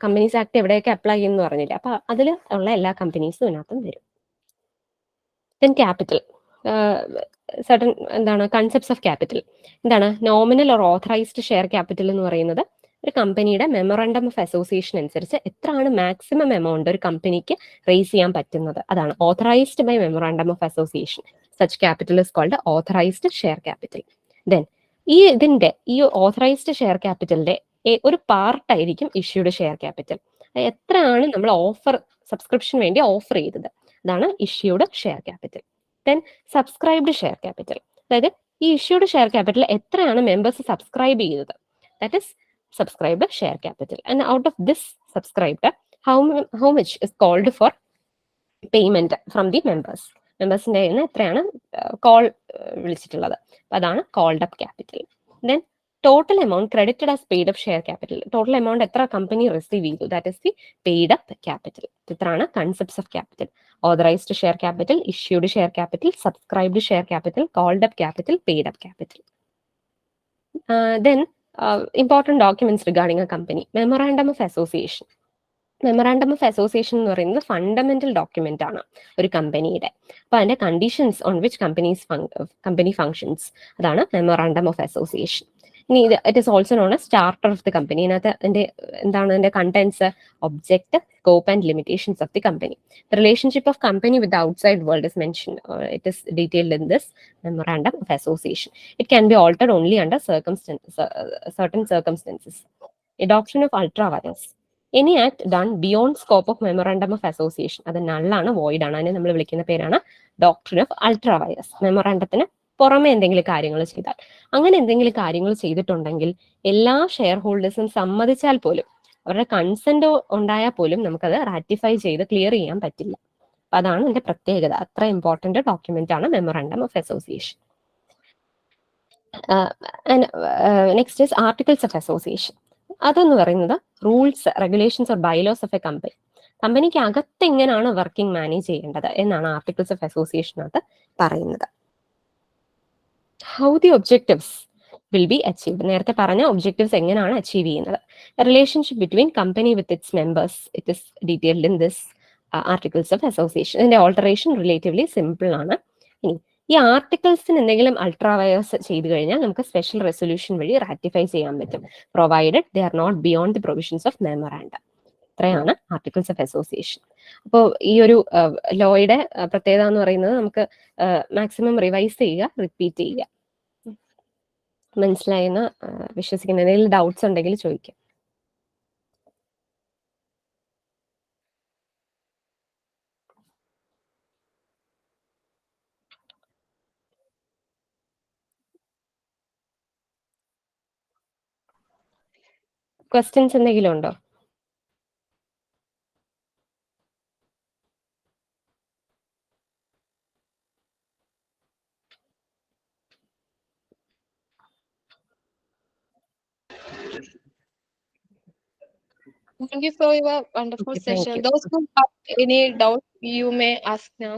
കമ്പനീസ് ആക്ട് എവിടെയൊക്കെ അപ്ലൈ ചെയ്യുമെന്ന് പറഞ്ഞില്ല, അപ്പൊ അതിൽ ഉള്ള എല്ലാ കമ്പനീസും ഇതിനകത്തും വരും. ദെൻ ക്യാപിറ്റൽ, സർട്ടൺ എന്താണ് കൺസെപ്റ്റ്സ് ഓഫ് ക്യാപിറ്റൽ. എന്താണ് nominal or authorised share capital എന്ന് പറയുന്നത്? ഒരു കമ്പനിയുടെ മെമ്മോറാണ്ടം ഓഫ് അസോസിയേഷൻ അനുസരിച്ച് എത്രയാണ് മാക്സിമം എമൗണ്ട് ഒരു കമ്പനിക്ക് റേസ് ചെയ്യാൻ പറ്റുന്നത്, അതാണ് authorised by memorandum of association. Such capital is called authorised share capital. Then ഈ ഓഥറൈസ്ഡ് ഷെയർ ക്യാപിറ്റലിന്റെ ഒരു പാർട്ടായിരിക്കും ഇഷ്യൂഡ് ഷെയർ ക്യാപിറ്റൽ. എത്രയാണ് നമ്മൾ സബ്സ്ക്രിപ്ഷൻ വേണ്ടി ഓഫർ ചെയ്തത്, അതാണ് issued share capital. Then subscribed share capital, അതായത് ഈ ഇഷ്യൂഡ് ഷെയർ ക്യാപിറ്റൽ എത്രയാണ് മെമ്പേഴ്സ് സബ്സ്ക്രൈബ് ചെയ്തത്, that is subscribed share capital. And out of this subscribed how much is called for payment from the members. മെമ്പേഴ്സിന്റെ കയ്യിൽ നിന്ന് എത്രയാണ് call വിളിച്ചിട്ടുള്ളത്, അപ്പൊ അതാണ് called up capital. Then total amount credited as paid up share capital, total amount എത്ര company receive ചെയ്തു, that is the paid up capital. ഇത്രയാണ് concepts of capital. Authorised share capital, issued share capital, subscribed share capital, called up capital, paid up capital. Then important documents regarding a company. Memorandum of association. Memorandum of association എന്ന് പറയുന്നത് fundamental document ആണ് ഒരു കമ്പനിയുടെ. അപ്പൊ അതിന്റെ conditions on which company functions, അതാണ് memorandum of association. ഇനി it is also known as charter of the company. ഇതിനകത്ത് അതിന്റെ contents, object, scope and limitations of the company. The relationship of company with outside world is mention. It is detailed in this memorandum of association. It can be altered only under certain circumstances. Adoption of ultra vires. Any act done beyond scope of memorandum of association, അത് നള്ളാണ്, void ആണ്. അതിനെ നമ്മൾ വിളിക്കുന്ന പേരാണ് doctrine of ultra വയസ്. മെമ്മോറാണ്ടത്തിന് പുറമെ എന്തെങ്കിലും കാര്യങ്ങൾ ചെയ്താൽ, അങ്ങനെ എന്തെങ്കിലും കാര്യങ്ങൾ ചെയ്തിട്ടുണ്ടെങ്കിൽ എല്ലാ ഷെയർ ഹോൾഡേഴ്സും സമ്മതിച്ചാൽ പോലും, അവരുടെ കൺസെന്റ് ഉണ്ടായാൽ പോലും നമുക്കത് റാറ്റിഫൈ ചെയ്ത് ക്ലിയർ ചെയ്യാൻ പറ്റില്ല. അപ്പൊ അതാണ് ഇതിന്റെ പ്രത്യേകത. അത്ര ഇമ്പോർട്ടന്റ് ഡോക്യുമെന്റ് ആണ് memorandum of association. Next is articles of association. അതെന്ന് പറയുന്നത് rules, regulations or bylaws of A company. കമ്പനിക്ക് അകത്ത് എങ്ങനെയാണ് വർക്കിംഗ് മാനേജ് ചെയ്യേണ്ടത് എന്നാണ് ആർട്ടിക്കിൾസ് ഓഫ് അസോസിയേഷനകത്ത് പറയുന്നത്. How the objectives will be achieved. നേരത്തെ പറഞ്ഞ ഒബ്ജക്റ്റീവ്സ് എങ്ങനെയാണ് അച്ചീവ് ചെയ്യുന്നത്. Relationship between company with its members, it is detailed in this articles of association. ഇതിന്റെ ഓൾട്ടറേഷൻ റിലേറ്റീവ്ലി സിമ്പിൾ ആണ്. ഇനി ഈ ആർട്ടിക്കിൾസിന് എന്തെങ്കിലും അൾട്രാവയേഴ്സ് ചെയ്തു കഴിഞ്ഞാൽ നമുക്ക് സ്പെഷ്യൽ റെസൊല്യൂഷൻ വഴി റാറ്റിഫൈ ചെയ്യാൻ പറ്റും, provided they are not beyond the provisions of memorandum. ഇത്രയാണ് ആർട്ടിക്കിൾസ് ഓഫ് അസോസിയേഷൻ. അപ്പോൾ ഈ ഒരു ലോയുടെ പ്രത്യേകത എന്ന് പറയുന്നത് നമുക്ക് മാക്സിമം റിവൈസ് ചെയ്യുക, റിപ്പീറ്റ് ചെയ്യുക. മനസ്സിലായെന്ന് വിശ്വസിക്കുന്ന. എന്തെങ്കിലും ഡൗട്ട്സ് ഉണ്ടെങ്കിൽ ചോദിക്കാം. ക്വസ്റ്റ്യൻസ് എന്തെങ്കിലും ഉണ്ടോ? Thank you for your wonderful Okay, thank session. you. Those who have any doubt, you may ask now.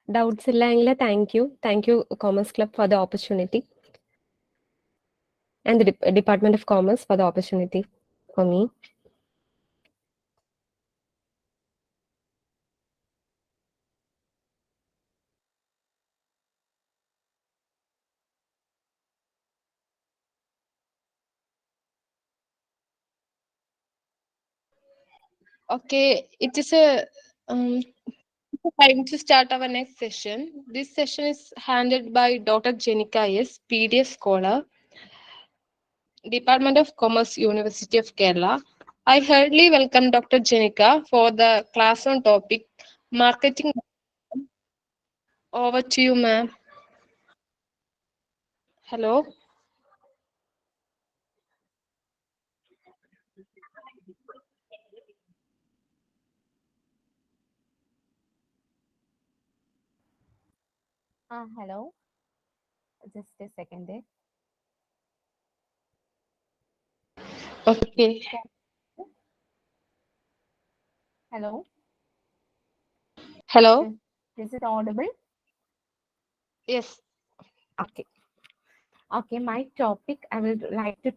Doubts ഇല്ലെങ്കിൽ thank you commerce club for the opportunity and the department of commerce for the opportunity. for me. Okay, it is a time to start our next session. This session is handled by Dr. Jenica S, PDF scholar, Department of Commerce, University of Kerala. I heartily welcome Dr. Jenica for the class on topic marketing. Over to you, ma'am. Hello. Hello, just a second there. Okay. Hello, Hello. is it audible? Yes. Okay. Okay, my topic, I would like to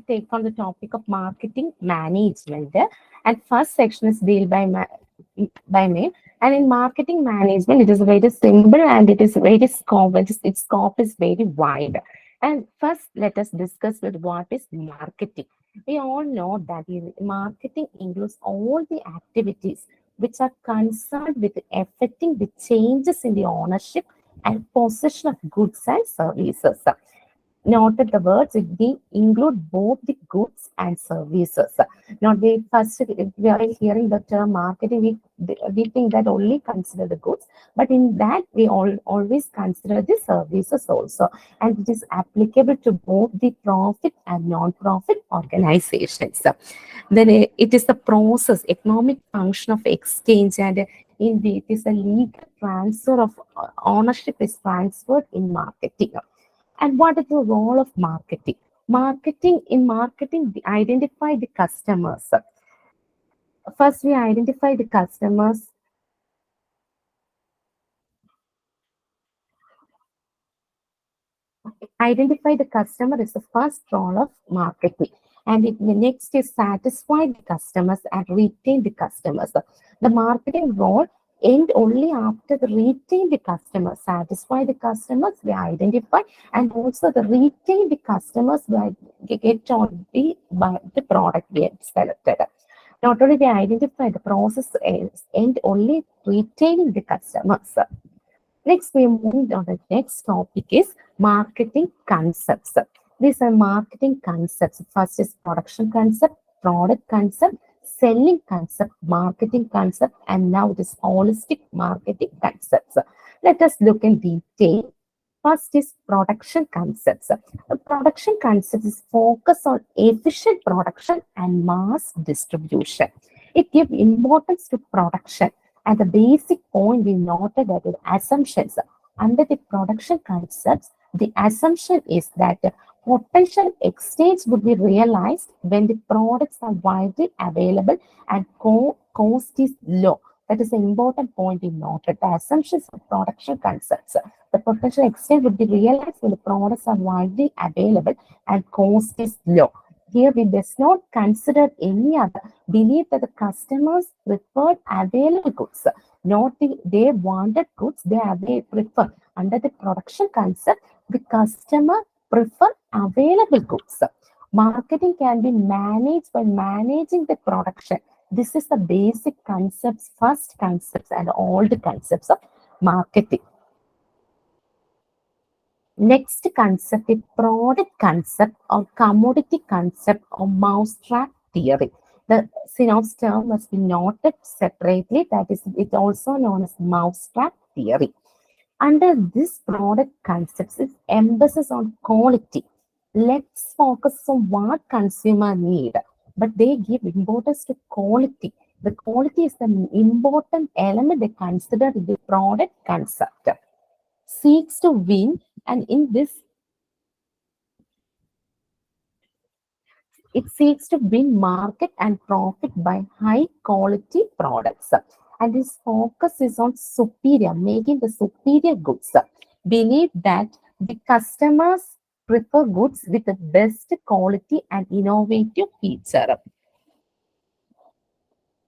take on the topic of marketing management. And first section is deal by me. And in marketing management, it is very simple and it is very scope. Its scope is very wide. And first, let us discuss with what is marketing. We all know that marketing includes all the activities which are concerned with affecting the changes in the ownership and possession of goods and services. Noted the words, they include both the goods and services. Not the first, if we are hearing the term marketing, we think that only consider the goods, but in that we always consider the services also, and it is applicable to both the profit and non-profit organizations. Then it is the process, economic function of exchange, and indeed it is a legal transfer of ownership is transferred in marketing. And what is the role of marketing? In marketing, we identify the customers. First, we identify the customers. Identify the customer is the first role of marketing. And the next is satisfy the customers and retain the customers. The marketing role end only after the retain the customers, satisfy the customers, we identify, and also the retain the customers we get on the product we have selected. Not only we identify the process ends, end only retaining the customers. Next, we move on the next topic is marketing concepts. These are marketing concepts. First is production concept, product concept, selling concept, marketing concept, and now this holistic marketing concepts. Let us look in detail. First is production concepts. The production concept is focus on efficient production and mass distribution. It gives importance to production. And the basic point we noted that the assumptions under the production concepts, the assumption is that the potential exchange would be realized when the products are widely available and cost is low. That is an important point we noted. The assumptions of production concepts. The potential exchange would be realized when the products are widely available and cost is low. Here we does not consider any other. Believe that the customers preferred available goods, not they wanted goods, they prefer. Under the production concept, the customer prefer available goods. Marketing can be managed by managing the production. This is the basic concepts, first concepts, and all the concepts of marketing. Next concept is product concept or commodity concept or mousetrap theory. The synopsis term must be noted separately. That is, it also known as mousetrap theory. Under this product concepts is emphasis on quality. Let's focus on what consumer need, but they give importance to quality. The quality is the important element they consider in the product concept. Seeks to win, and in this it seeks to win market and profit by high quality products. And its focus is on superior, making the superior goods. Believe that the customers prefer goods with the best quality and innovative feature.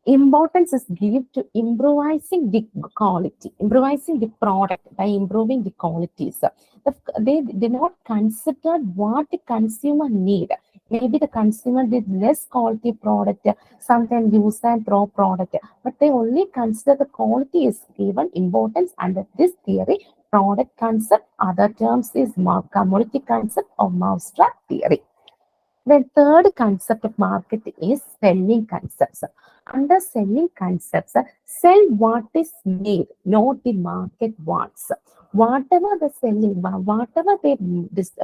Importance is given to improvising the quality, improvising the product by improving the qualities. They did not consider what the consumer need. Maybe the consumer did less quality product, sometimes use and throw product, but they only consider the quality is given importance under this theory. Product concept, other terms is commodity concept or mousetrap theory. The third concept of marketing is selling concepts. Under selling concepts, sell what is made, not the market wants. Whatever the selling, whatever they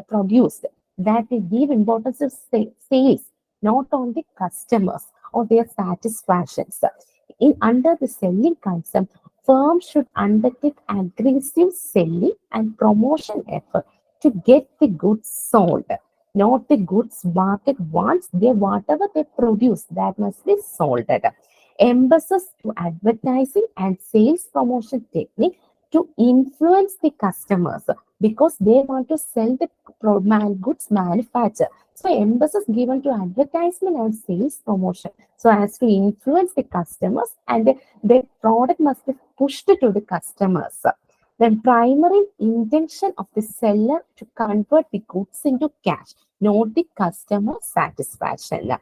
produced, that they give importance to sales, not on the customers or their satisfactions. Under the selling concept, firms should undertake aggressive selling and promotion effort to get the goods sold, not the goods market wants. They whatever they produce that must be sold at. Emphasis to advertising and sales promotion technique to influence the customers because they want to sell the goods manufactured. So emphasis given to advertisement and sales promotion so as to influence the customers, and the product must be pushed to the customers. The primary intention of the seller to convert the goods into cash, not the customer satisfaction.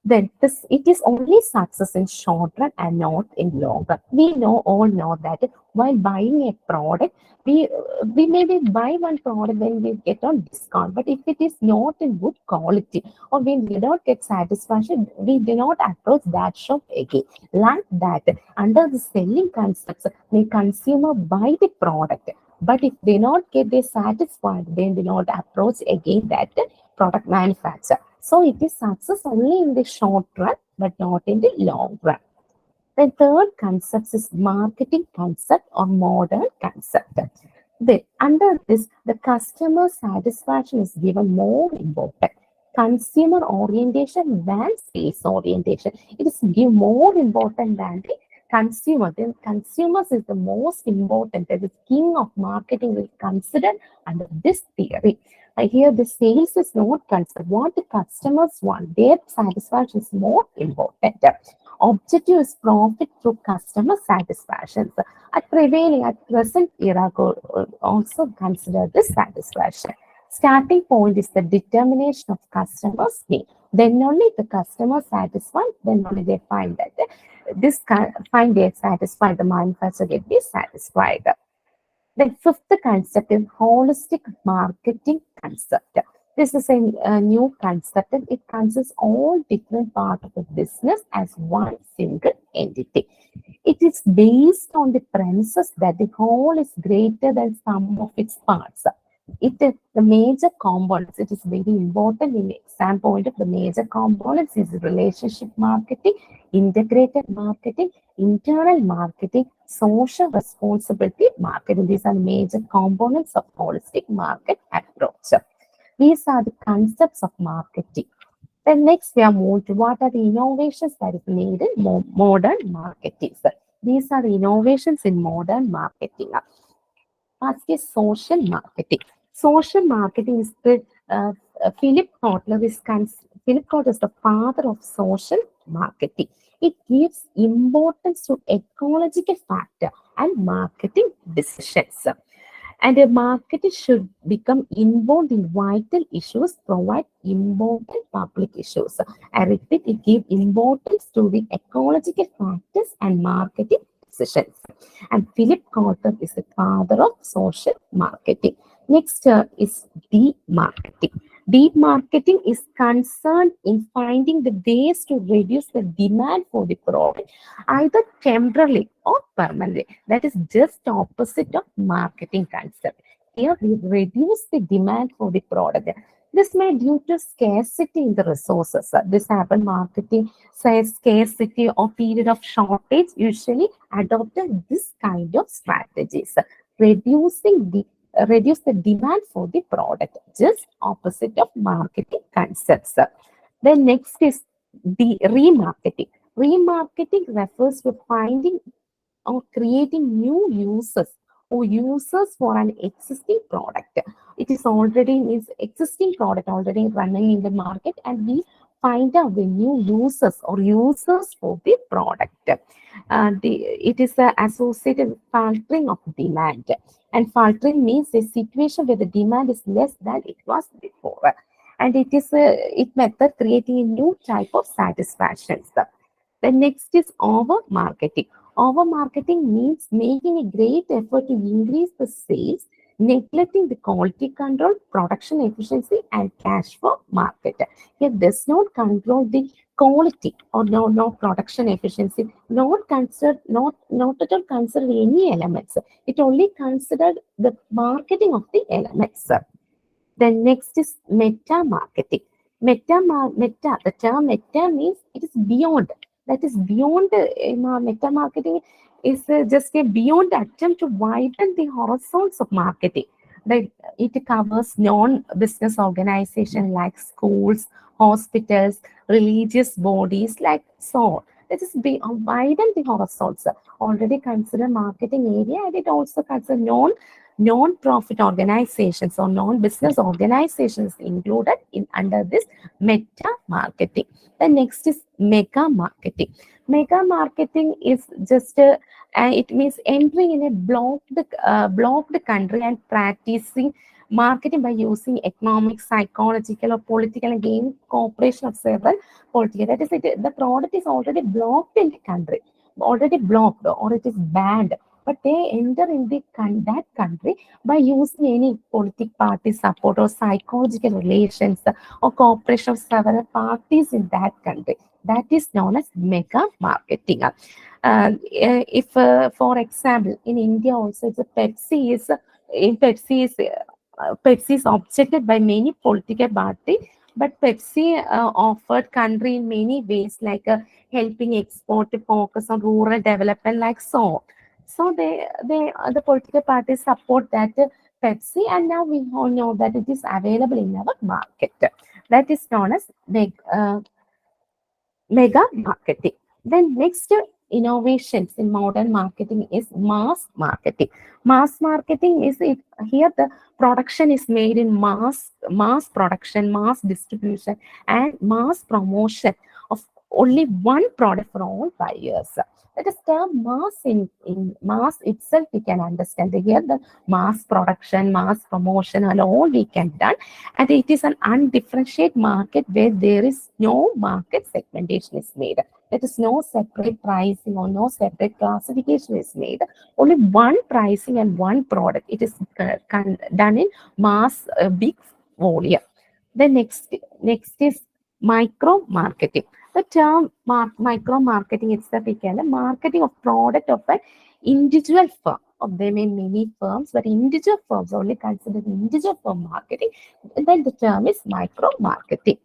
Then it is only success in short run and not in long run. We all know that while buying a product, we maybe buy one product when we get on discount, but if it is not in good quality or we did not get satisfaction, we do not approach that shop again. Like that, under the selling concepts, the consumer buy the product, but if they not get they satisfied, they do not approach again that product manufacturer. So it is success only in the short run, but not in the long run. The third concept is marketing concept or modern concept. Under this, the customer satisfaction is given more important. Consumer orientation than sales orientation. It is give more important than the consumer. Then consumers is the most important. That is king of marketing is considered under this theory. Here the sales is not considered. What the customers want, their satisfaction is more important. Objective is profit through customer satisfaction. At present era, also consider this satisfaction. Starting point is the determination of customers' need. Then only the customer satisfied, then only they find that find they satisfied, the manufacturer get be satisfied. The fifth concept is holistic marketing concept. This is a new concept and it consists all different parts of the business as one single entity. It is based on the premises that the whole is greater than sum of its parts. It is the major components. It is very important in the exam point of the major components is relationship marketing, integrated marketing, internal marketing, social responsibility marketing. These are the major components of holistic market approach. These are the concepts of marketing. Then next we are moving to what are the innovations that is needed in modern marketing. These are the innovations in modern marketing. First is social marketing. Social marketing is the Philip Kotler is the father of social marketing. It gives importance to ecological factor and marketing decisions. And a marketer should become involved in vital issues, provide important public issues. I repeat, it gives importance to the ecological factors and marketing decisions. And Philip Kotler is the father of social marketing. Next is deep marketing. Deep marketing is concerned in finding the ways to reduce the demand for the product, either temporarily or permanently. That is just opposite of marketing concept. Here we reduce the demand for the product. This may due to scarcity in the resources. This happen marketing says scarcity or period of shortage usually adopted this kind of strategies. Reduce the demand for the product, just opposite of marketing concepts. Then next is the remarketing. Remarketing refers to finding or creating new users or users for an existing product. It is already existing product already running in the market and we find out the new users for the product. It is associated with faltering of demand. And faltering means a situation where the demand is less than it was before. And it is it method creating a new type of satisfactions. The next is over marketing. Over marketing means making a great effort to increase the sales, neglecting the quality control, production efficiency, and cash flow market. It does not control the quality or no production efficiency, not at all consider any elements. It only considered the marketing of the elements. Then next is meta marketing. The term meta means it is beyond. That is beyond. Meta marketing is just a beyond attempt to widen the horizons of marketing. That it covers non-business organization like schools, hospitals, religious bodies like so. That is widen the horizons. Already consider marketing area, and it also consider non-profit organizations or non-business organizations included in under this meta marketing. The next is mega marketing. Mega marketing is just it means entering in a blocked country and practicing marketing by using economic, psychological, or political and gain cooperation of several political. That is, the product is already blocked in the country, already blocked, or it is banned, but they enter in that country by using any political party support or psychological relations or cooperation of several parties in that country. That is known as mega marketing. If, for example, in India also, Pepsi is objected by many political parties, but Pepsi offered country in many ways, like helping export to focus on rural development, like so. So the political parties support that Pepsi, and now we all know that it is available in our market. That is known as mega marketing. Then next innovations in modern marketing is mass marketing. Mass marketing is it here the production is made in mass production, mass distribution, and mass promotion of only one product for all buyers. That is term mass in mass itself we can understand. Here the mass production, mass promotion and all we can done. And it is an undifferentiated market where there is no market segmentation is made. There is no separate pricing or no separate classification is made. Only one pricing and one product. It is done in mass, big volume. The next is micro marketing. The term micro marketing itself we can marketing of product of an individual firm. Of them in many firms, but individual firms only considered individual firm marketing. Then the term is micro marketing.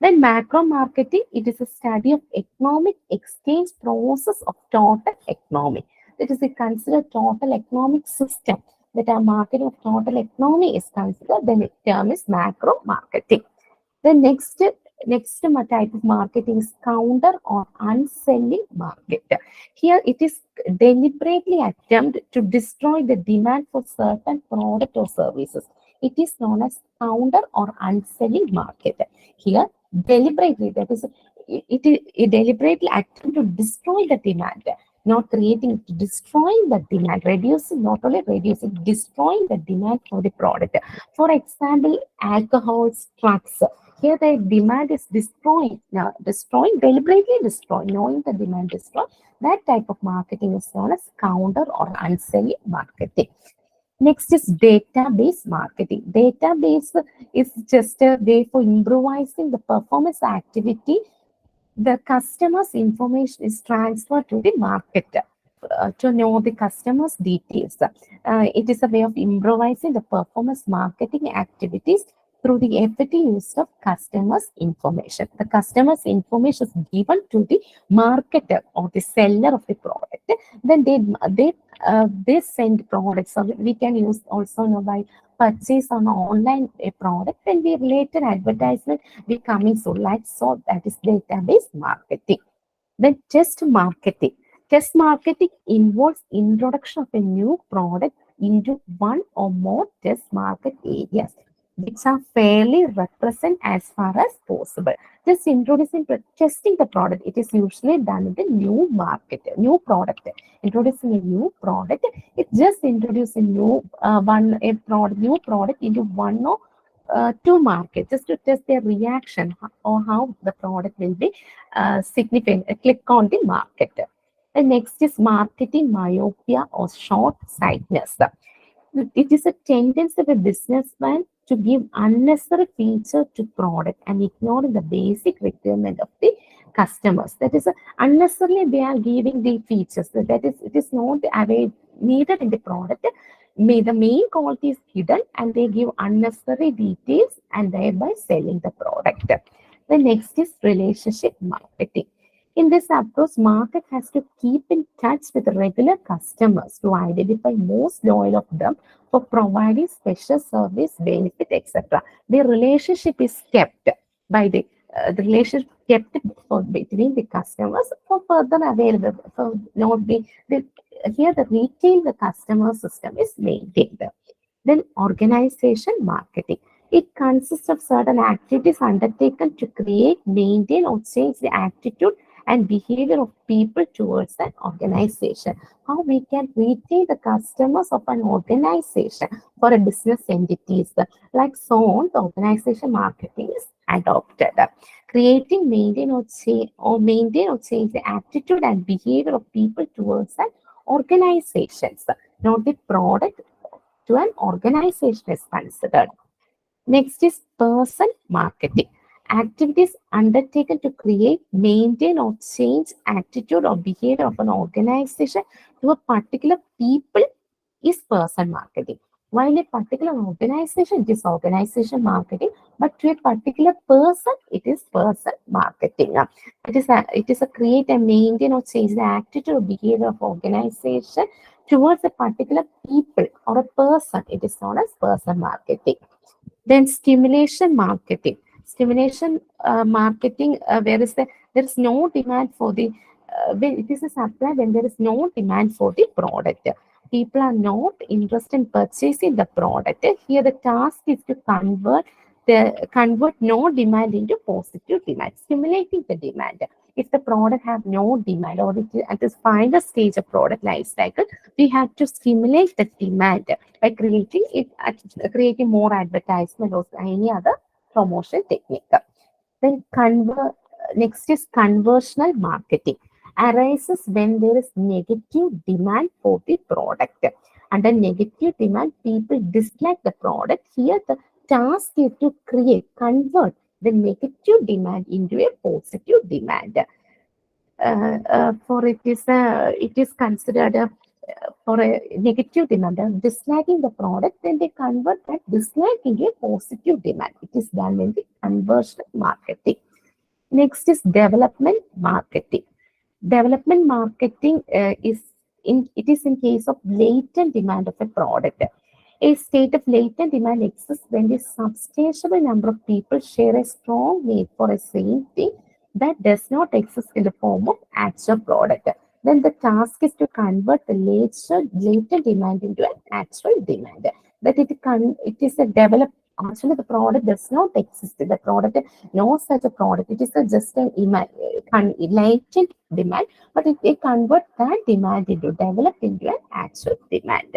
Then macro marketing, it is a study of economic exchange process of total economy. That is, it considered total economic system. That our marketing of total economy is considered. Then the term is macro marketing. The next type of marketing is counter or unselling market. Here it is deliberately attempt to destroy the demand for certain product or services. It is known as counter or unselling market. Here deliberately, that is, it deliberately attempt to destroy the demand, not creating, destroying the demand, reducing, not only reducing, destroying the demand for the product. For example, alcohol, drugs. Here the demand is destroying, deliberately destroying, knowing the demand destroyed. That type of marketing is known as counter or unselling marketing. Next is database marketing. Database is just a way for improvising the performance activity. The customer's information is transferred to the market to know the customer's details. It is a way of improvising the performance marketing activities through the effective use of customers' information. The customer's information is given to the marketer or the seller of the product. Then they send products. So we can use also know by purchase on online a product, and we related advertisement be coming so like so. That is database marketing. Then test marketing. Test marketing involves introduction of a new product into one or more test market areas. which are fairly represent as far as possible. Just introducing, testing the product. It is usually done in the new market, new product. Introducing a new product, it just introducing new product into one or two markets just to test their reaction or how the product will be significant. Click on the market. The next is marketing myopia or short sightedness. It is a tendency of a businessman to give unnecessary feature to product and ignoring the basic requirement of the customers. That is, unnecessarily they are giving the features. That is, it is not needed in the product. The main quality is hidden and they give unnecessary details and thereby selling the product. The next is relationship marketing. In this approach, market has to keep in touch with regular customers to identify most loyal of them for providing special service, benefit, etc. The relationship is kept by the relationship kept between the customers for further available for not be here the retail the customer system is maintained. Then organization marketing. It consists of certain activities undertaken to create, maintain, or change the attitude and behavior of people towards an organization. How we can retain the customers of an organization for a business entities. Like so on, the organization marketing is adopted. Creating, maintain or change the attitude and behavior of people towards an organizations, not the product to an organization is considered. Next is person marketing. Activities undertaken to create, maintain, or change attitude or behavior of an organization to a particular people is person marketing. While a particular organization, it is organization marketing, but to a particular person, it is person marketing. It is a create and maintain or change the attitude or behavior of organization towards a particular people or a person. It is known as person marketing. Then stimulation marketing. Stimulation marketing, there is no demand for the when it is a supply when there is no demand for the product. People are not interested in purchasing the product. Here the task is to convert no demand into positive demand, stimulating the demand. If the product have no demand or it is at this final stage of product life cycle, we have to stimulate the demand by creating more advertisement or any other promotion technique. Then next is conversional marketing. Arises when there is negative demand for the product. Under negative demand, people dislike the product. Here the task is to convert the negative demand into a positive demand. For it is considered for a negative demand, disliking the product, then they convert that dislike into a positive demand. It is done in the conversion marketing. Next is development marketing. Development marketing is in case of latent demand of a product. A state of latent demand exists when a substantial number of people share a strong need for a same thing that does not exist in the form of actual product. Then the task is to convert the latent demand into an actual demand. That it is a developed. Actually, the product does not exist. The product, no such a product. It is just an latent demand, but it converts that demand into developed into an actual demand.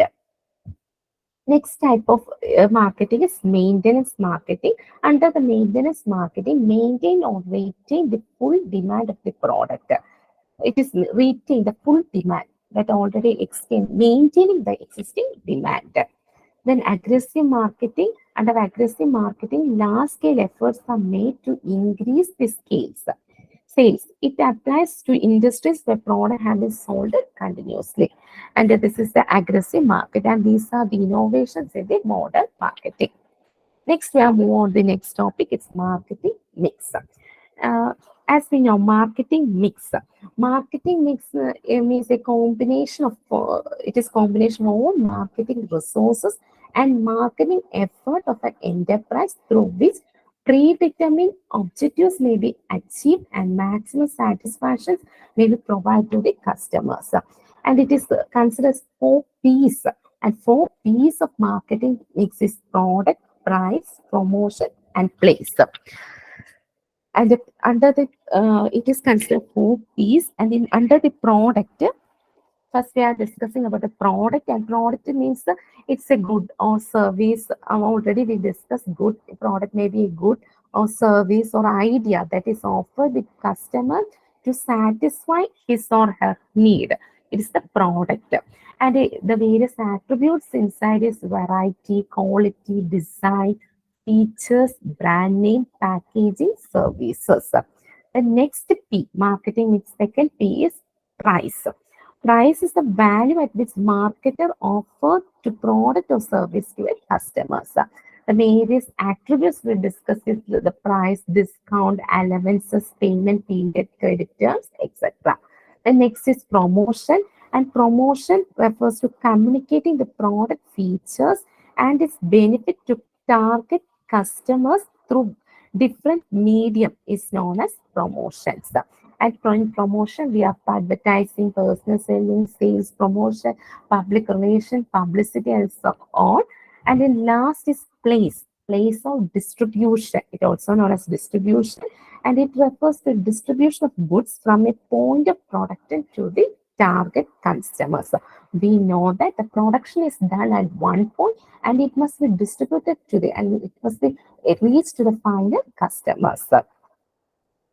Next type of marketing is maintenance marketing. Under the maintenance marketing, maintain or retain the full demand of the product. It is retain the full demand that already exists, maintaining the existing demand. Then aggressive marketing. Under aggressive marketing, large-scale efforts are made to increase the sales. It applies to industries where products have been sold continuously. And this is the aggressive market. And these are the innovations in the modern marketing. Next, we are move on to the next topic. It's marketing mix. As we know, marketing mix. Marketing mix means a combination of combination of all marketing resources and marketing effort of an enterprise through which predetermined objectives may be achieved and maximum satisfaction may be provided to the customers. And it is considered 4 P's. And 4 P's of marketing mix is product, price, promotion, and place. And under the it is considered 4 P's, and in under the product, first we are discussing about the product, and product means it's a good or service. Already we discussed good product may be a good or service or idea that is offered the customer to satisfy his or her need. It is the product. And the various attributes inside is variety, quality, design, features, brand name, packaging, services. The next P, marketing, its second P is price. Price is the value at which marketer offers to product or service to a customer. The various attributes we discuss is the price, discount, allowances, payment period, credit terms, etc. The next is promotion, and promotion refers to communicating the product features and its benefit to target customers through different medium is known as promotions. And in promotion, we have advertising, personal selling, sales promotion, public relation, publicity, and so on. And then last is place of distribution. It also known as distribution, and it refers to distribution of goods from a point of production to the target customers. We know that the production is done at one point, and it must be distributed to the, and it must be reached to the final customers.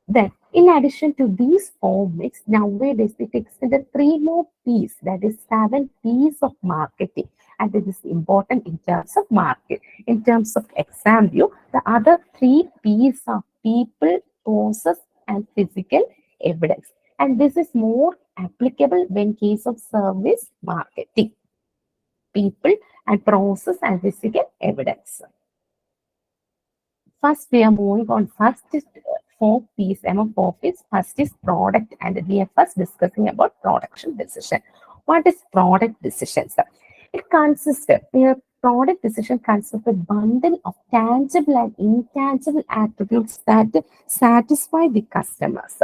Then, in addition to these formats, nowadays it extended 3 more P's, that is 7 P's of marketing. And it is important in terms of market. In terms of exam view, the other 3 P's are people, process, and physical evidence. And this is more applicable when case of service marketing. People and process and physical evidence. First, we are moving on. First is 4 P's. Among 4 P's, first is product, and we are first discussing about production decision. What is product decisions? It consists of a product decision consists of a bundle of tangible and intangible attributes that satisfy the customers.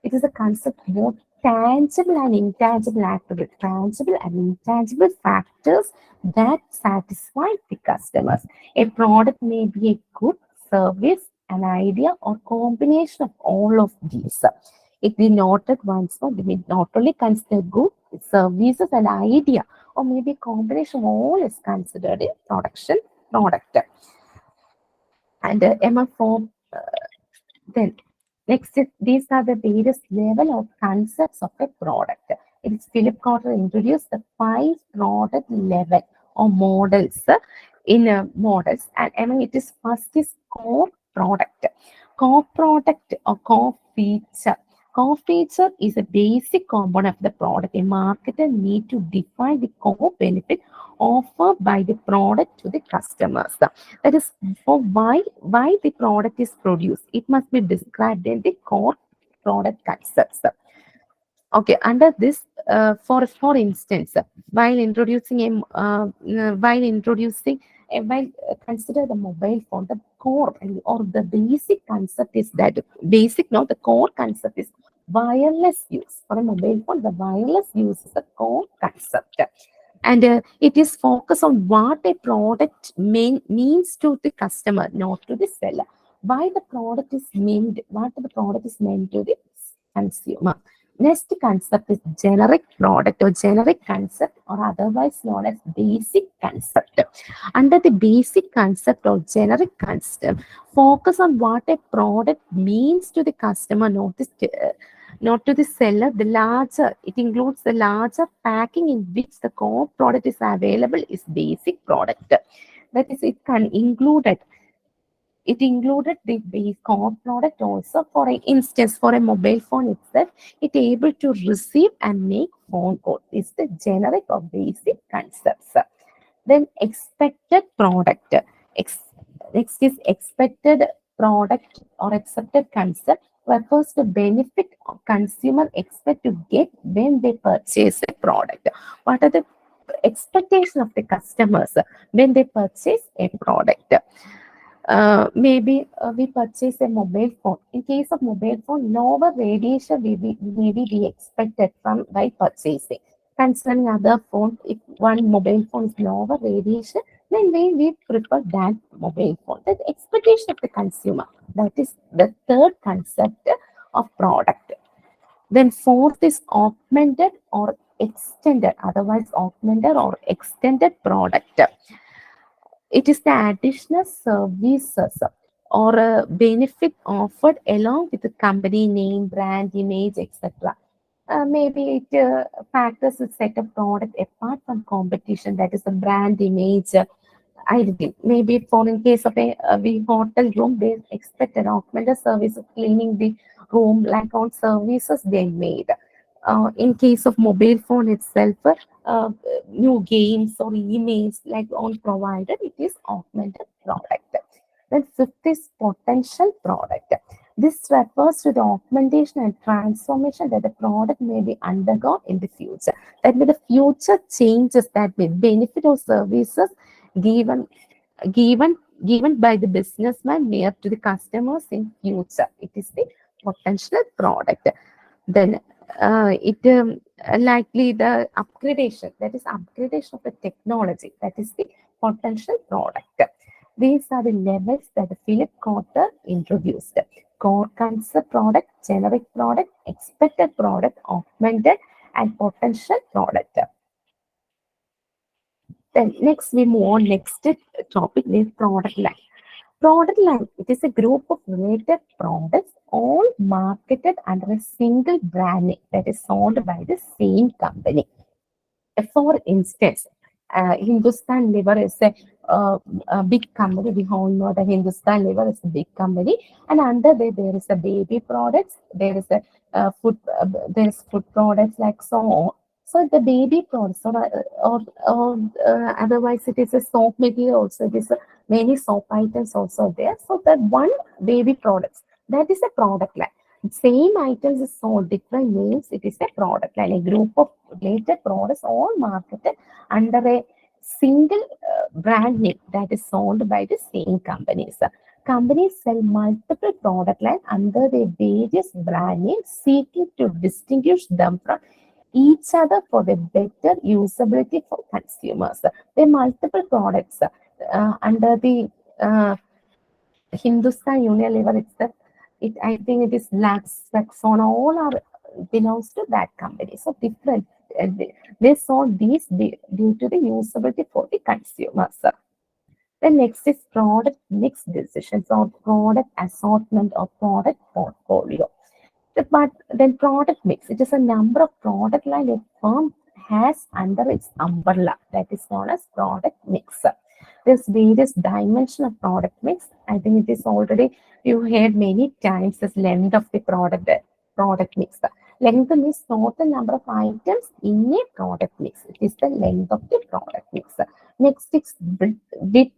It is a concept of both tangible and intangible attributes, tangible and intangible factors that satisfy the customers. A product may be a good, service, an idea, or combination of all of these. It be noted once more, we not only consider good, services, and idea, or maybe a combination of all is considered a production product. And MF4, then next is these are the various level of concepts of a product. It is Philip Kotler introduced the 5 product level or models in models, and among it is first is core product. Core product or core feature. Core feature is a basic component of the product. A marketer need to define the core benefit offered by the product to the customers. That is for why the product is produced. It must be described in the core product concepts. Okay, under this, for instance, while consider the mobile phone, the core or the basic concept is that the core concept is wireless use. For a mobile phone, the wireless use is the core concept, and it is focused on what a product means to the customer, not to the seller. Why the product is meant, what the product is meant to the consumer. Next concept is generic product or generic concept, or otherwise known as basic concept. Under the basic concept or generic concept, focus on what a product means to the customer, not to the seller. The larger, it includes the larger packing in which the core product is available is basic product. That is, it can include it included the base core product also. For instance, for a mobile phone itself, it able to receive and make phone call. It's the generic or basic concepts. Then expected product. Next is expected product or accepted concept refers to benefit consumer expect to get when they purchase a product. What are the expectations of the customers when they purchase a product? Maybe we purchase a mobile phone. In case of mobile phone, lower radiation maybe be expected from by purchasing. Concerning other phone, if one mobile phone is lower radiation, then we prefer that mobile phone. That expectation of the consumer. That is the third concept of product. Then fourth is augmented or extended, otherwise augmented or extended product. It is the additional services or a benefit offered along with the company name, brand, image, etc. Maybe it factors a set of product apart from competition, that is the brand image. Identity. Maybe for in case of a hotel room, they expect an augmented service of cleaning the room like on services they made. In case of mobile phone itself, uh, new games or emails like on provided, it is augmented product. Then fifth is potential product. This refers to the augmentation and transformation that the product may be undergone in the future. That means the future changes that may benefit or services given given given by the businessman near to the customers in future. It is the potential product. Then it likely the upgradation, that is upgradation of the technology, that is the potential product. These are the levels that Philip Cotter introduced: core concept product, generic product, expected product, augmented, and potential product. Then next we move on. Next topic is product line. Product line, it is a group of related products all marketed under a single brand name that is sold by the same company. For instance, Hindustan Liver is a big company. We all know that Hindustan Liver is a big company, and under there is a baby products. There is a there is food products like so on. So the baby products, otherwise it is a soap material. Also, it is many soap items also there. So that one baby products, that is a product line. Same items is sold different names. It is a product line, a group of related products all marketed under a single brand name that is sold by the same companies. Companies sell multiple product lines under their various brand names, seeking to distinguish them from each other for the better usability for consumers. There are multiple products under the Hindustan Unilever itself. I think it is Lux, Rexona, all are belongs to that company. So different. They sold these due to the usability for the consumers. The next is product mix decisions or product assortment or product portfolio. But then product mix, it is a number of product line a firm has under its umbrella, that is known as product mix. There's various dimension of product mix. I think it is already you heard many times as length of the product mix. Length means total number of items in a product mix. It is the length of the product mix. Next is width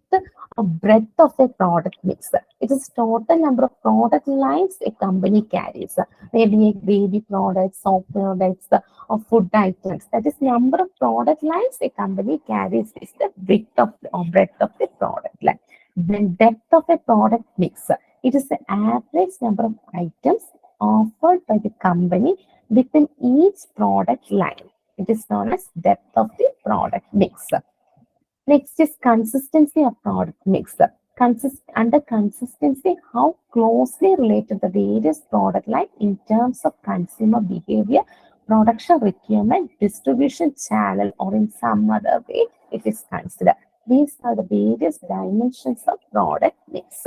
or breadth of a product mix. It is total number of product lines a company carries. Maybe baby products, soap products, or food items. That is number of product lines a company carries is the width of or breadth of the product line. Then depth of a product mix. It is the average number of items offered by the company within each product line. It is known as depth of the product mix. Next is consistency of product mix. Under consistency, how closely related the various product line in terms of consumer behavior, production requirement, distribution channel, or in some other way it is considered. These are the various dimensions of product mix.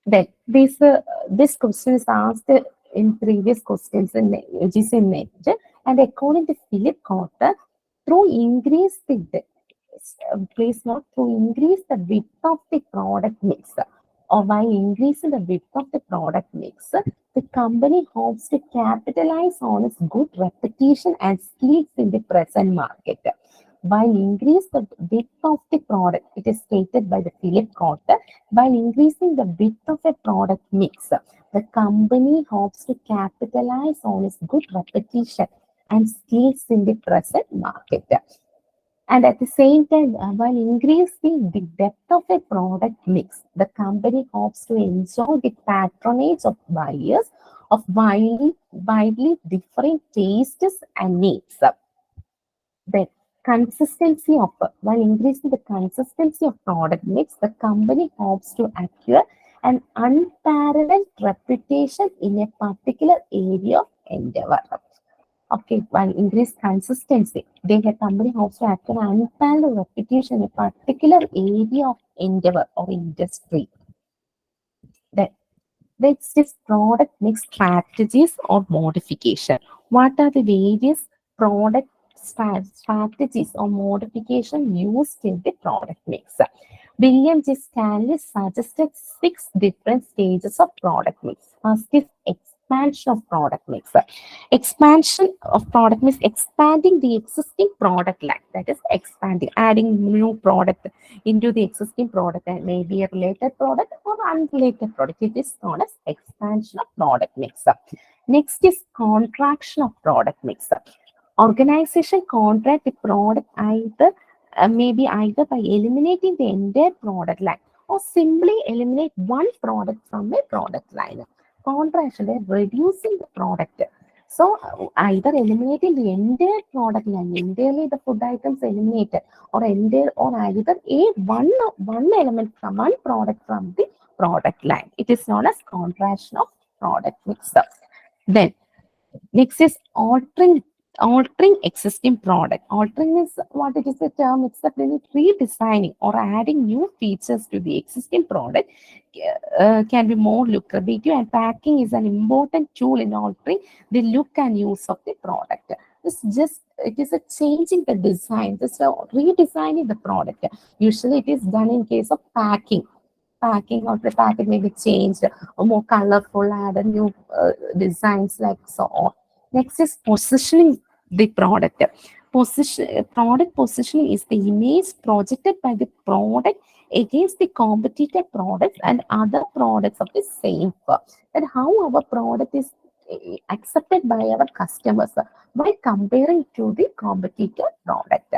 Then this question is asked in previous questions in UGC major, and according to Philip Cotter, through increase the please note, to increase the width of the product mix, or by increasing the width of the product mix, the company hopes to capitalize on its good reputation and skills in the present market. While increase the width of the product, it is stated by the Philip Cotter, while increasing the width of a product mix, the company hopes to capitalize on its good reputation and skills in the present market. And at the same time, while increasing the depth of a product mix, the company hopes to enjoy the patronage of buyers of widely different tastes and needs. Then consistency of while increasing the consistency of product mix, the company hopes to acquire an unparalleled reputation in a particular area of endeavor. Okay, while increased consistency, the company hopes to acquire an unparalleled reputation in a particular area of endeavor or industry. That Let's just product mix strategies or modification. What are the various product strategies or modification used in the product mix? William J. Stanley suggested 6 different stages of product mix. First is expansion of product mix. Expansion of product mix, expanding the existing product line. That is expanding, adding new product into the existing product and maybe a related product or unrelated product. It is known as expansion of product mix. Next is contraction of product mix. Organization contract the product either maybe either by eliminating the entire product line or simply eliminate one product from a product line. Contraction, they're reducing the product. So either eliminating the entire product line, entirely the food items eliminated, or entire or either a one element from one product from the product line. It is known as contraction of product mix. Then next is altering existing product. Altering is what it is a term. It's that when redesigning or adding new features to the existing product can be more lucrative, and packing is an important tool in altering the look and use of the product. It is a changing the design, just redesigning the product. Usually it is done in case of packing or the packet may be changed or more colorful, add new designs like so on. Next is positioning the product. Product positioning is the image projected by the product against the competitor products and other products of the same firm. And how our product is accepted by our customers by comparing to the competitor product.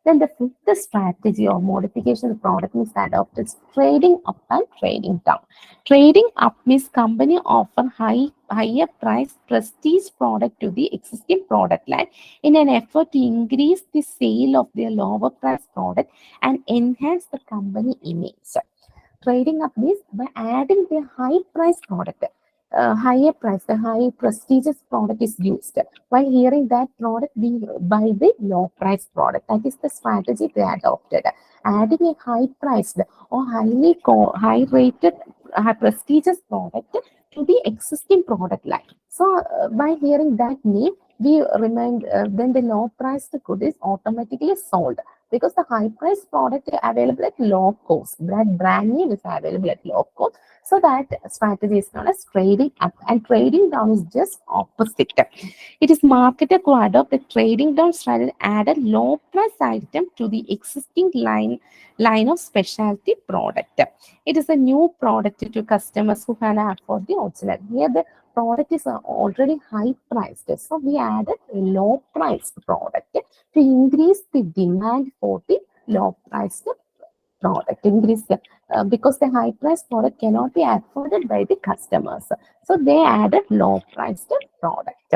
Then the fifth strategy or modification of the product is adopted is trading up and trading down. Trading up means company offer higher price prestige product to the existing product line in an effort to increase the sale of their lower price product and enhance the company image. Trading up means by adding the high price product. Higher price, the high prestigious product is used. While hearing that product, we buy the low price product. That is the strategy they adopted. Adding a high priced or high rated, prestigious product to the existing product line. So, by hearing that name, we remind then the low priced good is automatically sold because the high price product is available at low cost. That brand name is available at low cost. So that strategy is known as trading up, and trading down is just opposite. It is marketed to adopt a trading down strategy, add a low price item to the existing line of specialty product. It is a new product to customers who can afford the original. Here the product is already high priced, so we added a low priced product to increase the demand for the low priced product. Because the high price product cannot be afforded by the customers, so they added low priced product.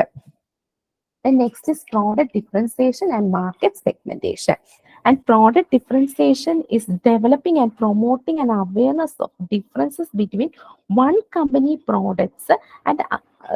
And next is product differentiation and market segmentation. And product differentiation is developing and promoting an awareness of differences between one company products and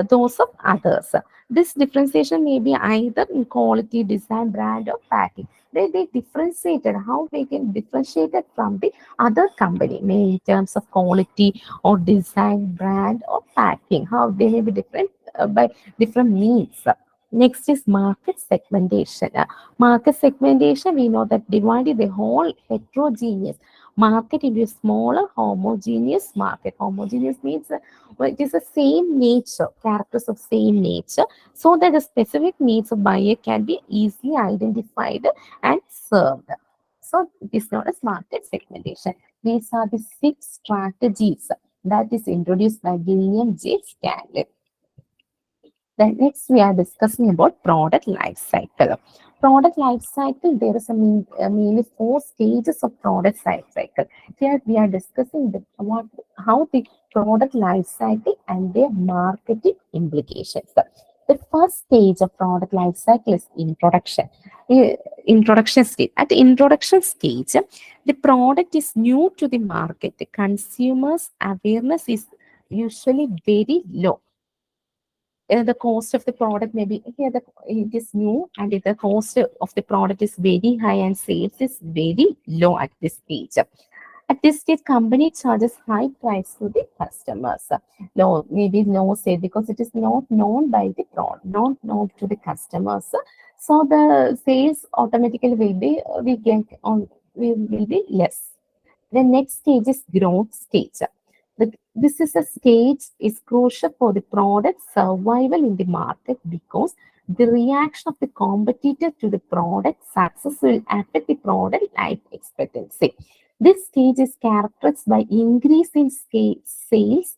those of others. This differentiation may be either in quality, design, brand, or packing. They differentiated how they can differentiate it from the other company, maybe in terms of quality or design, brand, or packing. How they may be different by different means. Next is market segmentation. Market segmentation, we know that divided the whole heterogeneous market into a smaller homogeneous market. Homogeneous means it is the same nature, characters of same nature, so that the specific needs of buyer can be easily identified and served. So it is known as market segmentation. These are the 6 strategies that is introduced by William J. Stanley. Then next we are discussing about product life cycle. Product life cycle, there is mainly 4 stages of product life cycle. Here we are discussing how the product life cycle and their marketing implications. The first stage of product life cycle is introduction. Introduction stage. At the introduction stage, the product is new to the market. The consumer's awareness is usually very low. The cost of the product may be here, it is new, and the cost of the product is very high and sales is very low at this stage. At this stage, company charges high price to the customers. No, maybe no sale because it is not known by the product, not known to the customers. So the sales automatically will be we get on will be less. The next stage is growth stage. This is a stage is crucial for the product survival in the market because the reaction of the competitor to the product success will affect the product life expectancy. This stage is characterized by increase in sales,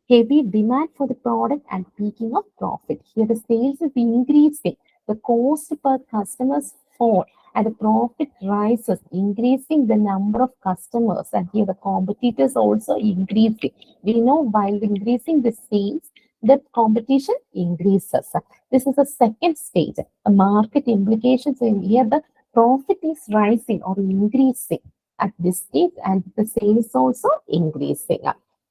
heavy demand for the product, and peaking of profit. Here the sales is increasing, the cost per customers fall, and the profit rises, increasing the number of customers. And here the competitors also increasing. We know while increasing the sales, the competition increases. This is the second stage. The market implications in here the profit is rising or increasing at this stage, and the sales also increasing.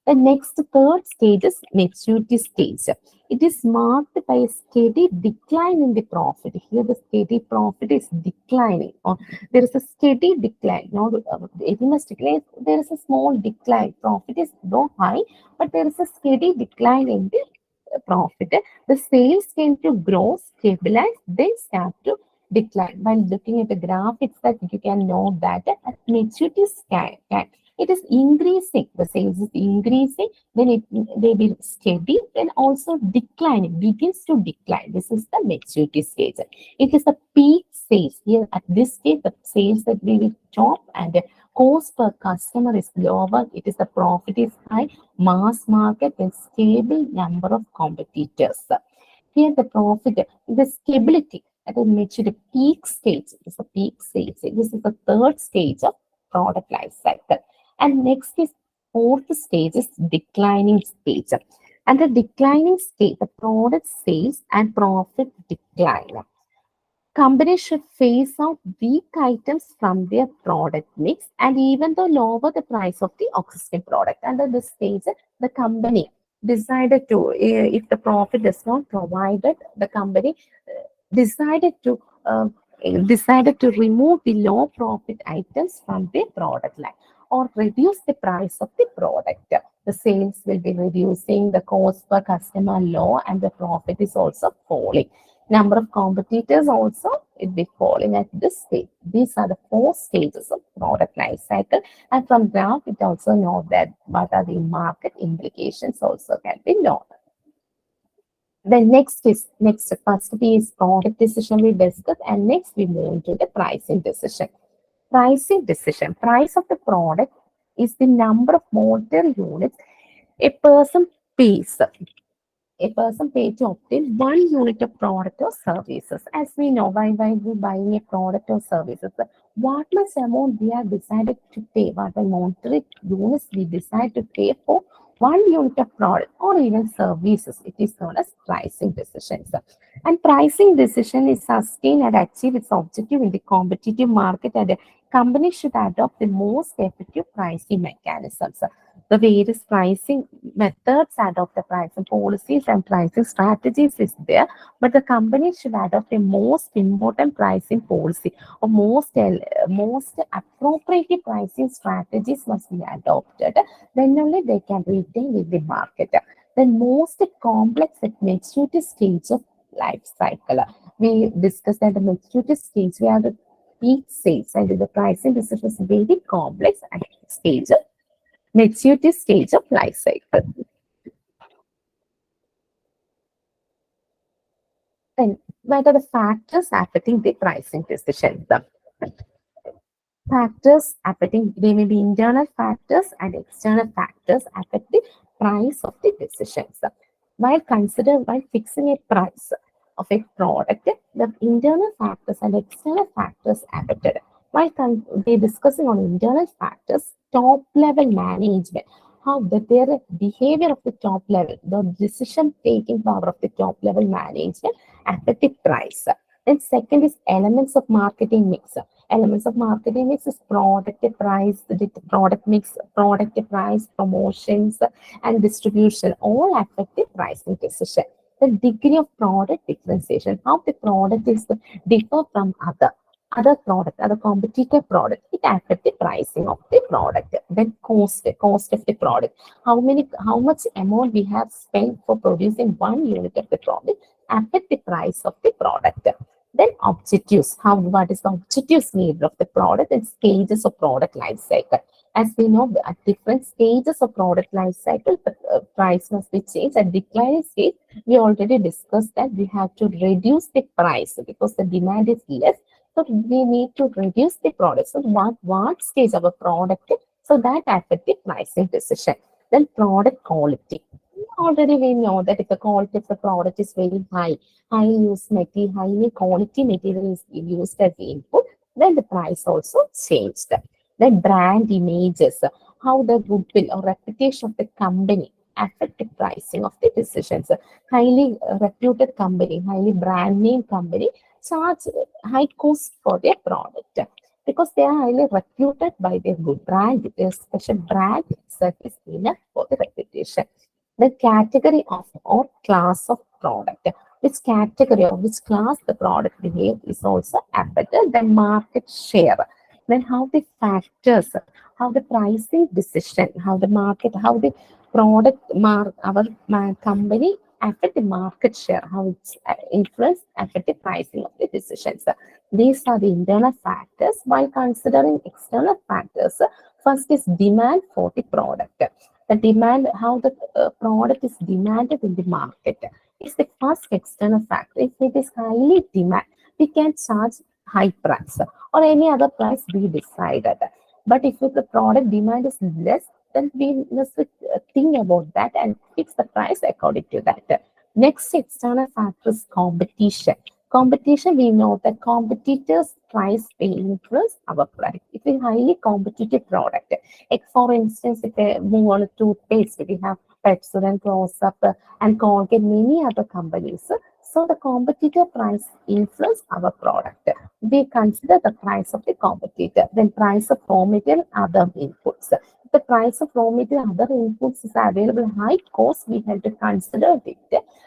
The next third stage is maturity stage. It is marked by a steady decline in the profit. Here the steady profit is declining, or there is a steady decline. Not it must decline. There is a small decline. Profit is not high, but there is a steady decline in the profit. The sales tend to grow, stabilize, then start to decline. By looking at the graph itself, you can know that at maturity scan, it is increasing. The sales is increasing, then it may be steady, then also declining, begins to decline. This is the maturity stage. It is a peak sales. Here at this stage, the sales that we will top and the cost per customer is lower. It is the profit is high, mass market, and stable number of competitors. Here the profit, the stability at the maturity peak stage is a peak stage. This is the third stage of product life cycle. And next is fourth stage is declining stage. And the declining stage, the product sales and profit decline. Companies should phase out weak items from their product mix and even though lower the price of the existing product. Under this stage, the company decided to, if the profit is not provided, the company decided to remove the low profit items from the product line or reduce the price of the product. The sales will be reducing, the cost per customer low, and the profit is also falling. Number of competitors also will be falling at this stage. These are the four stages of product life cycle. And from graph, it also know that what are the market implications also can be known. The next first is product decision we discuss, and next we move into the pricing decision. Pricing decision. Price of the product is the number of motor units a person pays. A person pays to obtain 1 unit of product or services. As we know, why we buying a product or services, what much amount we are decided to pay, what monetary units we decide to pay for 1 unit of product or even services. It is known as pricing decisions. And pricing decision is sustain and achieve its objective in the competitive market, and a company should adopt the most effective pricing mechanisms. The various pricing methods, adopt the pricing policies and pricing strategies is there, but the company should adopt the most important pricing policy or most appropriate pricing strategies must be adopted. Then only they can retain in the market. The most complex at maturity stage of life cycle. We discussed at the maturity stage where the peak sales and the pricing decision is very complex at stage of maturity stage of life cycle. Then what are the factors affecting the pricing decision? The factors affecting, they may be internal factors and external factors affect the price of the decisions. While fixing a price of a product, the internal factors and external factors affected. While we discussing on internal factors, top level management, how their behavior of the top level, the decision taking power of the top level management affect the price. Then second is elements of marketing mix. Elements of marketing mix is product price, the product mix, product price, promotions, and distribution all affect the pricing decision. The degree of product differentiation, how the product is differ from other product, other competitor product, it affects the pricing of the product. Then cost of the product. How much amount we have spent for producing one unit of the product affect the price of the product. Then objectives, what is the objectives needed of the product and stages of product life cycle. As we know, at different stages of product life cycle, the price must be changed. At declining stage, we already discussed that we have to reduce the price because the demand is less. So we need to reduce the product. So what stage of a product? So that affects the pricing decision. Then product quality. Already we know that if the quality of the product is very high, highly quality material is used as the input, then the price also changed. Then brand images, how the goodwill or reputation of the company affect the pricing of the decisions. Highly reputed company, highly brand name company charge high cost for their product because they are highly reputed by their good brand. Their special brand itself is enough for the reputation. The category of or class of product, which category or which class the product behaves is also affected. Then market share, then how the factors, how the pricing decision, how the market, how the our company affect the market share, how it's influence affect the pricing of the decisions. These are the internal factors. While considering external factors, first is demand for the product. The demand, how the product is demanded in the market is the first external factor. If it is highly demand, we can charge high price or any other price we decided. But if the product demand is less, then we must think about that and fix the price according to that. Next external factor is competition. Competition, we know that competitors' price will influence our price. If it's a highly competitive product, like for instance, if we move on to toothpaste, we have Pepsodent, Close-Up, and Colgate, many other companies. So the competitor price influence our product. We consider the price of the competitor, then price of raw material, other inputs. If the price of raw material, other inputs is available high cost, we have to consider it.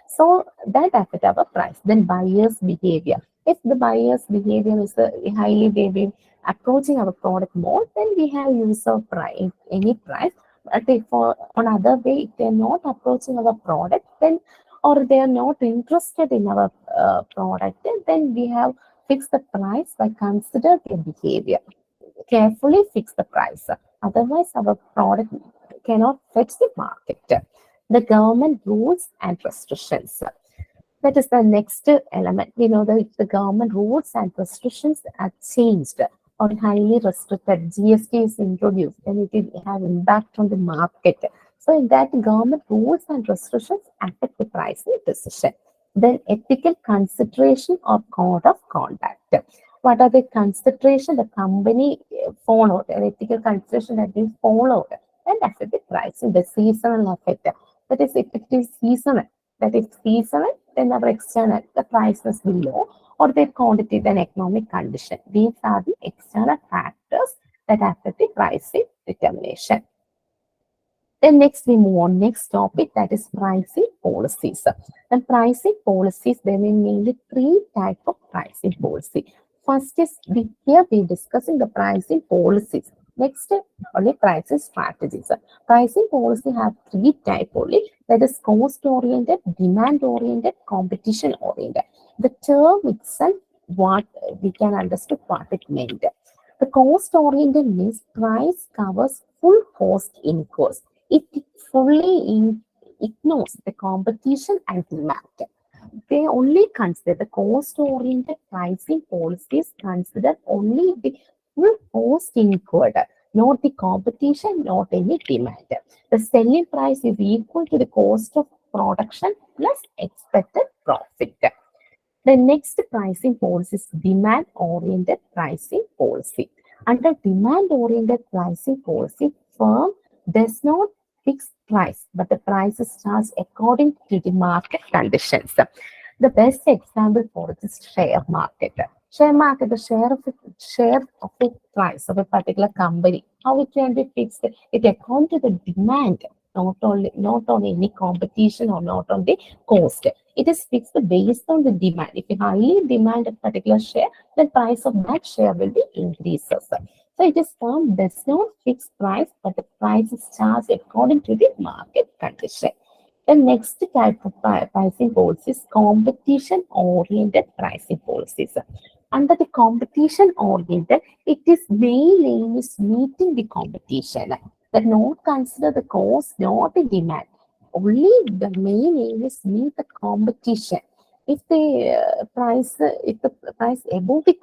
So that affects our price. Then buyer's behavior. If the buyer's behavior is highly behaving, approaching our product more, then we have use of price, any price. But if on other way, if they're not approaching our product, then or they are not interested in our product, then we have fixed the price by consider their behavior. Carefully fix the price. Otherwise, our product cannot fetch the market. The government rules and restrictions. That is the next element. We know that if the government rules and restrictions are changed or highly restricted, GST is introduced, then it will have impact on the market. So in that, government rules and restrictions affect the pricing decision. Then ethical consideration or code of conduct. What are the consideration the company followed, an ethical consideration that is followed and affect the pricing, the seasonal effect. That is, if it is seasonal, then our external, the price is below, or their quantity, then economic condition. These are the external factors that affect the pricing determination. Then next we move on next topic, that is pricing policies. And pricing policies, there may mainly three types of pricing policy. First is here we discussing the pricing policies. Next only pricing strategies. Pricing policy have three types only, that is cost oriented, demand oriented, competition oriented. The term itself, what we can understand what it meant. The cost oriented means price covers full cost incurs. It fully ignores the competition and demand. They only consider the cost-oriented pricing policies, consider only the full cost incurred, not the competition, not any demand. The selling price is equal to the cost of production plus expected profit. The next pricing policy is demand-oriented pricing policy. Under demand-oriented pricing policy, firm does not fixed price, but the price is charged according to the market conditions. The best example for it is share market. Share market, the share of a price of a particular company, how it can be fixed? It according to the demand, not on any competition or not on the cost. It is fixed based on the demand. If you highly demand a particular share, the price of that share will be increases. So it is termed does not fix price, but the price is charged according to the market condition. The next type of pricing policy is competition-oriented pricing policies. Under the competition-oriented, it is main aim is meeting the competition. That not consider the cost, not the demand. Only the main aim is meet the competition. If the price above the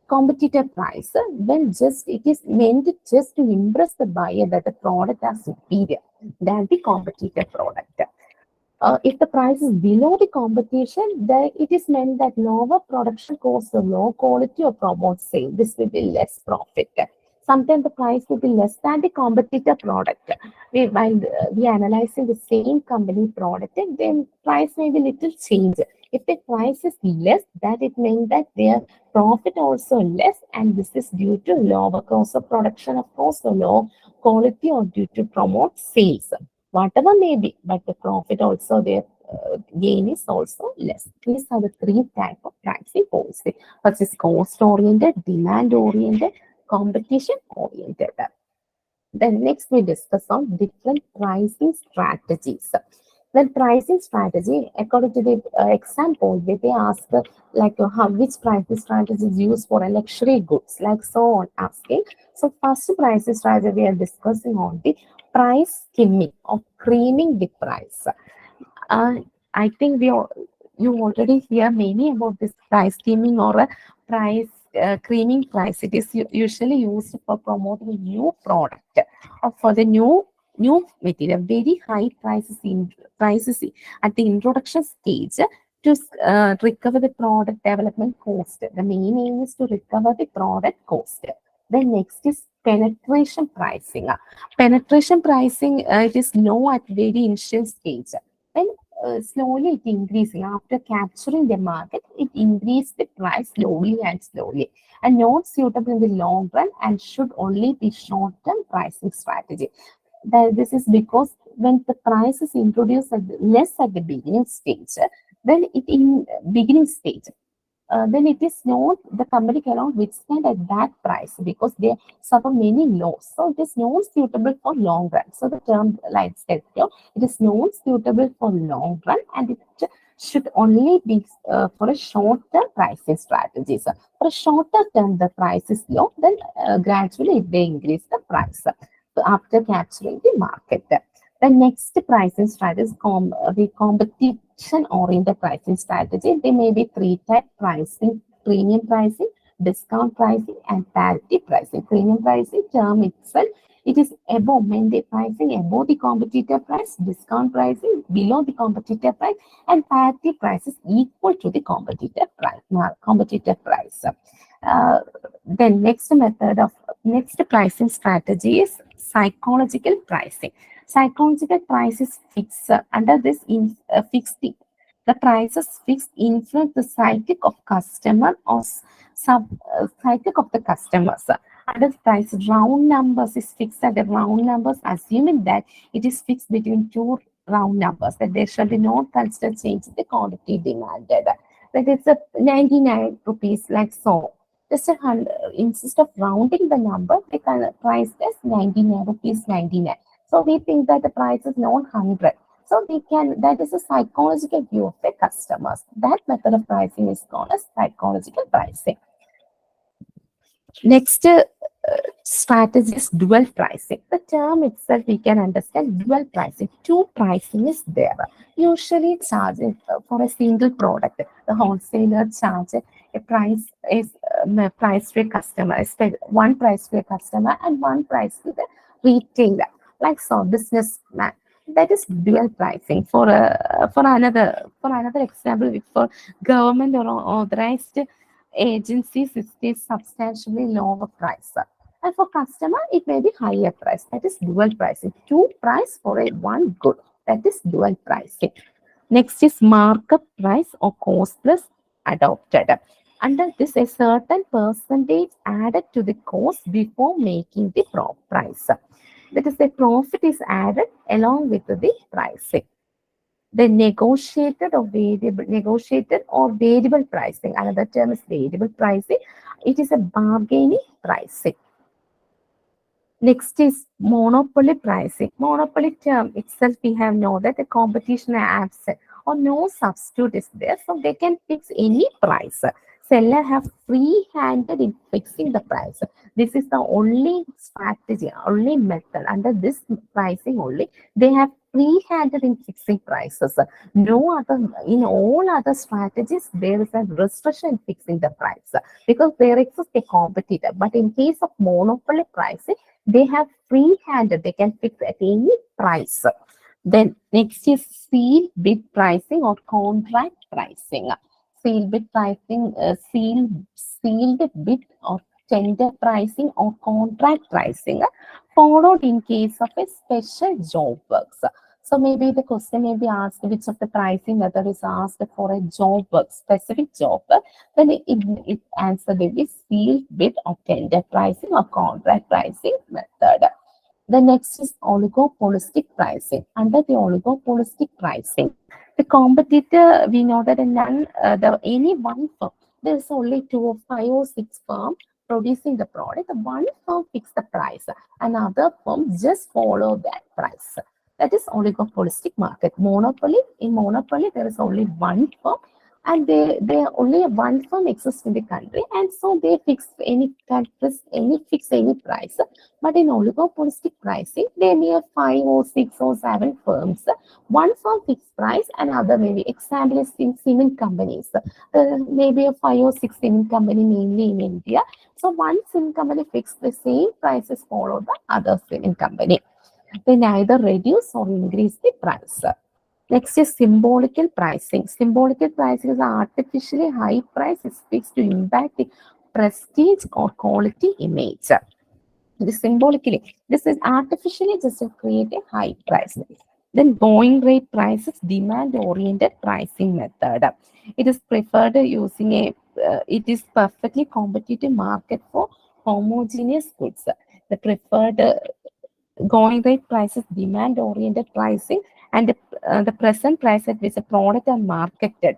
competitor price, then just it is meant just to impress the buyer that the product are superior than the competitor product. If the price is below the competition, then it is meant that lower production costs or low quality or promote sale. This will be less profit. Sometimes the price will be less than the competitor product. While we are analyzing the same company product, then price may be little change. If the price is less, that it means that their profit also less, and this is due to lower cost of production, of course, or low quality or due to promote sales. Whatever may be, but the profit also their gain is also less. These are the three types of pricing policy. First is cost oriented, demand oriented, competition oriented. Then next we discuss on different pricing strategies. Then pricing strategy, according to the example, they ask how which pricing strategy is used for a luxury goods, like so on asking. So first pricing strategy we are discussing on the price skimming or creaming the price. Uh, I think you already hear many about this price skimming or a price creaming price. It is usually used for promoting a new product or for the new material. Very high prices at the introduction stage to recover the product development cost. The main aim is to recover the product cost. Then next is penetration pricing. Penetration pricing, it is low at very initial stage. Then slowly it increasing. After capturing the market, it increase the price slowly and not suitable in the long run and should only be short-term pricing strategy. This is because when the price is introduced less at the beginning stage, then then it is not, the company cannot withstand at that price because they suffer many loss. So it is not suitable for long run. So the term like said here, it is not suitable for long run and it should only be for a short-term pricing strategy. So for a shorter term, the price is low, then gradually it may increase the price after capturing the market. The next pricing strategy is the competition-oriented pricing strategy. There may be three type pricing: premium pricing, discount pricing, and parity pricing. Premium pricing term itself, it is above mandate pricing, above the competitor price, discount pricing below the competitor price, and parity price is equal to the competitor price. Then next pricing strategy is psychological pricing. Psychological prices fix under this fixed the prices fixed influence the psychic of customer or psychic of the customers. Under the price round numbers is fixed at the round numbers, assuming that it is fixed between two round numbers, that there shall be no considered change in the quantity demanded. That it's a 99 rupees like so. Just instead of rounding the number, they can price as 99 rupees 99. So we think that the price is not 100. So that is a psychological view of the customers. That method of pricing is called as psychological pricing. Next strategy is dual pricing. The term itself we can understand dual pricing. Two pricing is there. Usually charging for a single product. The wholesaler charge a price to a customer. One price to a customer and one price to the retailer. Like so, businessman. That is dual pricing. For another example, for government or authorized agencies, it is substantially lower price. And for customer, it may be higher price. That is dual pricing. Two price for a one good. That is dual pricing. Next is markup price or cost plus adopted. Under this, a certain percentage added to the cost before making the price. That is, the profit is added along with the pricing. The negotiated or variable pricing. Another term is variable pricing. It is a bargaining pricing. Next is monopoly pricing. Monopoly term itself, we have know that the competition are absent or no substitute is there, so they can fix any price. Seller have free-handed in fixing the price. This is the only strategy, only method. Under this pricing only, they have free-handed in fixing prices. No other, in all other strategies, there is a restriction in fixing the price because there exists a competitor. But in case of monopoly pricing, they have free-handed, they can fix at any price. Then next is seal bid pricing or contract pricing. Seal bid pricing, sealed bid or tender pricing or contract pricing followed in case of a special job works. So maybe the question may be asked which of the pricing method is asked for a job work, specific job work, then it answer will be sealed bid or tender pricing or contract pricing method. The next is oligopolistic pricing. Under the oligopolistic pricing, the competitor, we know that any one firm, there's only 2 or 5 or 6 firms producing the product. One firm fix the price, another firm just follow that price. That is oligopolistic market. Monopoly, in monopoly, there is only one firm and they only one firm exists in the country, and so they fix any price. But in oligopolistic pricing, there may have 5 or 6 or 7 firms. One firm fixed price, another maybe example is in cement companies. Maybe a 5 or 6 cement company mainly in India. So one cement company fixed the same prices follow the other cement company. They neither reduce or increase the price. Next is symbolical pricing. Symbolical pricing is artificially high price is fixed to impact the prestige or quality image. This symbolically, this is artificially just to create a high price. Then going rate prices, demand-oriented pricing method. It is preferred using it is perfectly competitive market for homogeneous goods. The preferred going rate prices, demand-oriented pricing, and the present price at which a product are marketed.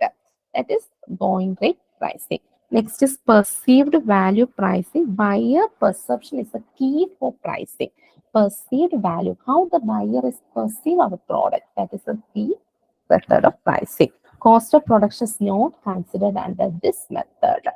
That is going rate pricing. Next is perceived value pricing. Buyer perception is a key for pricing. Perceived value, how the buyer is perceive our product, that is a key method of pricing. Cost of production is not considered under this method.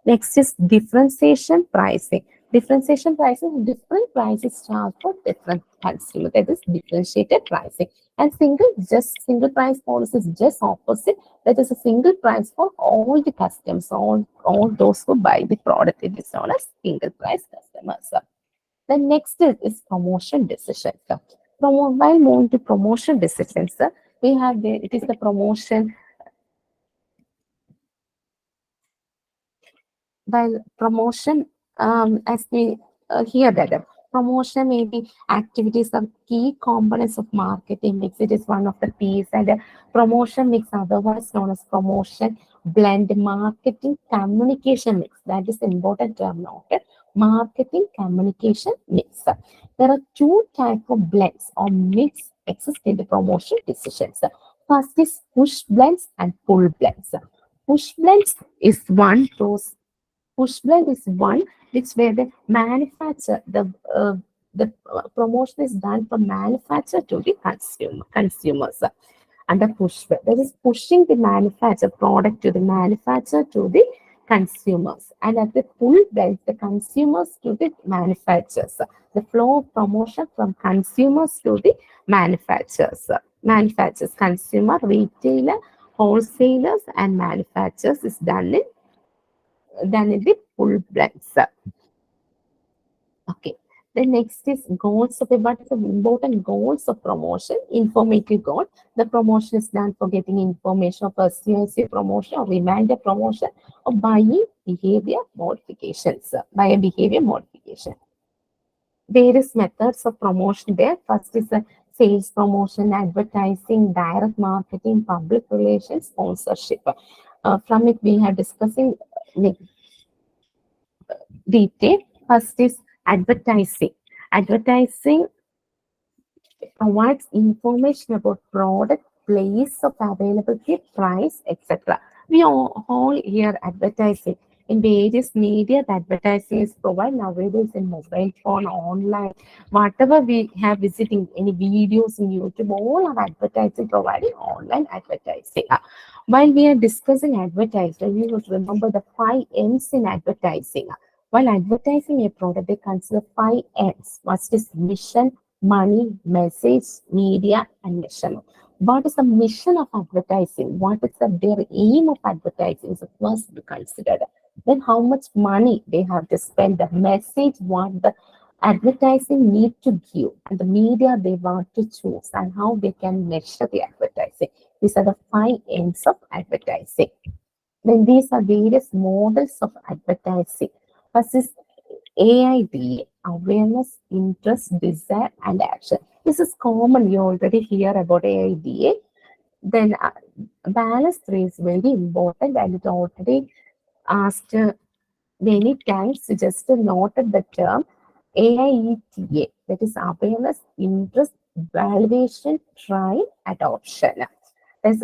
Next is differentiation pricing. Differentiation pricing, different prices charged for different consumers. That is differentiated pricing. And single price policy is just opposite. That is a single price for all the customers, all those who buy the product. It is known as single price customers. The next is promotion decisions. While moving to promotion decisions, we have it is the promotion. While promotion, as we hear that promotion may be activities of key components of marketing mix. It is one of the P's, and promotion mix, otherwise known as promotion blend, marketing communication mix. That is the important term noted. Marketing communication mix. There are 2 types of blends or mix exist in the promotion decisions. First is push blends and pull blends. Push blends is one which where the manufacturer, the promotion is done from manufacturer to the consumers. And the push blend, that is pushing the manufacturer product to the manufacturer to the consumers. And at the pull blend, the consumers to the manufacturers. The flow of promotion from consumers to the manufacturers. Consumer, retailer, wholesalers, and manufacturers is done in the full blends. Okay. The next is goals of what is the important goals of promotion? Informative goal. The promotion is done for getting information or persuasive promotion or reminder promotion or buying behavior modifications. By a behavior modification. various methods of promotion there. First is the sales promotion, advertising, direct marketing, public relations, sponsorship. From it, we are discussing detail. First is advertising. Advertising provides information about product, place of availability, price, etc. We all hear advertising in various media. The advertising is provided nowadays in mobile phone, online, whatever we have visiting any videos in YouTube, all are advertising providing online advertising. While we are discussing advertising, we must remember the 5 M's in advertising. While advertising a product, they consider 5 M's. First is mission, money, message, media, and mission. What is the mission of advertising? What is their aim of advertising is must be considered. Then how much money they have to spend, the message, what the advertising need to give, and the media they want to choose, and how they can measure the advertising. These are the 5 M's of advertising. Then these are various models of advertising. First is AIDA, awareness, interest, desire, and action. This is common. You already hear about AIDA. Then balance 3 is very important, and it already asked many times. Just noted the term AIETA, that is awareness, interest, valuation, trial, adoption. As,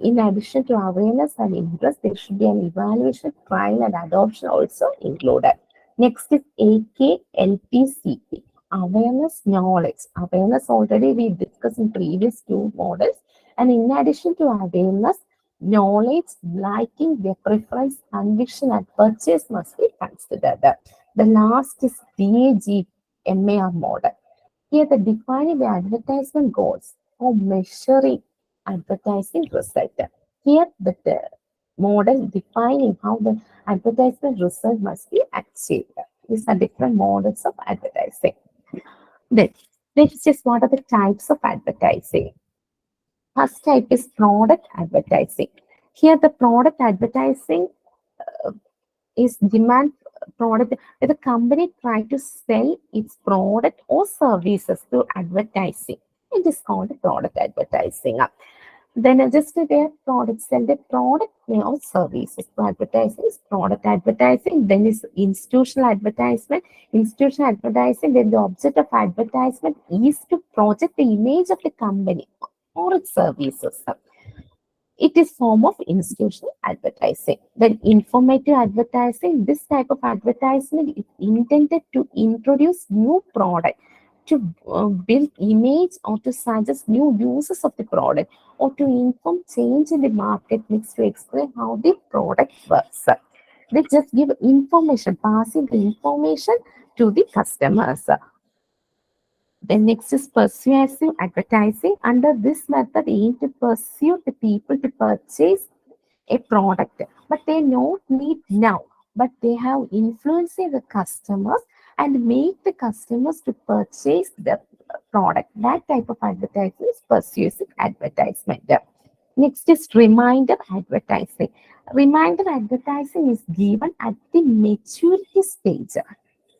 in addition to awareness and interest, there should be an evaluation, trial, and adoption also included. Next is AKLPCP, awareness, knowledge. Awareness already we discussed in previous 2 models. And in addition to awareness, knowledge, liking, their preference, conviction, and purchase must be considered. The last is DAG-MAR model. Here, the defining the advertisement goals for measuring advertising result. Here, the model defining how the advertisement result must be achieved. These are different models of advertising. Then, let's just what are the types of advertising. First type is product advertising. Here, the product advertising is demand product. The company try to sell its product or services through advertising. It is called product advertising. Then just their product, sell their product or services. So advertising is product advertising. Then is institutional advertisement. Institutional advertising, then the object of advertisement is to project the image of the company or its services. It is form of institutional advertising. Then informative advertising, this type of advertisement is intended to introduce new product, to build image, or to suggest new uses of the product, or to inform change in the market mix, to explain how the product works. They just give information, passing the information to the customers. Then next is persuasive advertising. Under this method, aim to persuade the people to purchase a product, but they don't need now, but they have influencing the customers and make the customers to purchase the product. That type of advertising is persuasive advertisement. Next is reminder advertising. Reminder advertising is given at the maturity stage.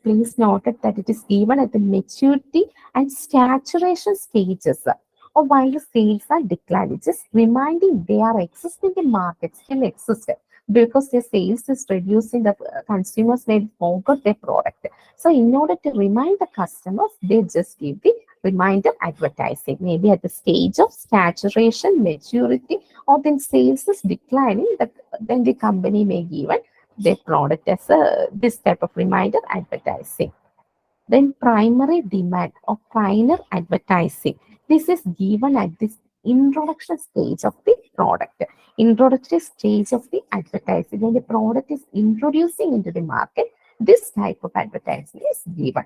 Please note that it is given at the maturity and saturation stages, or while the sales are declining, just reminding they are existing in markets, still exist, because their sales is reducing, the consumers may forget their product. So in order to remind the customers, they just give the reminder advertising, maybe at the stage of saturation, maturity, or then sales is declining, then the company may give their product as this type of reminder advertising. Then primary demand or prior advertising. This is given at this introduction stage of the product. Introductory stage of the advertising. When the product is introducing into the market, this type of advertising is given.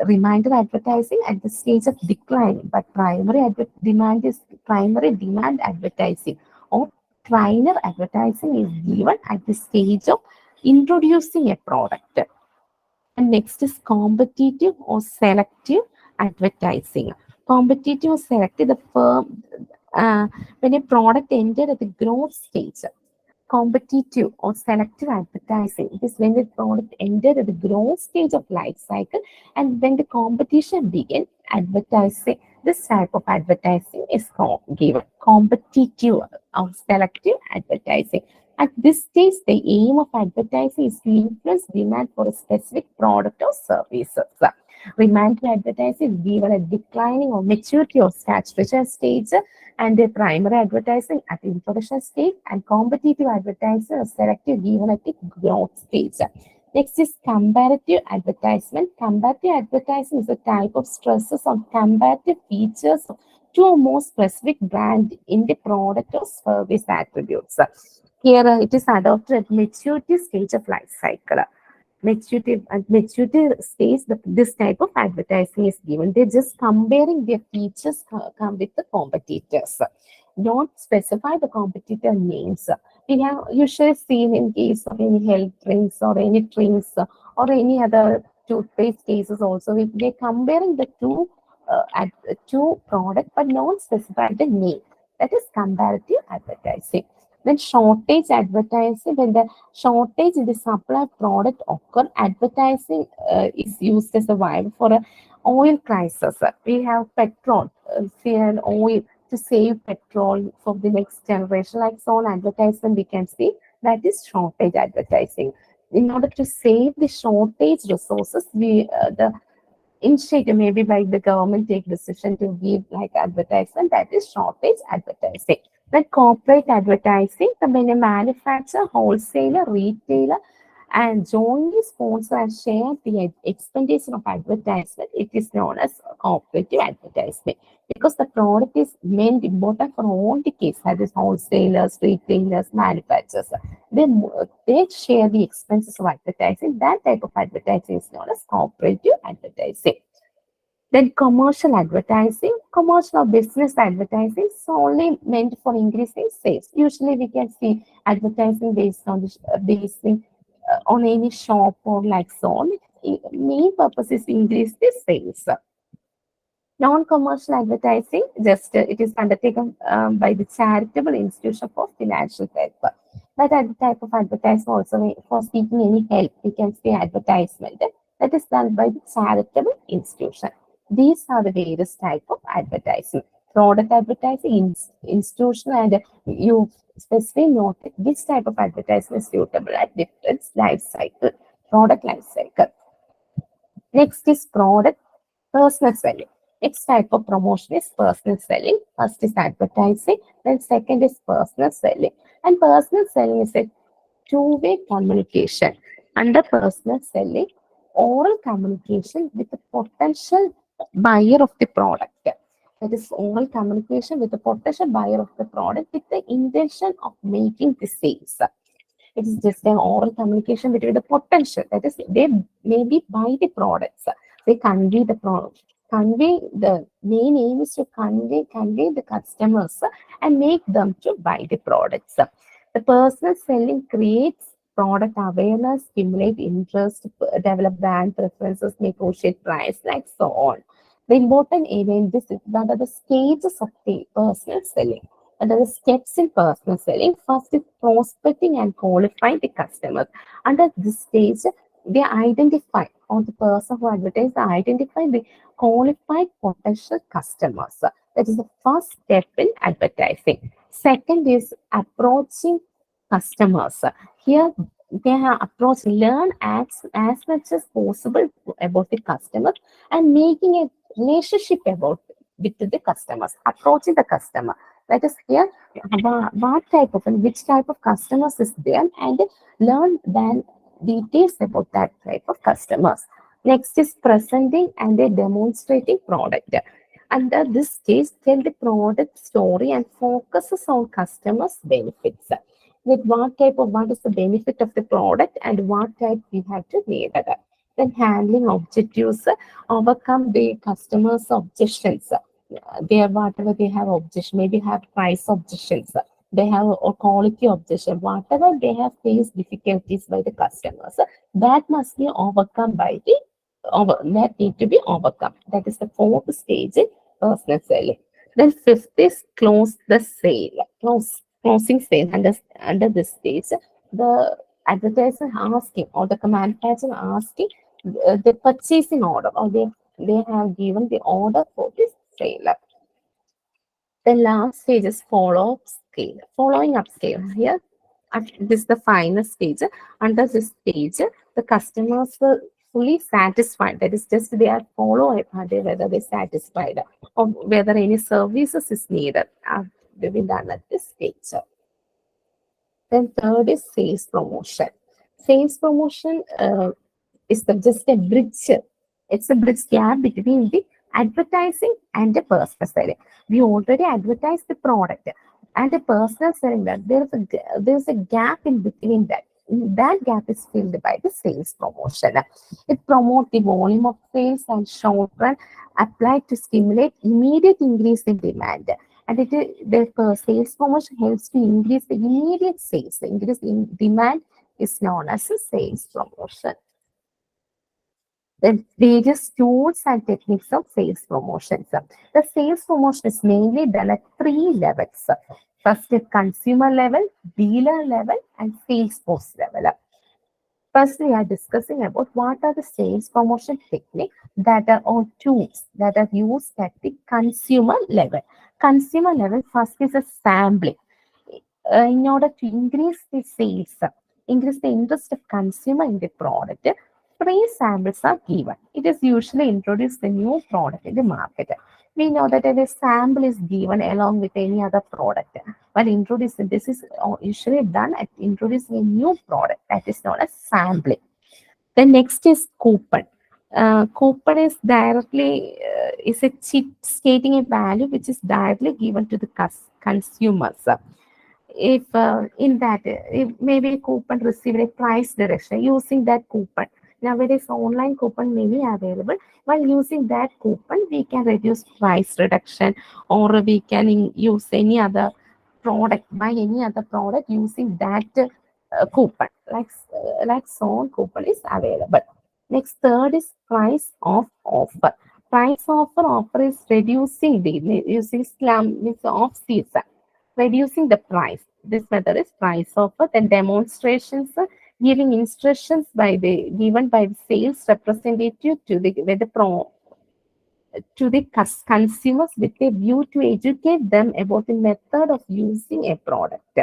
Reminder advertising at the stage of decline, but primary demand advertising, or prior advertising is given at the stage of introducing a product. And next is competitive or selective advertising. Competitive or selective, the firm when a product entered at the growth stage. competitive or selective advertising. It is when the product entered at the growth stage of life cycle and when the competition began, advertising. This type of advertising is given competitive or selective advertising. At this stage, the aim of advertising is to influence demand for a specific product or services. Romantic advertising is given at declining or maturity or saturation stage, and the primary advertising at the introduction stage, and competitive advertising is selective given at the growth stage. Next is comparative advertisement. Comparative advertising is a type of stresses on comparative features of two or more specific brand in the product or service attributes. Here it is adopted at maturity stage of life cycle. Maturity stage, this type of advertising is given. They're just comparing their features come with the competitors. Don't specify the competitor names. We have usually seen in case of any health drinks or any drinks or any other toothpaste cases also, they're comparing the two product but not specify the name. That is comparative advertising. Then shortage advertising, when the shortage in the supply of product occur, advertising is used as a vibe for a oil crisis. We have petrol, and oil to save petrol for the next generation. Like so on advertisement, we can see that is shortage advertising. In order to save the shortage resources, the initiative maybe by the government take decision to give like advertisement, that is shortage advertising. Then corporate advertising, when a manufacturer, wholesaler, retailer and jointly sponsor and share the expenditure of advertisement, it is known as cooperative advertisement because the product is meant important for all the case, that is wholesalers, retailers, manufacturers. They share the expenses of advertising. That type of advertising is known as cooperative advertising. Then commercial advertising, commercial or business advertising is only meant for increasing sales. Usually we can see advertising based on on any shop or like so on. Main purpose is to increase the sales. Non-commercial advertising, just it is undertaken by the charitable institution for financial help. That type of advertisement also for seeking any help, we can see advertisement that is done by the charitable institution. These are the various type of advertising. Product advertising, institutional, and you specifically note which type of advertisement is suitable at different life cycle, product life cycle. Next is product personal selling. Next type of promotion is personal selling. First is advertising, then second is personal selling. And personal selling is a two-way communication. Under personal selling, oral communication with the potential buyer of the product. That is oral communication with the potential buyer of the product with the intention of making the sales. It is just an oral communication between the potential. That is, they maybe buy the products. They convey the product. The main aim is to convey the customers and make them to buy the products. The personal selling creates product awareness, stimulate interest, develop brand preferences, negotiate price, like so on. The important event is that are the stages of the personal selling. And there are steps in personal selling. First is prospecting and qualifying the customers. Under this stage, they identify, or the person who advertises identify the qualified potential customers. That is the first step in advertising. Second is approaching customers. Here they have approached, learn as much as possible about the customers and making a relationship with the customers, approaching the customer. That is here, what type of and which type of customers is there, and learn then details about that type of customers. Next is presenting and demonstrating product. Under this stage, tell the product story and focuses on customers' benefits. With what is the benefit of the product and what type we have to read it. Then handling objectives, overcome the customers' objections. Whatever they have objection, maybe have price objections, they have a quality objection, whatever they have faced difficulties by the customers, that must be overcome by that need to be overcome. That is the fourth stage in personal selling. Then fifth is close the sale. closing stage. Under this stage, the advertiser asking or the manufacturer asking the purchasing order, or they have given the order for this sale. The last stage is follow up scale, following up scale. Here, this is the final stage. Under this stage, the customers were fully satisfied. That is just they are follow up whether they're satisfied or whether any services is needed. Will be done at this stage. Then third is sales promotion. Sales promotion is just a bridge. It's a bridge gap between the advertising and the personal selling. We already advertise the product and the personal selling. That there's a gap in between that. That gap is filled by the sales promotion. It promotes the volume of sales and short run applied to stimulate immediate increase in demand. And the sales promotion helps to increase the immediate sales. The increase in demand is known as a sales promotion. The various tools and techniques of sales promotions. The sales promotion is mainly done at three levels. First is consumer level, dealer level, and sales force level. First, we are discussing about what are the sales promotion techniques that are or tools that are used at the consumer level. Consumer level, first is a sampling. In order to increase the sales, increase the interest of consumer in the product, three samples are given. It is usually introduced the new product in the market. We know that a sample is given along with any other product. While introducing, this is usually done at introducing a new product, that is known as sampling. The next is coupon. Coupon is directly is a chip stating a value which is directly given to the consumers. If in that, if maybe a coupon received a price reduction using that coupon. Nowadays, online coupon may be available. While using that coupon, we can reduce price reduction, or we can use any other product, buy any other product using that coupon. Like so on coupon is available. Next, third is price of offer. Price offer is reducing the using slum means off season, reducing the price. This method is price offer. Then demonstrations, giving instructions given by the sales representative to the consumers with a view to educate them about the method of using a product.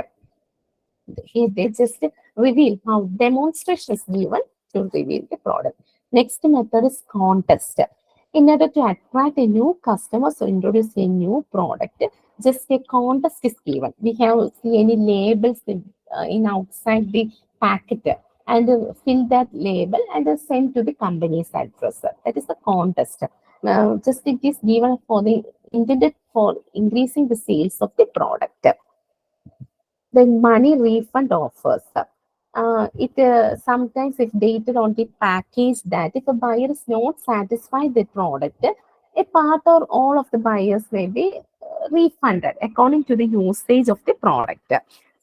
Here they just reveal how demonstrations given to reveal the product. Next method is contest. In order to attract a new customer or introduce a new product, just a contest is given. We have see any labels in outside the packet and fill that label and send to the company's address. That is the contest. Just it is given for the intended for increasing the sales of the product. Then money refund offers. It sometimes if dated on the package that if a buyer is not satisfied with the product, a part or all of the buyers may be refunded according to the usage of the product.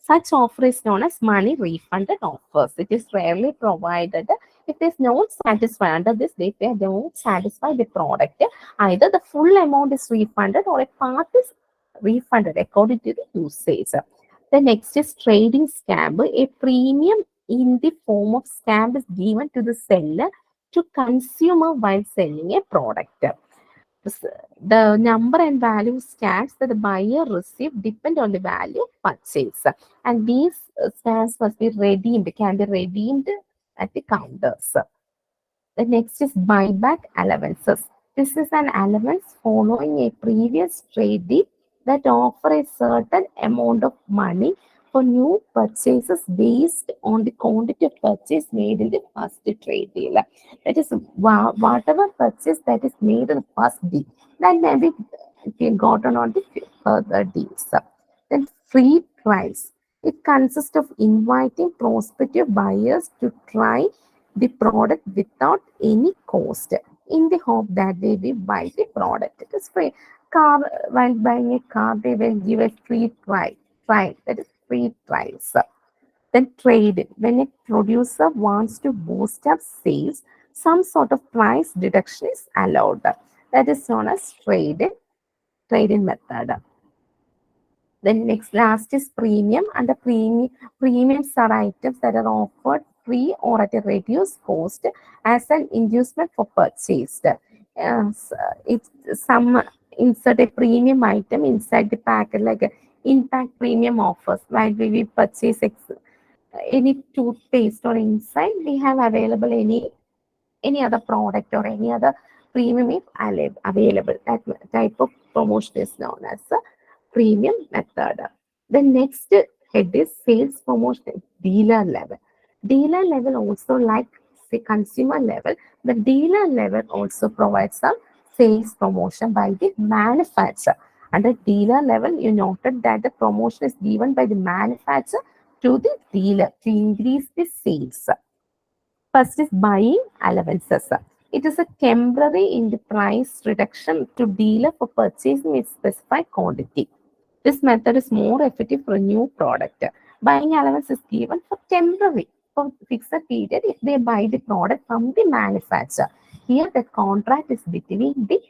Such offer is known as money refunded offers. It is rarely provided if it is not satisfied. Under this, if they don't satisfy the product, either the full amount is refunded or a part is refunded according to the usage. The next is trading stamp. A premium in the form of stamp is given to the seller to consumer while selling a product. The number and value stamps that the buyer received depend on the value purchase, and these stamps must be redeemed, can be redeemed at the counters. The next is buyback allowances. This is an allowance following a previous trade deal that offer a certain amount of money for new purchases based on the quantity of purchase made in the first trade deal. That is, whatever purchase that is made in the first deal, that may be gotten on the further deals. Then free trials. It consists of inviting prospective buyers to try the product without any cost in the hope that they will buy the product. It is free. Car, while buying a car, they will give a free trial. That is free trials. Then trade. When a producer wants to boost up sales, some sort of price deduction is allowed. That is known as trade-in method. Then next last is premium. Under premiums are items that are offered free or at a reduced cost as an inducement for purchase. It's some insert a premium item inside the packet like impact premium offers. While we purchase any toothpaste or inside, we have available any other product or any other premium is available. That type of promotion is known as a premium method. The next head is sales promotion dealer level. Dealer level also like say consumer level. The dealer level also provides some sales promotion by the manufacturer. Under dealer level, you noted that the promotion is given by the manufacturer to the dealer to increase the sales. First is buying allowances. It is a temporary in the price reduction to dealer for purchasing a specified quantity. This method is more effective for a new product. Buying allowance is given for temporary, for fixed period if they buy the product from the manufacturer. Here the contract is between the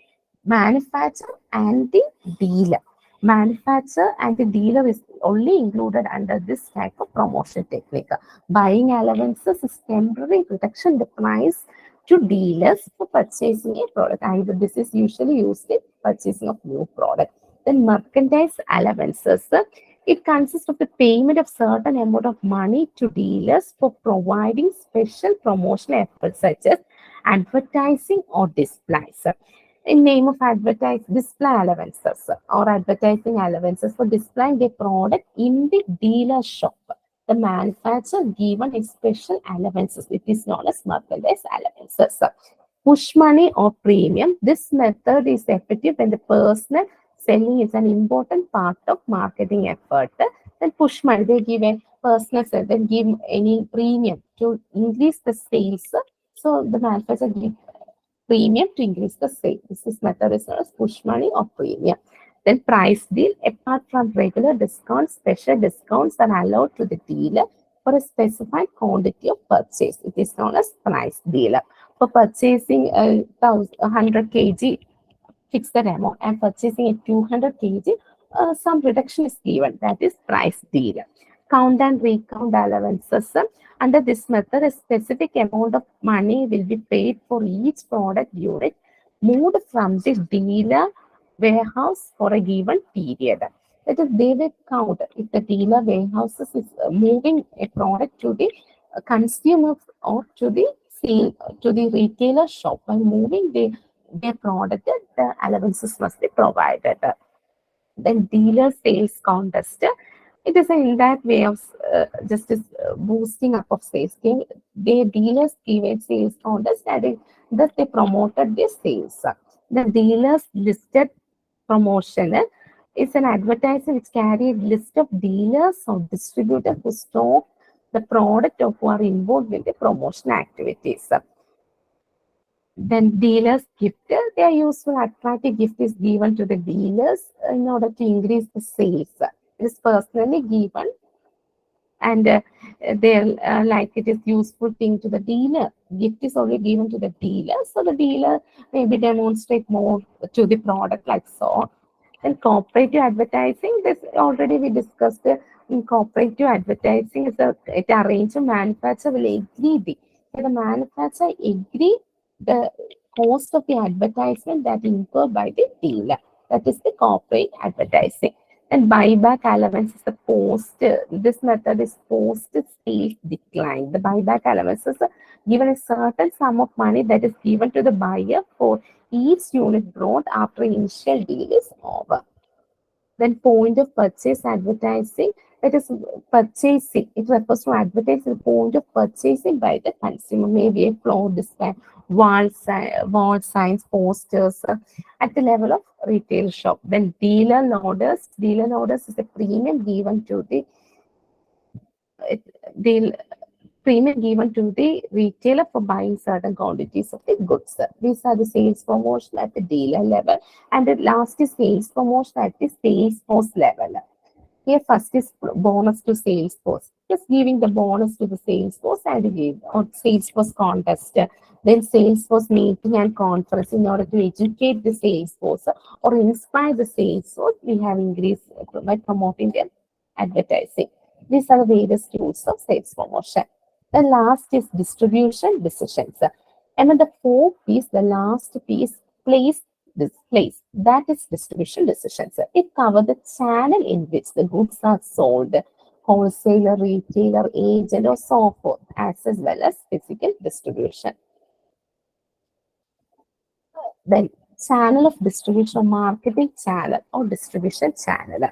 manufacturer and the dealer. Manufacturer and the dealer is only included under this type of promotion technique. Buying allowances is temporary reduction in the price to dealers for purchasing a product. Either this is usually used in purchasing of new product. Then merchandise allowances. It consists of the payment of certain amount of money to dealers for providing special promotional efforts such as advertising or displays. In name of display allowances or advertising allowances for displaying a product in the dealer shop. The manufacturer given a special allowances. It is known as merchandise allowances. Push money or premium. This method is effective when the personal selling is an important part of marketing effort. Then push money, they give a personal sale, then give any premium to increase the sales. So the manufacturer give premium to increase the sale. This method is known as push money or premium. Then price deal. Apart from regular discounts, special discounts are allowed to the dealer for a specified quantity of purchase. It is known as price deal. For purchasing 100 kg fixed amount and purchasing a 200 kg, some reduction is given. That is price deal. Count and recount allowances. Under this method, a specific amount of money will be paid for each product unit moved from the dealer warehouse for a given period. That is, they will count if the dealer warehouses is moving a product to the consumer or to the sale to the retailer shop. By moving their product, the allowances must be provided. Then dealer sales contest. It is in that way of just boosting up of sales. They dealers give a sales contest and thus they promoted their sales. The dealers listed promotion is an advertising which carry a list of dealers or distributors who stock the product or who are involved in the promotion activities. Then dealers gift, their useful attractive gift is given to the dealers in order to increase the sales. It is personally given and they like it is useful thing to the dealer. Gift is only given to the dealer, so the dealer maybe demonstrate more to the product like so. And cooperative advertising, this already we discussed. In cooperative advertising, is it arranged manufacturer will agree the manufacturer agree the cost of the advertisement that incurred by the dealer. That is the corporate advertising. And buyback allowance is the post. This method is post sales decline. The buyback allowance is given a certain sum of money that is given to the buyer for each unit brought after initial deal is over. Then point of purchase advertising, that is purchasing. It refers to advertising the point of purchasing by the consumer, maybe a floor display, wall signs, posters at the level of retail shop. Then dealer orders. Dealer orders is a premium given to the deal premium given to the retailer for buying certain quantities of the goods. These are the sales promotion at the dealer level. And the last is sales promotion at the sales force level. Here first is bonus to sales force. Just giving the bonus to the sales force and give or sales force contest. Then sales force meeting and conference in order to educate the sales force or inspire the sales. So we have increased by promoting their advertising. These are the various tools of sales promotion. The last is distribution decisions. And then the fourth piece, the last piece, place. That is distribution decisions. It covers the channel in which the goods are sold, wholesaler, retailer, agent, or so forth, as well as physical distribution. Then channel of distribution, marketing channel or distribution channel.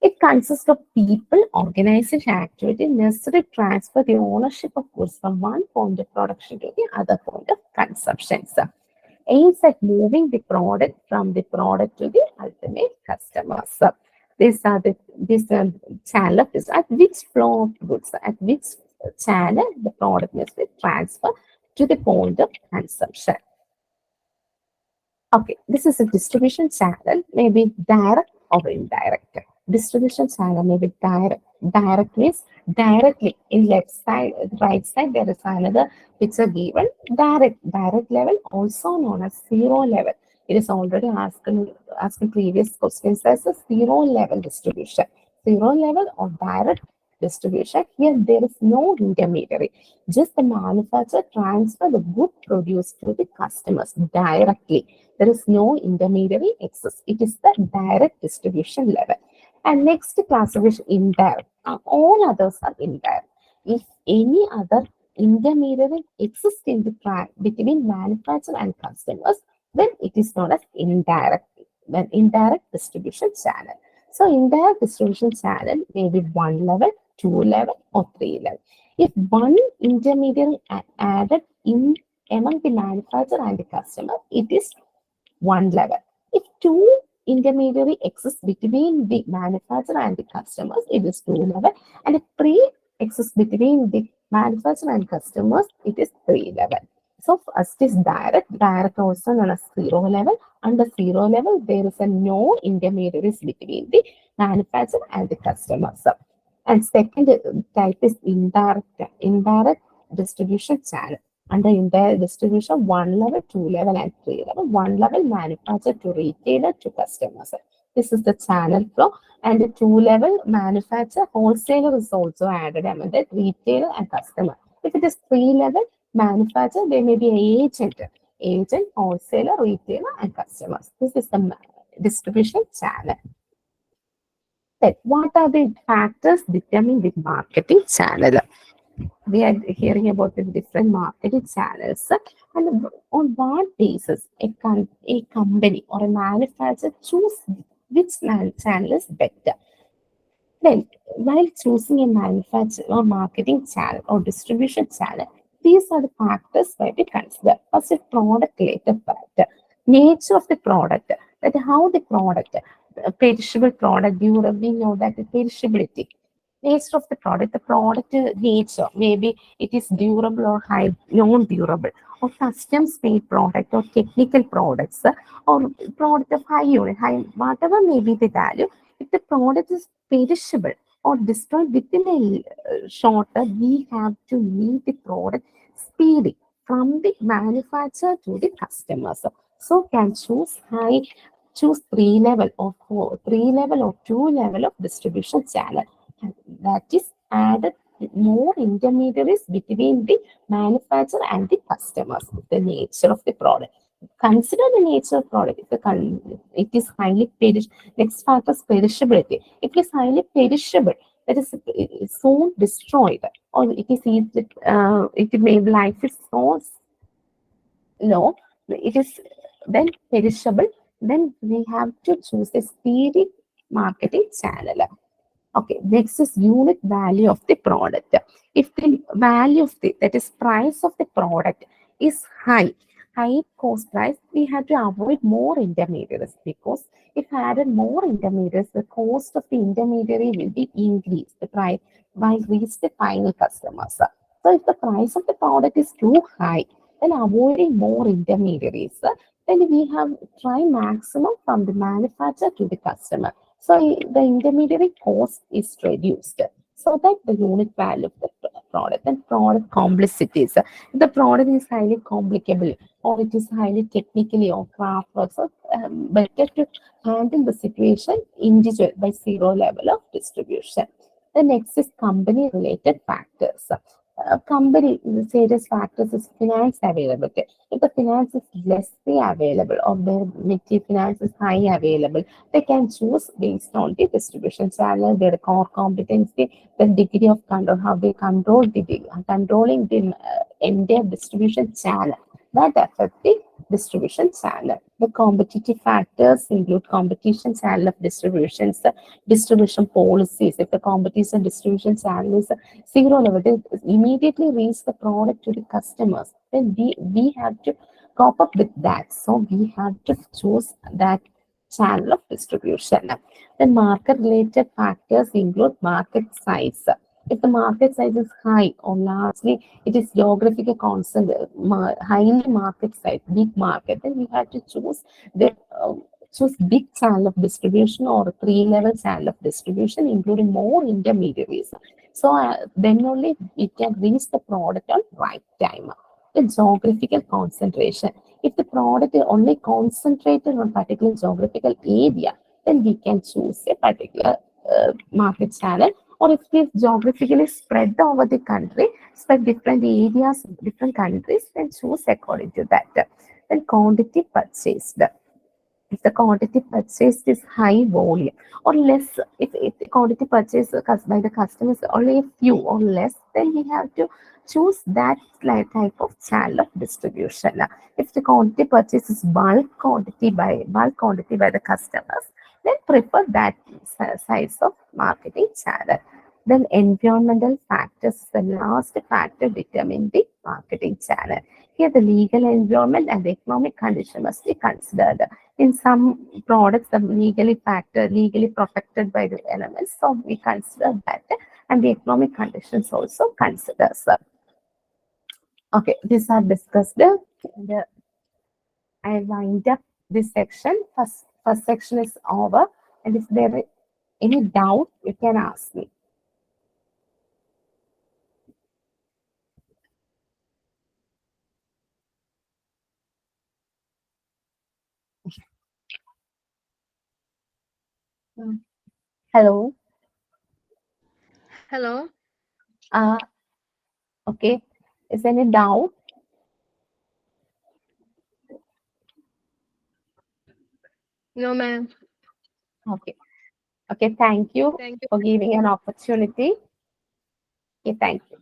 It consists of people, organization, activity necessary to transfer the ownership of goods from one point of production to the other point of consumption. Aims at moving the product from the product to the ultimate customers. These are the channel of this, at which flow of goods, at which channel the product must be transferred to the point of consumption. Okay, this is a distribution channel, maybe direct or indirect. Distribution channel may be direct. Direct means directly in left side, right side, there is another picture given. Direct level, also known as zero level. It is already asked in previous questions as a zero level distribution. Zero level or direct distribution. Here there is no intermediary. Just the manufacturer transfer the good produced to the customers directly. There is no intermediary access. It is the direct distribution level. And next classification, indirect. All others are indirect. If any other intermediary exists in the between manufacturer and customers, then it is known as indirect. Then indirect distribution channel. So indirect distribution channel may be 1 level, 2 level, or 3 level. If one intermediary added in among the manufacturer and the customer, it is 1 level. If two intermediary exists between the manufacturer and the customers, it is 2 level. And if 3 exists between the manufacturer and customers, it is 3 level. So first is direct also known as 0 level. Under 0 level, there is no intermediaries between the manufacturer and the customers. And second type is indirect distribution channel. Under indirect distribution, 1 level, 2 level, and 3 level. 1 level manufacturer to retailer to customers. This is the channel flow. And the 2 level manufacturer, wholesaler is also added among the retailer and customer. If it is 3 level manufacturer, there may be agent, wholesaler, retailer, and customers. This is the distribution channel. Then, what are the factors determining the marketing channel? We are hearing about the different marketing channels and on what basis a company or a manufacturer choose which channel is better. Then, while choosing a manufacturer or marketing channel or distribution channel, these are the factors that we consider. First, product related factor, nature of the product, that how the product, perishable product, durable, we know that the perishability. Nature of the product nature, maybe it is durable or high, non-durable, or customs made product or technical products, or product of high unit, whatever may be the value. If the product is perishable or destroyed within a shorter, we have to meet the product speedy from the manufacturer to the customers. So can choose 3 level or 2 level of distribution channel. That is added more intermediaries between the manufacturer and the customers. The nature of the product. Consider the nature of product. It is highly perishable. Next factor is perishability. If it is highly perishable, that is soon destroyed, or it may life is so low. It is then perishable. Then we have to choose a speedy marketing channel. Okay, next is unit value of the product. If the value of that is price of the product is high cost price, we have to avoid more intermediaries, because if added more intermediaries, the cost of the intermediary will be increased, the price while reach the final customers. So if the price of the product is too high, then avoiding more intermediaries, then we have try maximum from the manufacturer to the customer. So the intermediary cost is reduced, so that the unit value of the product. And product complexities. If the product is highly complicable or it is highly technically or craft work, so better to handle the situation individual by zero level of distribution. The next is company related factors. Company serious factors is finance availability. If the finance is lessly available or their material finance is high available, they can choose based on the distribution channel, their core competency, the degree of control, how they control controlling the entire distribution channel. That affect the distribution channel. The competitive factors include competition channel of distributions, distribution policies. If the competition distribution channel is zero level, they immediately reach the product to the customers. Then we have to cope up with that. So we have to choose that channel of distribution. Then market related factors include market size. If the market size is high or largely it is geographical constant, highly market size, big market, then we have to choose the choose big channel of distribution or three-level channel of distribution, including more intermediaries. So then only we can reach the product on right time. The geographical concentration. If the product is only concentrated on particular geographical area, then we can choose a particular market channel. Or if it is geographically spread over the country, spread different areas, different countries, then choose according to that. Then quantity purchased. If the quantity purchased is high volume or less, if the quantity purchased by the customers only a few or less, then we have to choose that type of channel of distribution. If the quantity purchase is bulk quantity by the customers, then prefer that size of marketing channel. Then environmental factors, the last factor determine the marketing channel. Here the legal environment and the economic condition must be considered. In some products, the legally protected by the elements, so we consider that, and the economic conditions also considers. Okay, these are discussed. I wind up this section. First section is over, and if there is any doubt, you can ask me. Hello. Hello. Uh, okay. Is there any doubt? No, ma'am. Okay. Okay. Thank you Thank you. for giving an opportunity. Okay. Thank you.